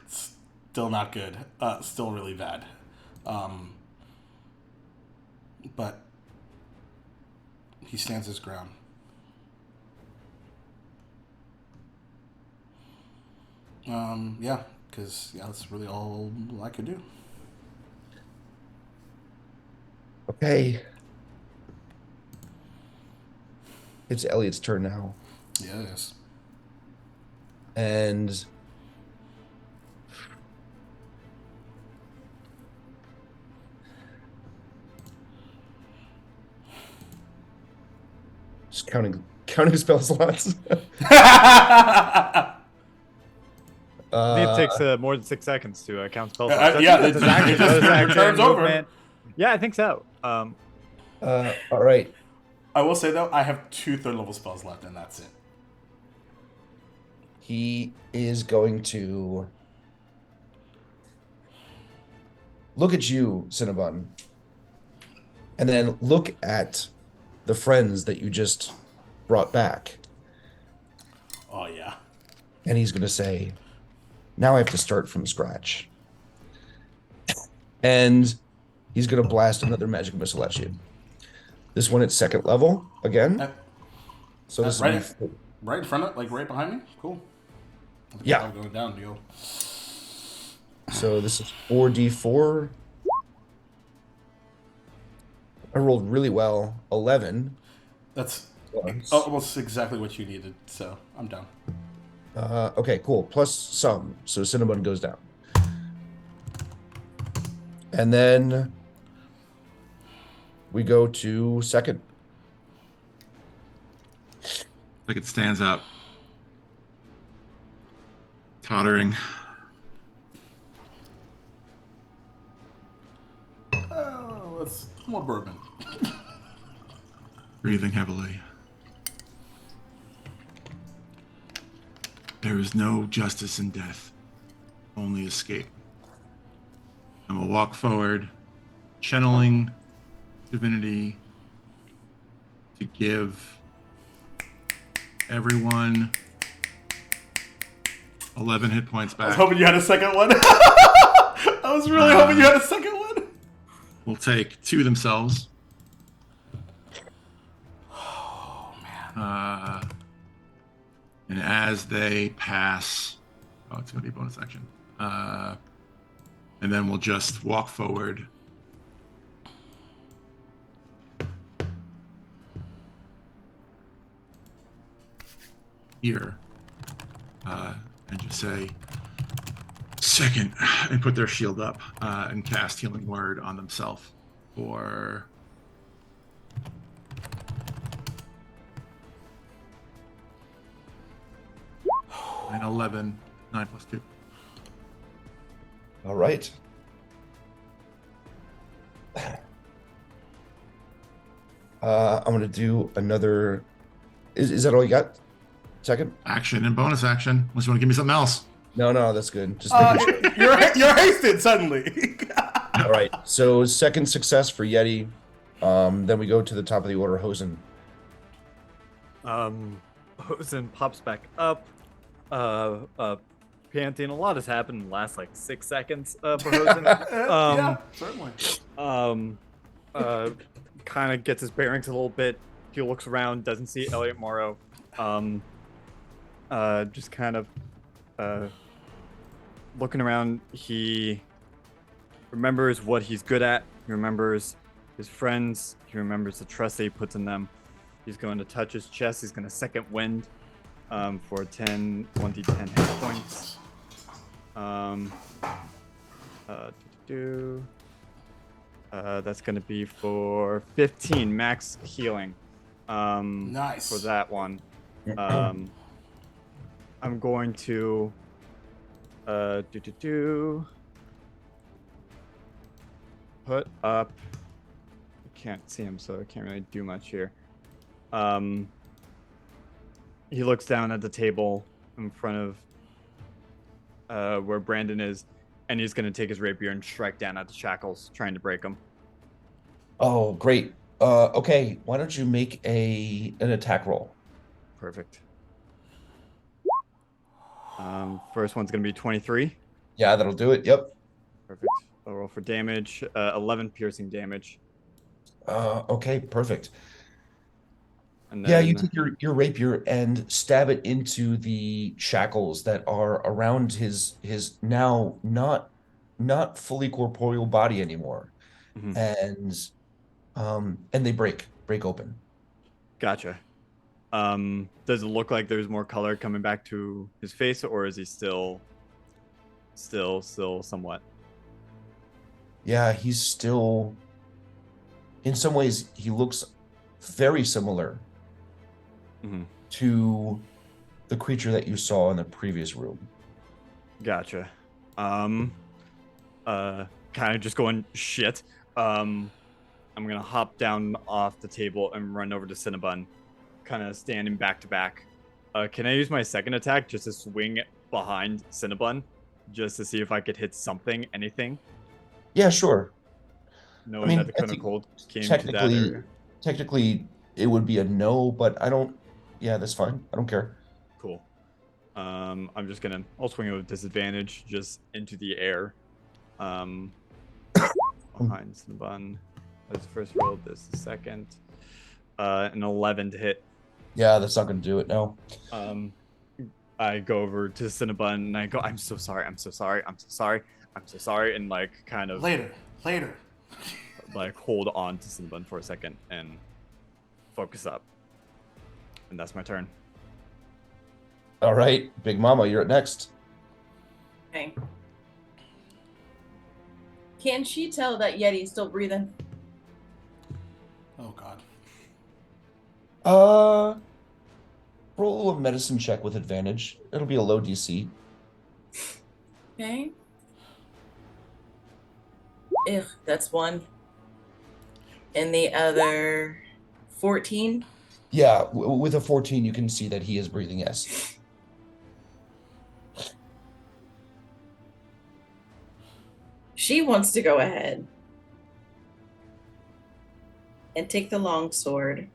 still not good. Still really bad. But he stands his ground. Yeah, because that's really all I could do. Okay. It's Elliot's turn now. Yeah, it is. And just counting spell slots. I think it takes more than 6 seconds to count spell Yeah, slots. I yeah, think that's his action. just His your action, turn's over. movement. Yeah, I think so. All right. I will say though, I have 2 third-level spells left, and that's it. He is going to look at you, Cinnabon, and then look at the friends that you just brought back. Oh yeah. And he's going to say, now I have to start from scratch. And he's going to blast another magic missile at you. This one at 2nd level again. So this will right, be right in front of, like right behind me. Cool. Yeah. I'm going down, deal. So this is 4d4. I rolled really well. 11. That's Plus. almost exactly what you needed. So I'm down. Okay, cool. Plus some. So Cinnabon goes down. And then we go to 2nd. Like it stands up. Tottering. Let's more bourbon. Breathing heavily. There is no justice in death, only escape. I'm gonna walk forward, channeling divinity to give everyone 11 hit points I was back. hoping you had a second one. I was really hoping you had a second one. Will take 2 themselves. Oh man. And as they pass, it's gonna be a bonus action. And then we'll just walk forward. Here. And just say, second, and put their shield up and cast Healing Word on themselves for 9, 11, 9 plus 2. All right. I'm going to do another. Is that all you got? 2nd? Action and bonus action. Unless you want to give me something else. No, that's good. Just making sure. You're hasted suddenly. All right. So 2nd success for Yeti. Then we go to the top of the order, Hosen. Hosen pops back up. Panting. A lot has happened in the last like 6 seconds for Hosen. Yeah, certainly. Kind of gets his bearings a little bit. He looks around, doesn't see Elliot Morrow. Just kind of looking around. He remembers what he's good at. He remembers his friends. He remembers the trust that he puts in them. He's going to touch his chest. He's going to second wind for 1d10 hit points. That's going to be for 15 max healing. Nice. For that one. I'm going to put up. I can't see him, so I can't really do much here. He looks down at the table in front of where Brandon is, and he's gonna take his rapier and strike down at the shackles, trying to break them. Oh, great. Okay, why don't you make an attack roll? Perfect. First one's gonna be 23. Yeah, that'll do it. Yep. Perfect. I'll roll for damage. 11 piercing damage, Okay, perfect. and Yeah, you then take your rapier and stab it into the shackles that are around his now not fully corporeal body anymore. Mhm. And they break open. Gotcha. Does it look like there's more color coming back to his face, or is he still somewhat? Yeah, he's still, in some ways, he looks very similar Mhm. to the creature that you saw in the previous room. Gotcha. Um, kind of just going shit. I'm gonna hop down off the table and run over to Cinnabon, kind of standing back to back. Can I use my second attack just to swing behind Cinnabon, just to see if I could hit something, anything, Yeah, sure. I knowing that mean, the I cone of think cold came to that technically, area? technically it would be a no, but I don't. Yeah, that's fine. I don't care. Cool. I'm just gonna. I'll swing it with disadvantage, just into the air. Um, behind Cinnabon. That's the first roll. This is the second. An 11 to hit. Yeah, that's not going to do it. No. Um, I go over to Cinnabon and I go, I'm so sorry, I'm so sorry, I'm so sorry, I'm so sorry, and like kind of Later. like hold on to Cinnabon for a second and focus up. And that's my turn. All right, Big Mama, you're up next. Okay. Can she tell that Yeti's still breathing? Oh God. Roll a medicine check with advantage. It'll be a low DC. Okay. Ugh, that's 1. And the other 14. Yeah, with a 14, you can see that he is breathing. Yes. She wants to go ahead and take the long sword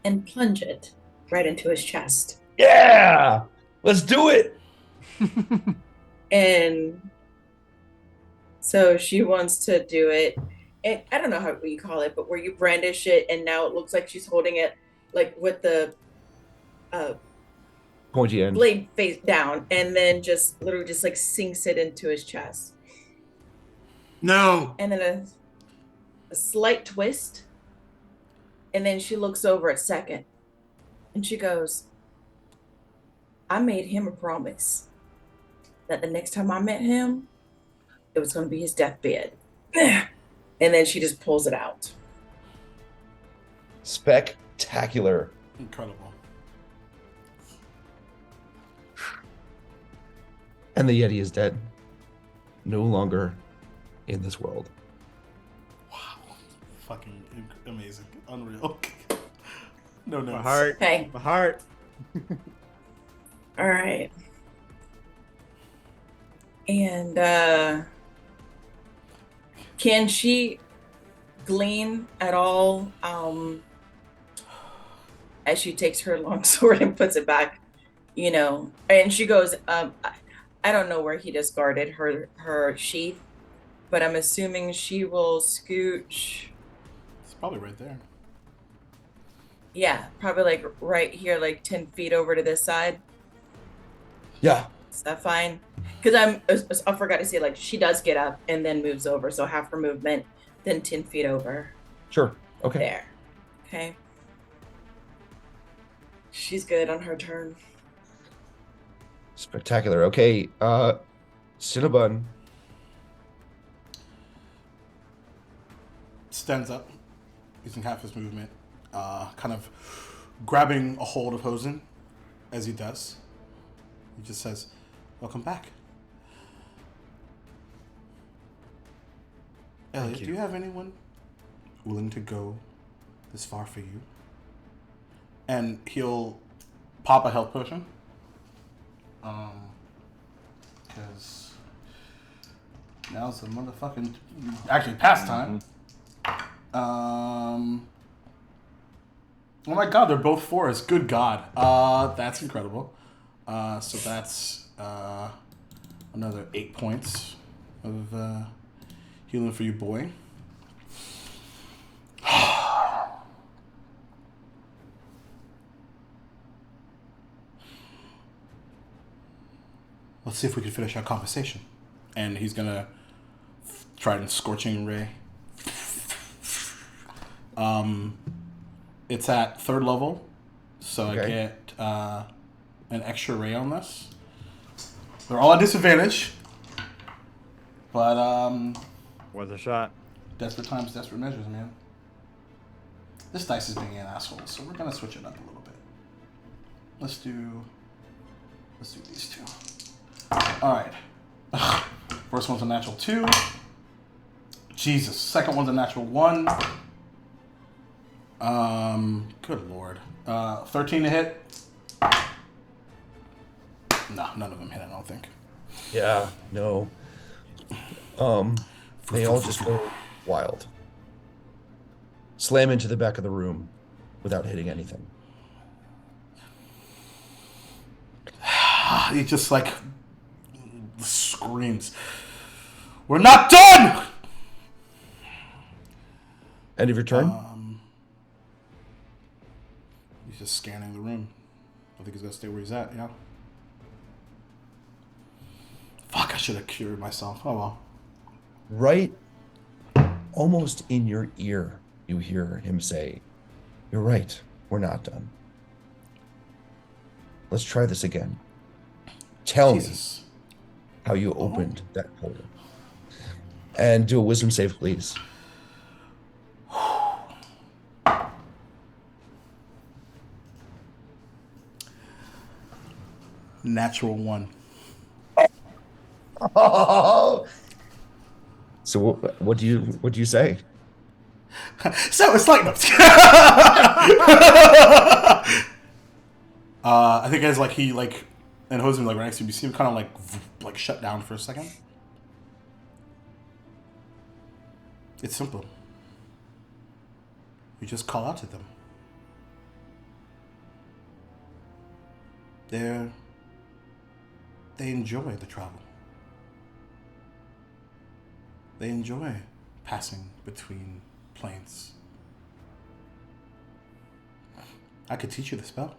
and plunge it right into his chest. Yeah, let's do it. And so she wants to do it. And I don't know how you call it, but where you brandish it and now it looks like she's holding it like with the Pointy end. blade face down and then just literally just like sinks it into his chest. No. And then a slight twist. And then she looks over a second and she goes, I made him a promise that the next time I met him, it was going to be his deathbed. And then she just pulls it out. Spectacular. Incredible. And the Yeti is dead. No longer in this world. Wow. Fucking amazing. Unreal. No notes. My heart. Okay. My heart. All right. And can she glean at all as she takes her long sword and puts it back, and she goes, I don't know where he discarded her sheath, but I'm assuming she will scooch. It's probably right there. Yeah, probably like right here, like 10 feet over to this side. Yeah. Is that fine? Because I forgot to say, like, she does get up and then moves over. So half her movement, then 10 feet over Sure. Okay. there. Okay. She's good on her turn. Spectacular. Okay. Cinnabon. Stands up, using half his movement, kind of grabbing a hold of Hosen as he does. He just says, "Welcome back." Elliot, you. do you have anyone willing to go this far for you? And he'll pop a health potion. because now's the motherfucking actually past time. Oh my god, they're both 4s. Good god. That's incredible. So that's another 8 points of healing for you, boy. Let's see if we can finish our conversation. And he's gonna try and scorching ray. It's at 3rd level, so I get an extra ray on this. They're all at disadvantage, but Worth a shot. desperate times, desperate measures, man. This dice is being an asshole, so we're gonna switch it up a little bit. Let's do these two. All right. First one's a natural 2. Jesus. Second one's a natural 1. Good lord. 13 to hit. No, none of them hit, I don't think. Yeah, no. They all just go wild. Slam into the back of the room without hitting anything. He just like screams, "We're not done!" End of your turn? He's just scanning the room. I think he's gonna stay where he's at, yeah. Fuck, I should have cured myself. Oh well. Right almost in your ear, you hear him say, "You're right, we're not done. Let's try this again. Tell Jesus. me how you opened that portal." And do a wisdom save, please. Natural 1. So what do you say? So it's like I think as like he like and Jose like right next to him, you see him kind of like shut down for a second. It's simple. You just call out to them. They enjoy the travel. They enjoy passing between planes. I could teach you the spell.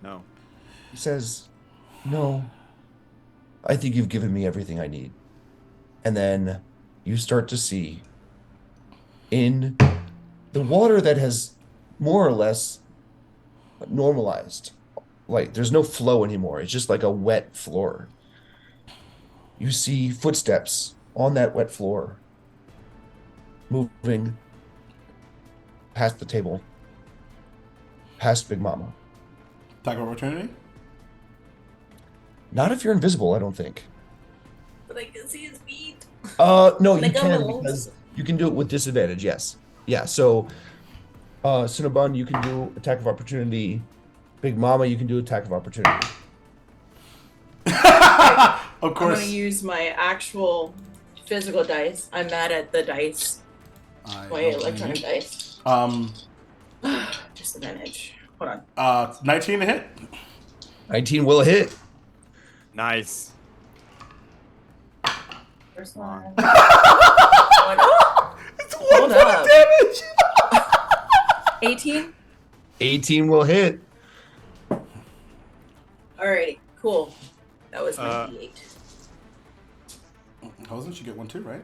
No. He says, "No, I think you've given me everything I need." And then you start to see in the water that has more or less normalized, like there's no flow anymore. It's just like a wet floor. You see footsteps on that wet floor moving past the table, past Big Mama. Attack of opportunity? Not if you're invisible, I don't think. But I can see his feet. No, you Like can almost. because you can do it with disadvantage, yes. Yeah, so Cinnabon, you can do attack of opportunity. Big Mama, you can do attack of opportunity. Of I'm course. gonna use my actual physical dice. I'm mad at the dice. I Wait, don't electronic blame dice. you. Disadvantage. Hold on. 19 to hit. 19 will hit. Nice. First Come on. one. It's Hold 1 up. damage. 18? 18 will hit. Alrighty, cool. That was my Uh, D8. Hosen should get 1 too, right?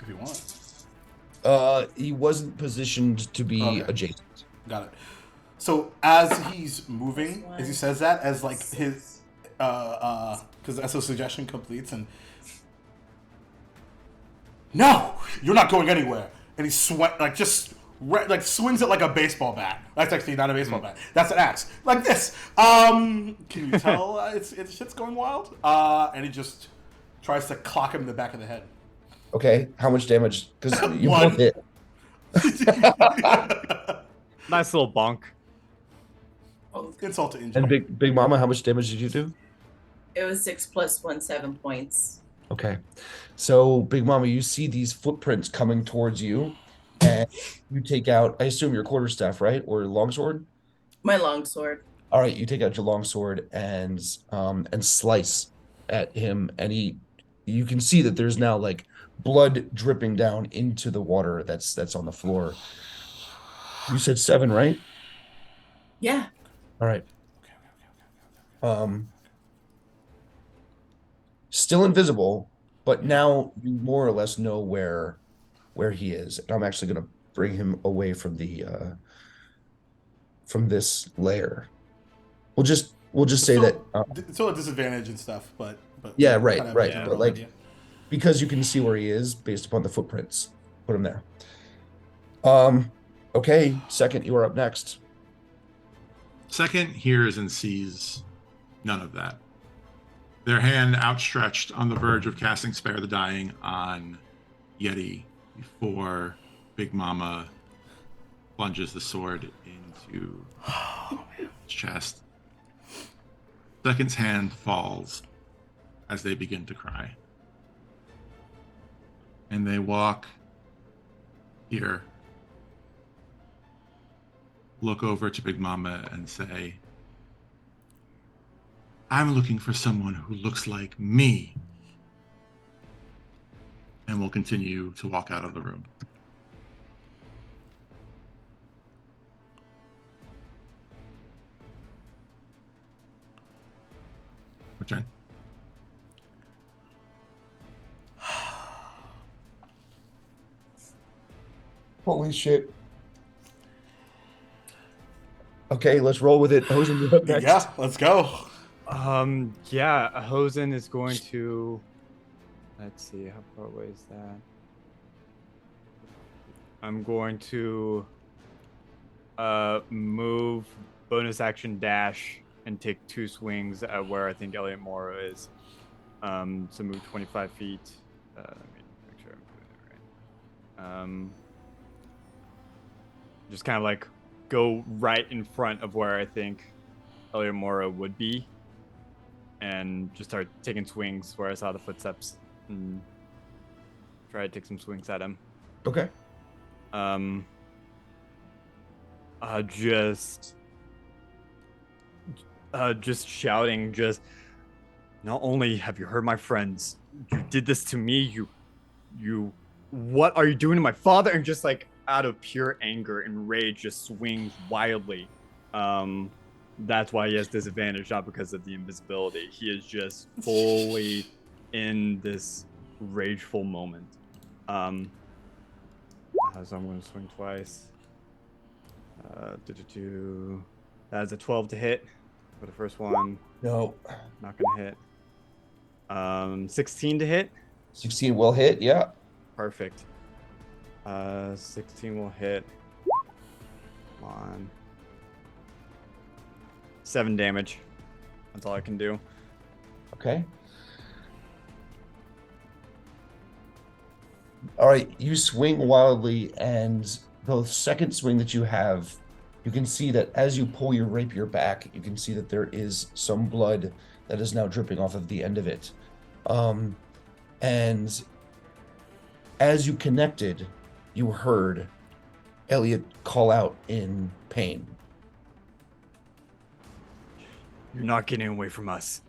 If you want. He wasn't positioned to be Okay. adjacent. Got it. So as he's moving, as he says that, as like his because that's a suggestion completes and no, you're not going anywhere. And he swings it like a baseball bat. That's actually not a baseball bat. That's an axe. Like this. Can you tell it's shit's going wild? And he just tries to clock him in the back of the head. Okay, how much damage? Because you One. both hit. Nice little bonk. Insult to And injury. Big Mama, how much damage did you do? It was 6 plus 1, 7 points. Okay. So Big Mama, you see these footprints coming towards you, and you take out, I assume your quarterstaff, right? Or longsword? My longsword. All right, you take out your longsword and slice at him, and you can see that there's now like blood dripping down into the water that's on the floor. You said 7, right? Yeah. All right. Still invisible, but now you more or less know where he is. And I'm actually gonna bring him away from this layer. We'll just say that Still a disadvantage and stuff, but yeah, we right, kind of have a right. Yeah. But general like idea. because you can see where he is based upon the footprints. Put him there. Okay, second, you are up next. Second hears and sees none of that. Their hand outstretched on the verge of casting Spare the Dying on Yeti before Big Mama plunges the sword into his chest. Second's hand falls as they begin to cry. And they walk here, look over to Big Mama and say, I'm looking for someone who looks like me. And will continue to walk out of the room. Return. Holy shit. Okay, let's roll with it. Hosen, you're up next. Yeah, let's go. Yeah, Hosen is going to. Let's see, how far away is that? I'm going to move, bonus action dash, and take 2 swings at where I think Elliot Morrow is. So move 25 feet. Let me make sure I'm doing it right. Just kind of like go right in front of where I think Elliot Morrow would be, and just start taking swings where I saw the footsteps, and try to take some swings at him. Okay. Just shouting, not only have you hurt my friends, you did this to me, you what are you doing to my father? And just like out of pure anger and rage, just swings wildly. That's why he has disadvantage, not because of the invisibility. He is just fully in this rageful moment. So I'm going to swing twice. That's a 12 to hit for the first one. No. Not going to hit. 16 to hit. 16 will hit, yeah. Perfect. 16 will hit. Come on. 7 damage. That's all I can do. Okay. All right, you swing wildly, and the second swing that you have, you can see that as you pull your rapier back, you can see that there is some blood that is now dripping off of the end of it. And as you connected, you heard Elliot call out in pain. You're not getting away from us.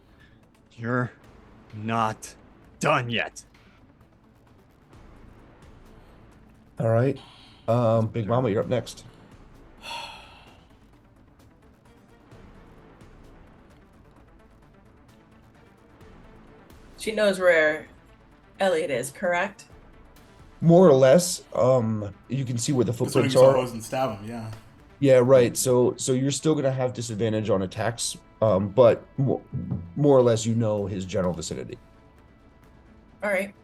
You're not done yet. All right. Big Mama, you're up next. She knows where Elliot is, correct? More or less. You can see where the That's when you footprints saw are. Hosen stab him, yeah. Yeah, right. So you're still gonna have disadvantage on attacks, but more or less you know his general vicinity. All right.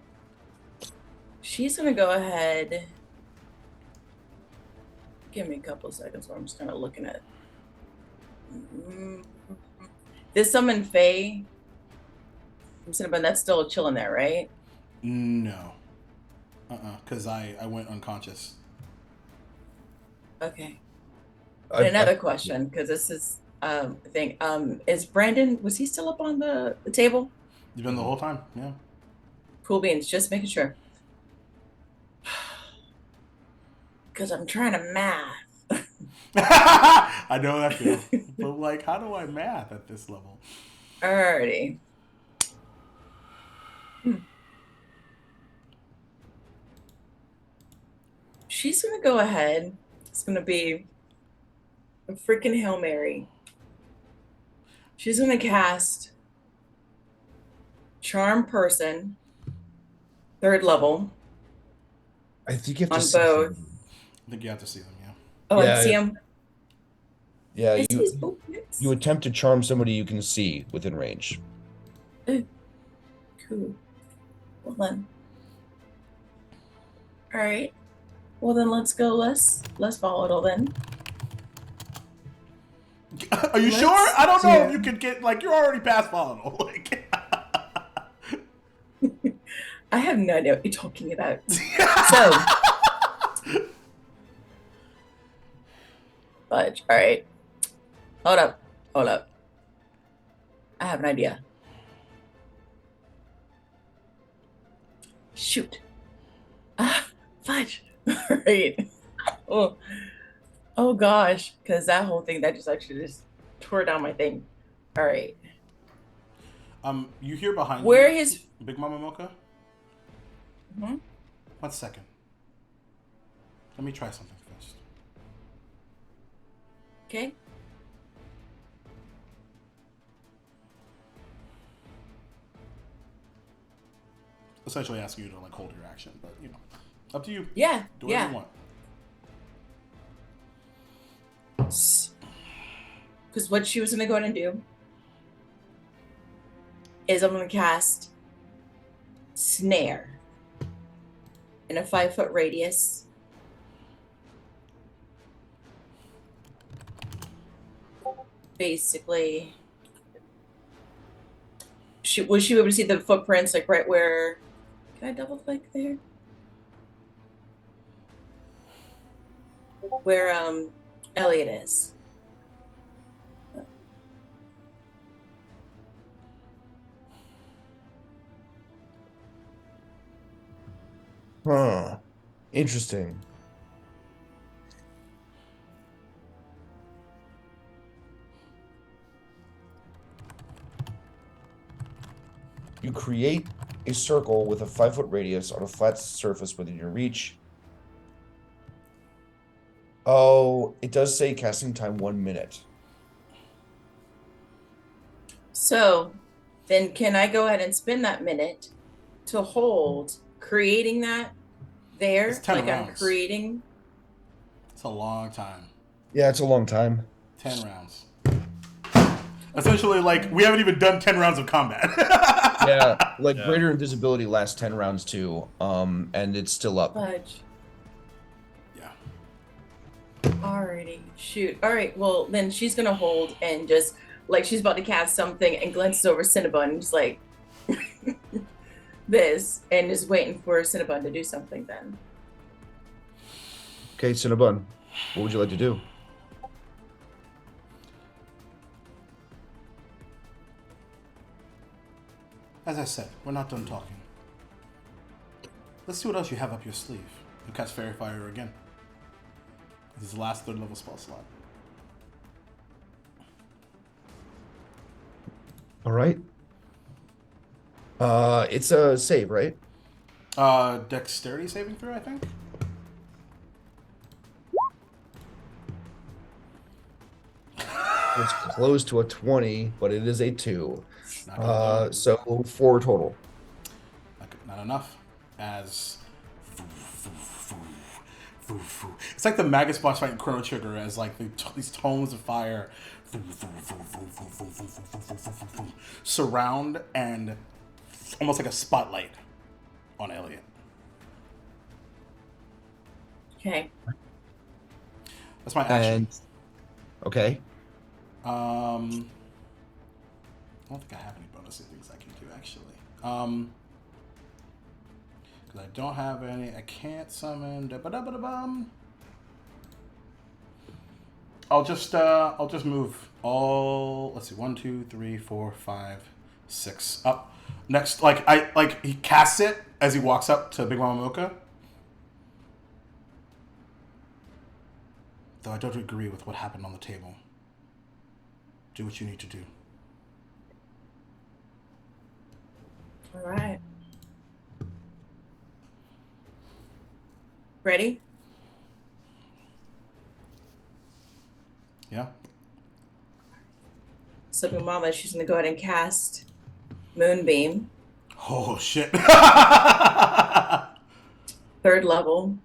She's going to go ahead. Give me a couple of seconds while I'm just kind of looking at. This summon Faye. I'm saying, but that's still chilling there, right? No. Because I went unconscious. Okay. And another question, because this is thing. Is Brandon, was he still up on the table? You've been the whole time, yeah. Cool beans, just making sure. Because I'm trying to math. I know that feel. But like, how do I math at this level? Alrighty. She's gonna go ahead. It's gonna be a freaking Hail Mary. She's gonna cast Charm Person, 3rd level, I think you have to on see both. him. I think you have to see them, yeah. Oh, I Yeah. see him. Yeah, I see you his- oh, yes. you attempt to charm somebody you can see within range. Cool. Well then. All right. Well then, let's go. Let's volatile then. Are you Let's sure? I don't know if do- you could get like you're already past volatile. Like, I have no idea what you're talking about. So, fudge. All right. Hold up. Hold up. I have an idea. Shoot. Ah, fudge. All right. Oh, oh gosh, because that whole thing that just actually just tore down my thing. All right. you hear behind Where you, his? Big Mama Mocha? Mhm. 1 second. Let me try something first. Okay. Essentially asking you to like hold your action, but you know, up to you. Yeah. Do whatever Yeah. you want. Because what she was gonna go ahead and do is I'm gonna cast Snare in a 5-foot radius. Basically, was she able to see the footprints like right where? Can I double click there? Where Elliot is. Huh. Interesting. You create a circle with a 5-foot radius on a flat surface within your reach. Oh, it does say casting time 1 minute. So then can I go ahead and spend that minute to hold creating that there? It's 10 like I'm rounds. creating. It's a long time. Yeah, it's a long time. 10 rounds. Essentially, like we haven't even done 10 rounds of combat. Yeah, like Yeah. greater invisibility lasts 10 rounds too. And it's still up. Fudge. Yeah. Alrighty. Shoot. Alright, well then she's gonna hold and just like she's about to cast something and glances over Cinnabon and just like this and is waiting for Cinnabon to do something then. Okay, Cinnabon, what would you like to do? As I said, we're not done talking. Let's see what else you have up your sleeve. You cast Fairy Fire again. This is the last 3rd level spell slot. All right. It's a save, right? Dexterity saving throw, I think. It's close to a 20, but it is a 2. Not gonna do it. So 4 total. Not enough. As it's like the Magus boss fight in Chrono Trigger, as like these tones of fire surround and almost like a spotlight on Elliot. Okay. That's my action. And okay. I don't think I have any bonus things I can do actually. Because I don't have any. I can't summon. I'll just move all. Let's see, 1, 2, 3, 4, 5, 6 up. Next, he casts it as he walks up to Big Mama Mocha. Though I don't agree with what happened on the table. Do what you need to do. All right. Ready? Yeah. So Big Mama, she's gonna go ahead and cast Moonbeam, Oh shit. 3rd level.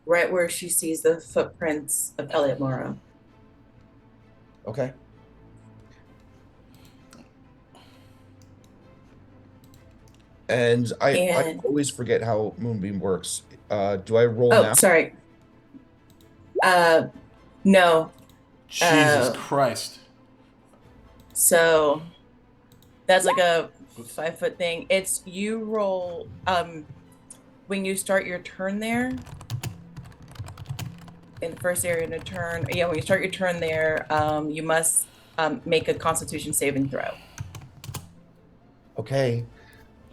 Right where she sees the footprints of Elliot Morrow. Okay. And I always forget how Moonbeam works. Do I roll now? Oh, sorry. No. Jesus Christ. So that's like a 5-foot thing. It's you roll when you start your turn there. In the first area to turn, yeah, when you start your turn there, you must make a Constitution saving throw. Okay.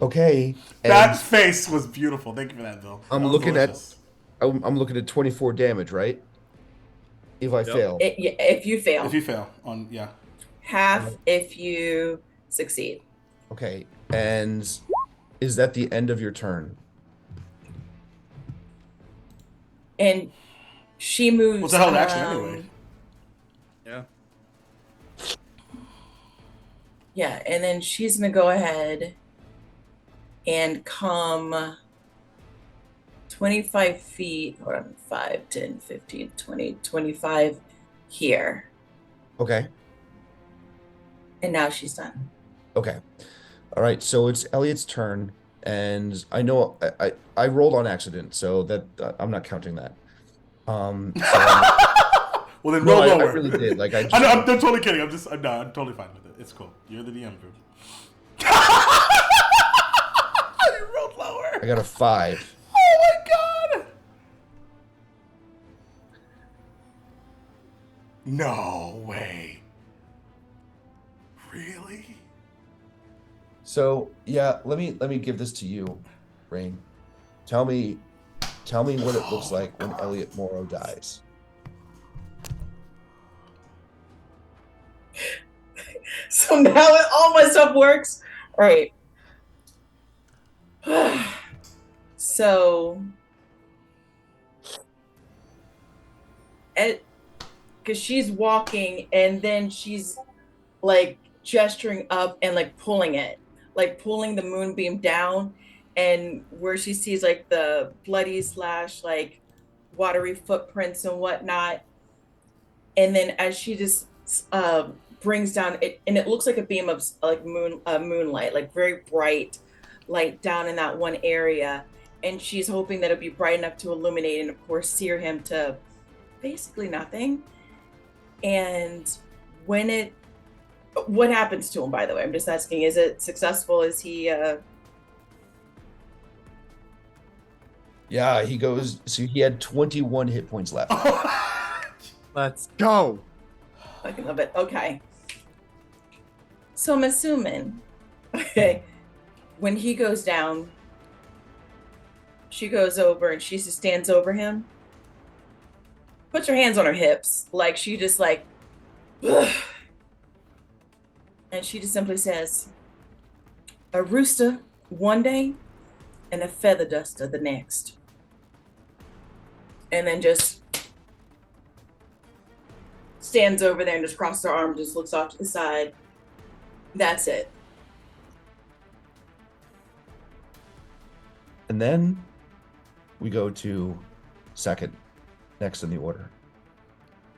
Okay. That face was beautiful. Thank you for that, Bill. I'm looking at 24 damage, right? If I fail. If you fail. If you fail half if you succeed. Okay. And is that the end of your turn? And she moves. What's the hell action anyway? Yeah. Yeah, and then she's gonna go ahead and come 25 feet, hold on, 5, 10, 15, 20, 25 here. Okay. And now she's done. Okay. All right. So it's Elliot's turn, and I know I rolled on accident, so that I'm not counting that. Well, then roll lower. I really did. Like I'm totally kidding. I'm totally fine with it. It's cool. You're the DM, dude. You rolled lower. I got a 5. Oh my god! No way. Really? So yeah, let me give this to you, Rain. Tell me what it looks like when Elliot Morrow dies. So now all my stuff works. All right. So, because she's walking and then she's like gesturing up and like pulling the moonbeam down, and where she sees like the bloody / like watery footprints and whatnot. And then as she just brings down it, and it looks like a beam of like moonlight, like very bright light down in that one area, and she's hoping that it'll be bright enough to illuminate and of course sear him to basically nothing. And what happens to him, by the way? I'm just asking, is it successful? Is he Yeah, he goes. So he had 21 hit points left. Let's go. I love it. Okay. So I'm assuming, okay, when he goes down, she goes over and she just stands over him, puts her hands on her hips, like she just like, ugh. And she just simply says, "A rooster one day and a feather duster the next." And then just stands over there and just crosses her arms, just looks off to the side. That's it. And then we go to second, next in the order.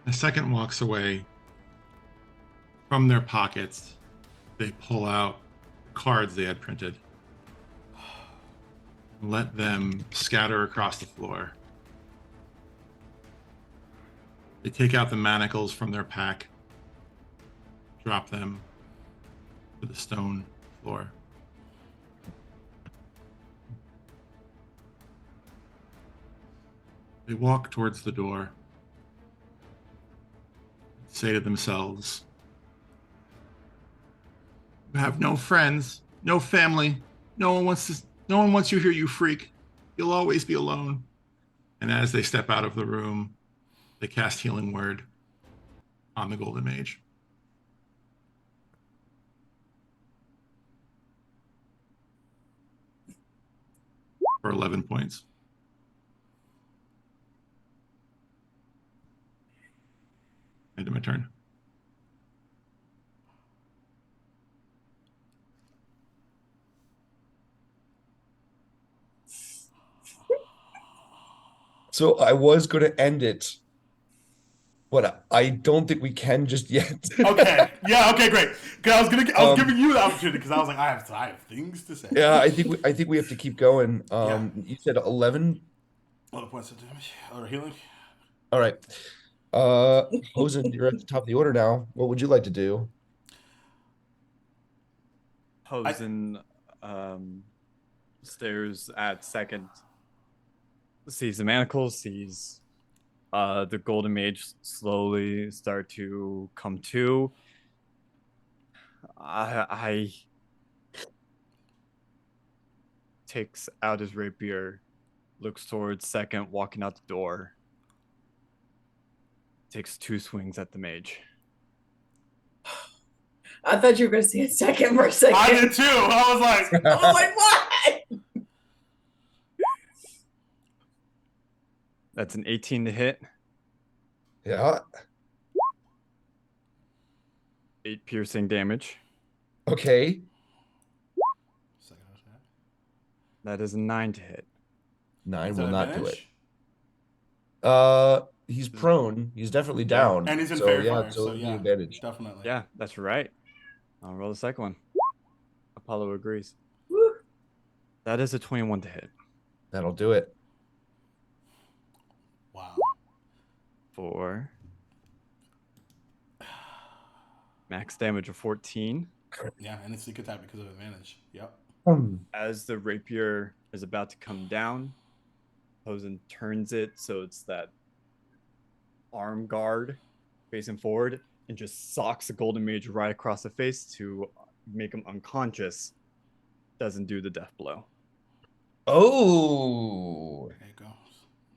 The second walks away. From their pockets, they pull out cards they had printed. Let them scatter across the floor. They take out the manacles from their pack, drop them to the stone floor. They walk towards the door, say to themselves, "You have no friends, no family. No one wants you here, you freak. You'll always be alone." And as they step out of the room, they cast Healing Word on the Golden Mage for 11 points. End of my turn. So I was going to end it, but I don't think we can just yet. Okay. Yeah. Okay. Great. 'Cause I was giving you the opportunity because I was like, I have things to say. Yeah, I think we have to keep going. Yeah. You said 11. 11 points of damage or healing. All right. Hosen, you're at the top of the order now. What would you like to do? Hosen stares at second, sees the manacles, sees the golden mage slowly start to come to. I takes out his rapier, looks towards second, walking out the door. Takes 2 swings at the mage. I thought you were going to say a second for a second. I did too. I was like, Oh my god! That's an 18 to hit, Yeah. 8 piercing damage. Okay. second attack. That is a 9 to hit. 9 Is will that not do advantage? it. He's prone. He's definitely down. And he's in so fairy yeah, fire, so so it'll be yeah, advantage. definitely. Yeah, that's right. I'll roll the second one. Apollo agrees. Woo. That is a 21 to hit That'll do it. Wow. for max damage of 14. Yeah, and it's sneak attack because of advantage. Yep. As the rapier is about to come down, Hosen turns it so it's that arm guard facing forward and just socks the golden mage right across the face to make him unconscious. Doesn't do the death blow. Oh. There you go.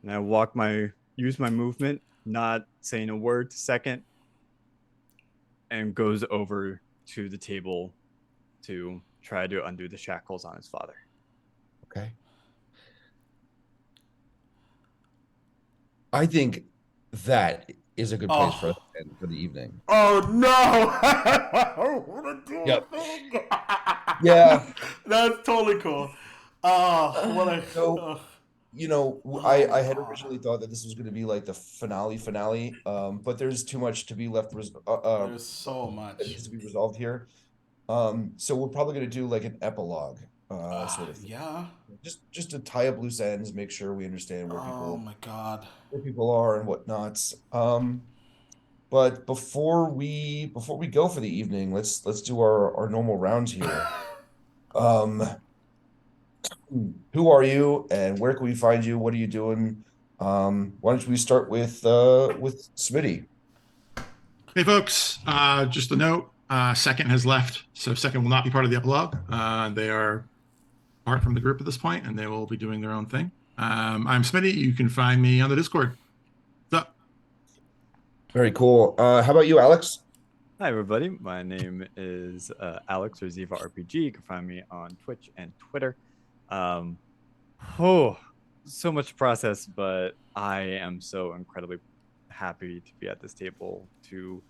And I use my movement, not saying a word to second, and goes over to the table to try to undo the shackles on his father. Okay. I think that is a good place for us to end for the evening. Oh no! I don't want to do Yep. a thing. Yeah. That's totally cool. Oh, what a. So, you know, I had originally thought that this was going to be like the finale, but there's too much to be left. There's so that much. needs to be resolved here. So we're probably going to do like an epilogue, sort of thing. Yeah. Just to tie up loose ends, make sure we understand where Oh my god. people are and whatnot. But before we go for the evening, let's do our normal rounds here. Who are you and where can we find you? What are you doing? Why don't we start with Smitty? Hey, folks, just a note. Second has left, so Second will not be part of the epilogue. They are apart from the group at this point, and they will be doing their own thing. I'm Smitty. You can find me on the Discord. What's up? Very cool. How about you, Alex? Hi, everybody. My name is Alex or Ziva RPG. You can find me on Twitch and Twitter. So much process, but I am so incredibly happy to be at this table to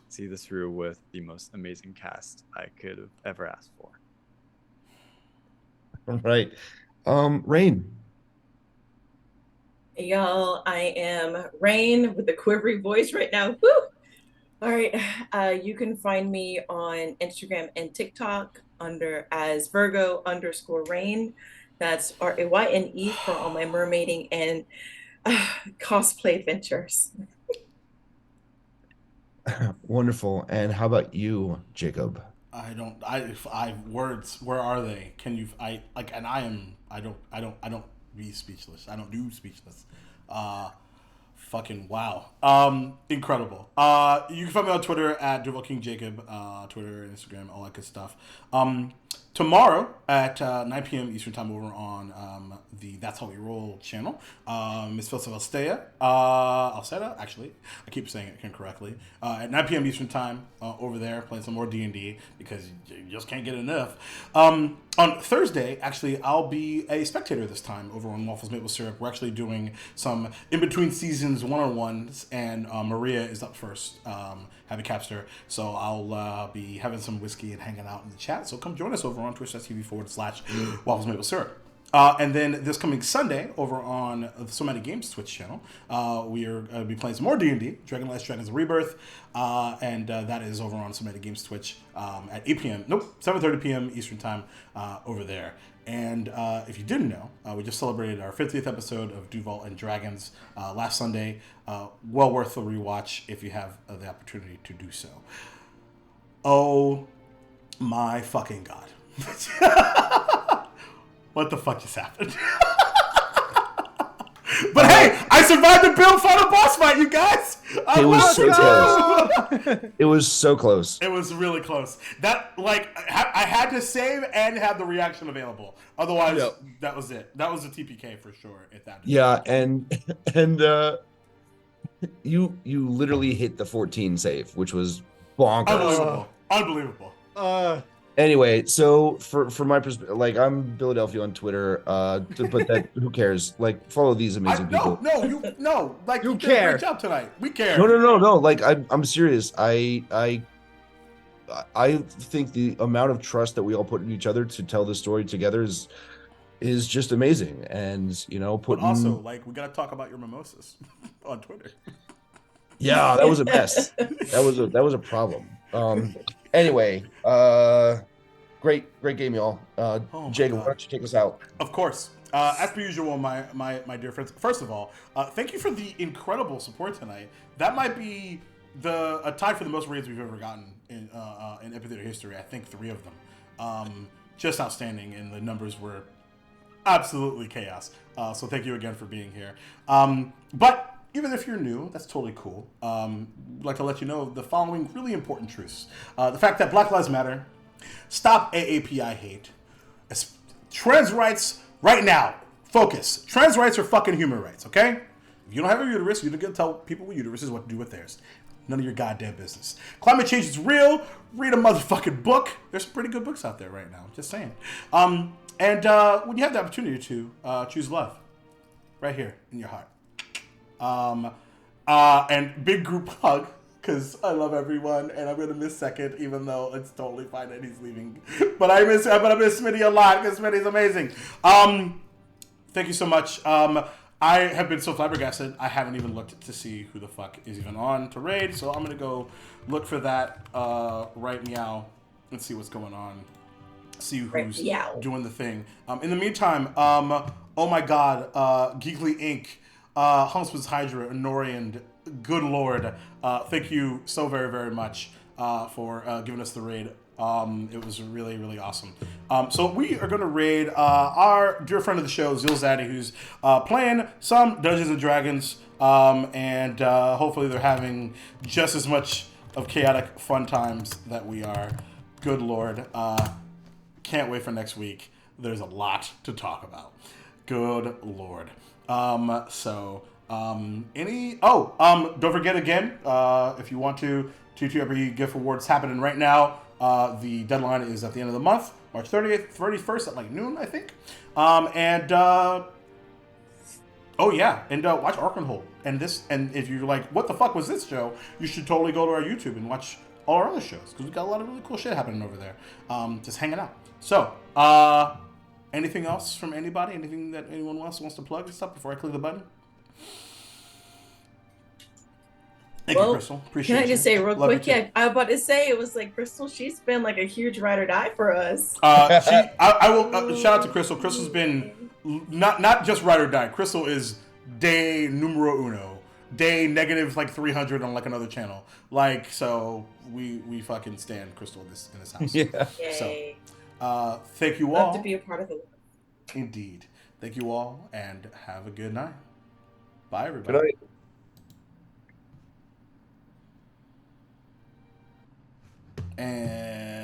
see this through with the most amazing cast I could have ever asked for. All right. Rain. Hey, y'all, I am Rain with the quivery voice right now. Woo! All right. You can find me on Instagram and TikTok under as Virgo_Rain. That's RAYNE for all my mermaiding and cosplay adventures. Wonderful. And how about you, Jacob? I words, where are they? Can you, I like, and I don't be speechless. I don't do speechless. Fucking wow. Incredible. You can find me on Twitter at Duval King Jacob, Twitter, Instagram, all that good stuff. Tomorrow at 9 p.m. Eastern Time over on the That's How We Roll channel. Miss Philsa Alceda, actually. I keep saying it incorrectly. At 9 p.m. Eastern Time over there playing some more D&D because you just can't get enough. On Thursday, actually, I'll be a spectator this time over on Waffles Maple Syrup. We're actually doing some in-between seasons one-on-ones, and Maria is up first. Happy Capster. So I'll be having some whiskey and hanging out in the chat. So come join us over on twitch.tv/Waffles Maple Syrup. And then this coming Sunday over on the So Many Games Twitch channel, we are going to be playing some more D&D, Dragon Last Dragons Rebirth, and that is over on So Many Games Twitch at 8 p.m. Nope, 7:30 p.m. Eastern Time over there. And if you didn't know, we just celebrated our 50th episode of Duval and Dragons last Sunday. Well worth a rewatch if you have the opportunity to do so. Oh my fucking God. What the fuck just happened? But hey, I survived the Bill final boss fight, you guys. It was so close. It was so close. It was really close. That I had to save and have the reaction available. Otherwise, that was it. That was a TPK for sure. If that. Yeah, and you literally hit the 14 save, which was bonkers. Unbelievable. Anyway, so for my perspective, like, I'm Philadelphia on Twitter, but that who cares? Like, follow these amazing people. No, like, you did a care. great job tonight. We care. No. Like, I'm serious. I think the amount of trust that we all put in each other to tell this story together is just amazing. And But also, like, we gotta talk about your mimosas on Twitter. Yeah, that was a mess. That was a problem. Anyway, great game, y'all. Jacob, why don't you take us out? Of course. As per usual, my dear friends. First of all, thank you for the incredible support tonight. That might be a tie for the most raids we've ever gotten in Amphitheater history. I think 3 of them. Just outstanding, and the numbers were absolutely chaos. So thank you again for being here. But even if you're new, that's totally cool. I'd like to let you know the following really important truths. The fact that Black Lives Matter, stop AAPI hate, trans rights right now, focus. Trans rights are fucking human rights, okay? If you don't have a uterus, you're not gonna tell people with uteruses what to do with theirs. None of your goddamn business. Climate change is real. Read a motherfucking book. There's some pretty good books out there right now, just saying. And when you have the opportunity to choose love, right here in your heart. And big group hug, because I love everyone, and I'm gonna miss Second, even though it's totally fine that he's leaving. But I miss Smitty a lot, because Smitty's amazing. Thank you so much. I have been so flabbergasted, I haven't even looked to see who the fuck is even on to raid, so I'm gonna go look for that right meow and see what's going on. See who's doing the thing. In the meantime, oh my god, Geekly Inc., Huntsman's Hydra, Norian, good lord, thank you so very, very much for giving us the raid. It was really, really awesome. So we are going to raid our dear friend of the show, Zilzaddy, who's playing some Dungeons and Dragons, and hopefully they're having just as much of chaotic fun times that we are. Good lord. Can't wait for next week. There's a lot to talk about. Good lord. Don't forget again, if you want to every gift awards happening right now. The deadline is at the end of the month, March 30th, 31st at like noon, I think. Watch Arkenhold. And if you're like, what the fuck was this show? You should totally go to our YouTube and watch all our other shows, because we've got a lot of really cool shit happening over there. Just hanging out. So, anything else from anybody? Anything that anyone else wants to plug and stuff before I click the button? Thank you, Crystal. Appreciate it. Can I just say real quick? Yeah, I was about to say, it was like, Crystal, she's been like a huge ride or die for us. I will shout out to Crystal. Crystal's been not just ride or die. Crystal is day numero uno. Day negative like 300 on like another channel. Like, so we fucking stand Crystal in this house. Yeah. Yay. So thank you all. Love to be a part of it. Indeed. Thank you all, and have a good night. Bye, Good everybody. night. And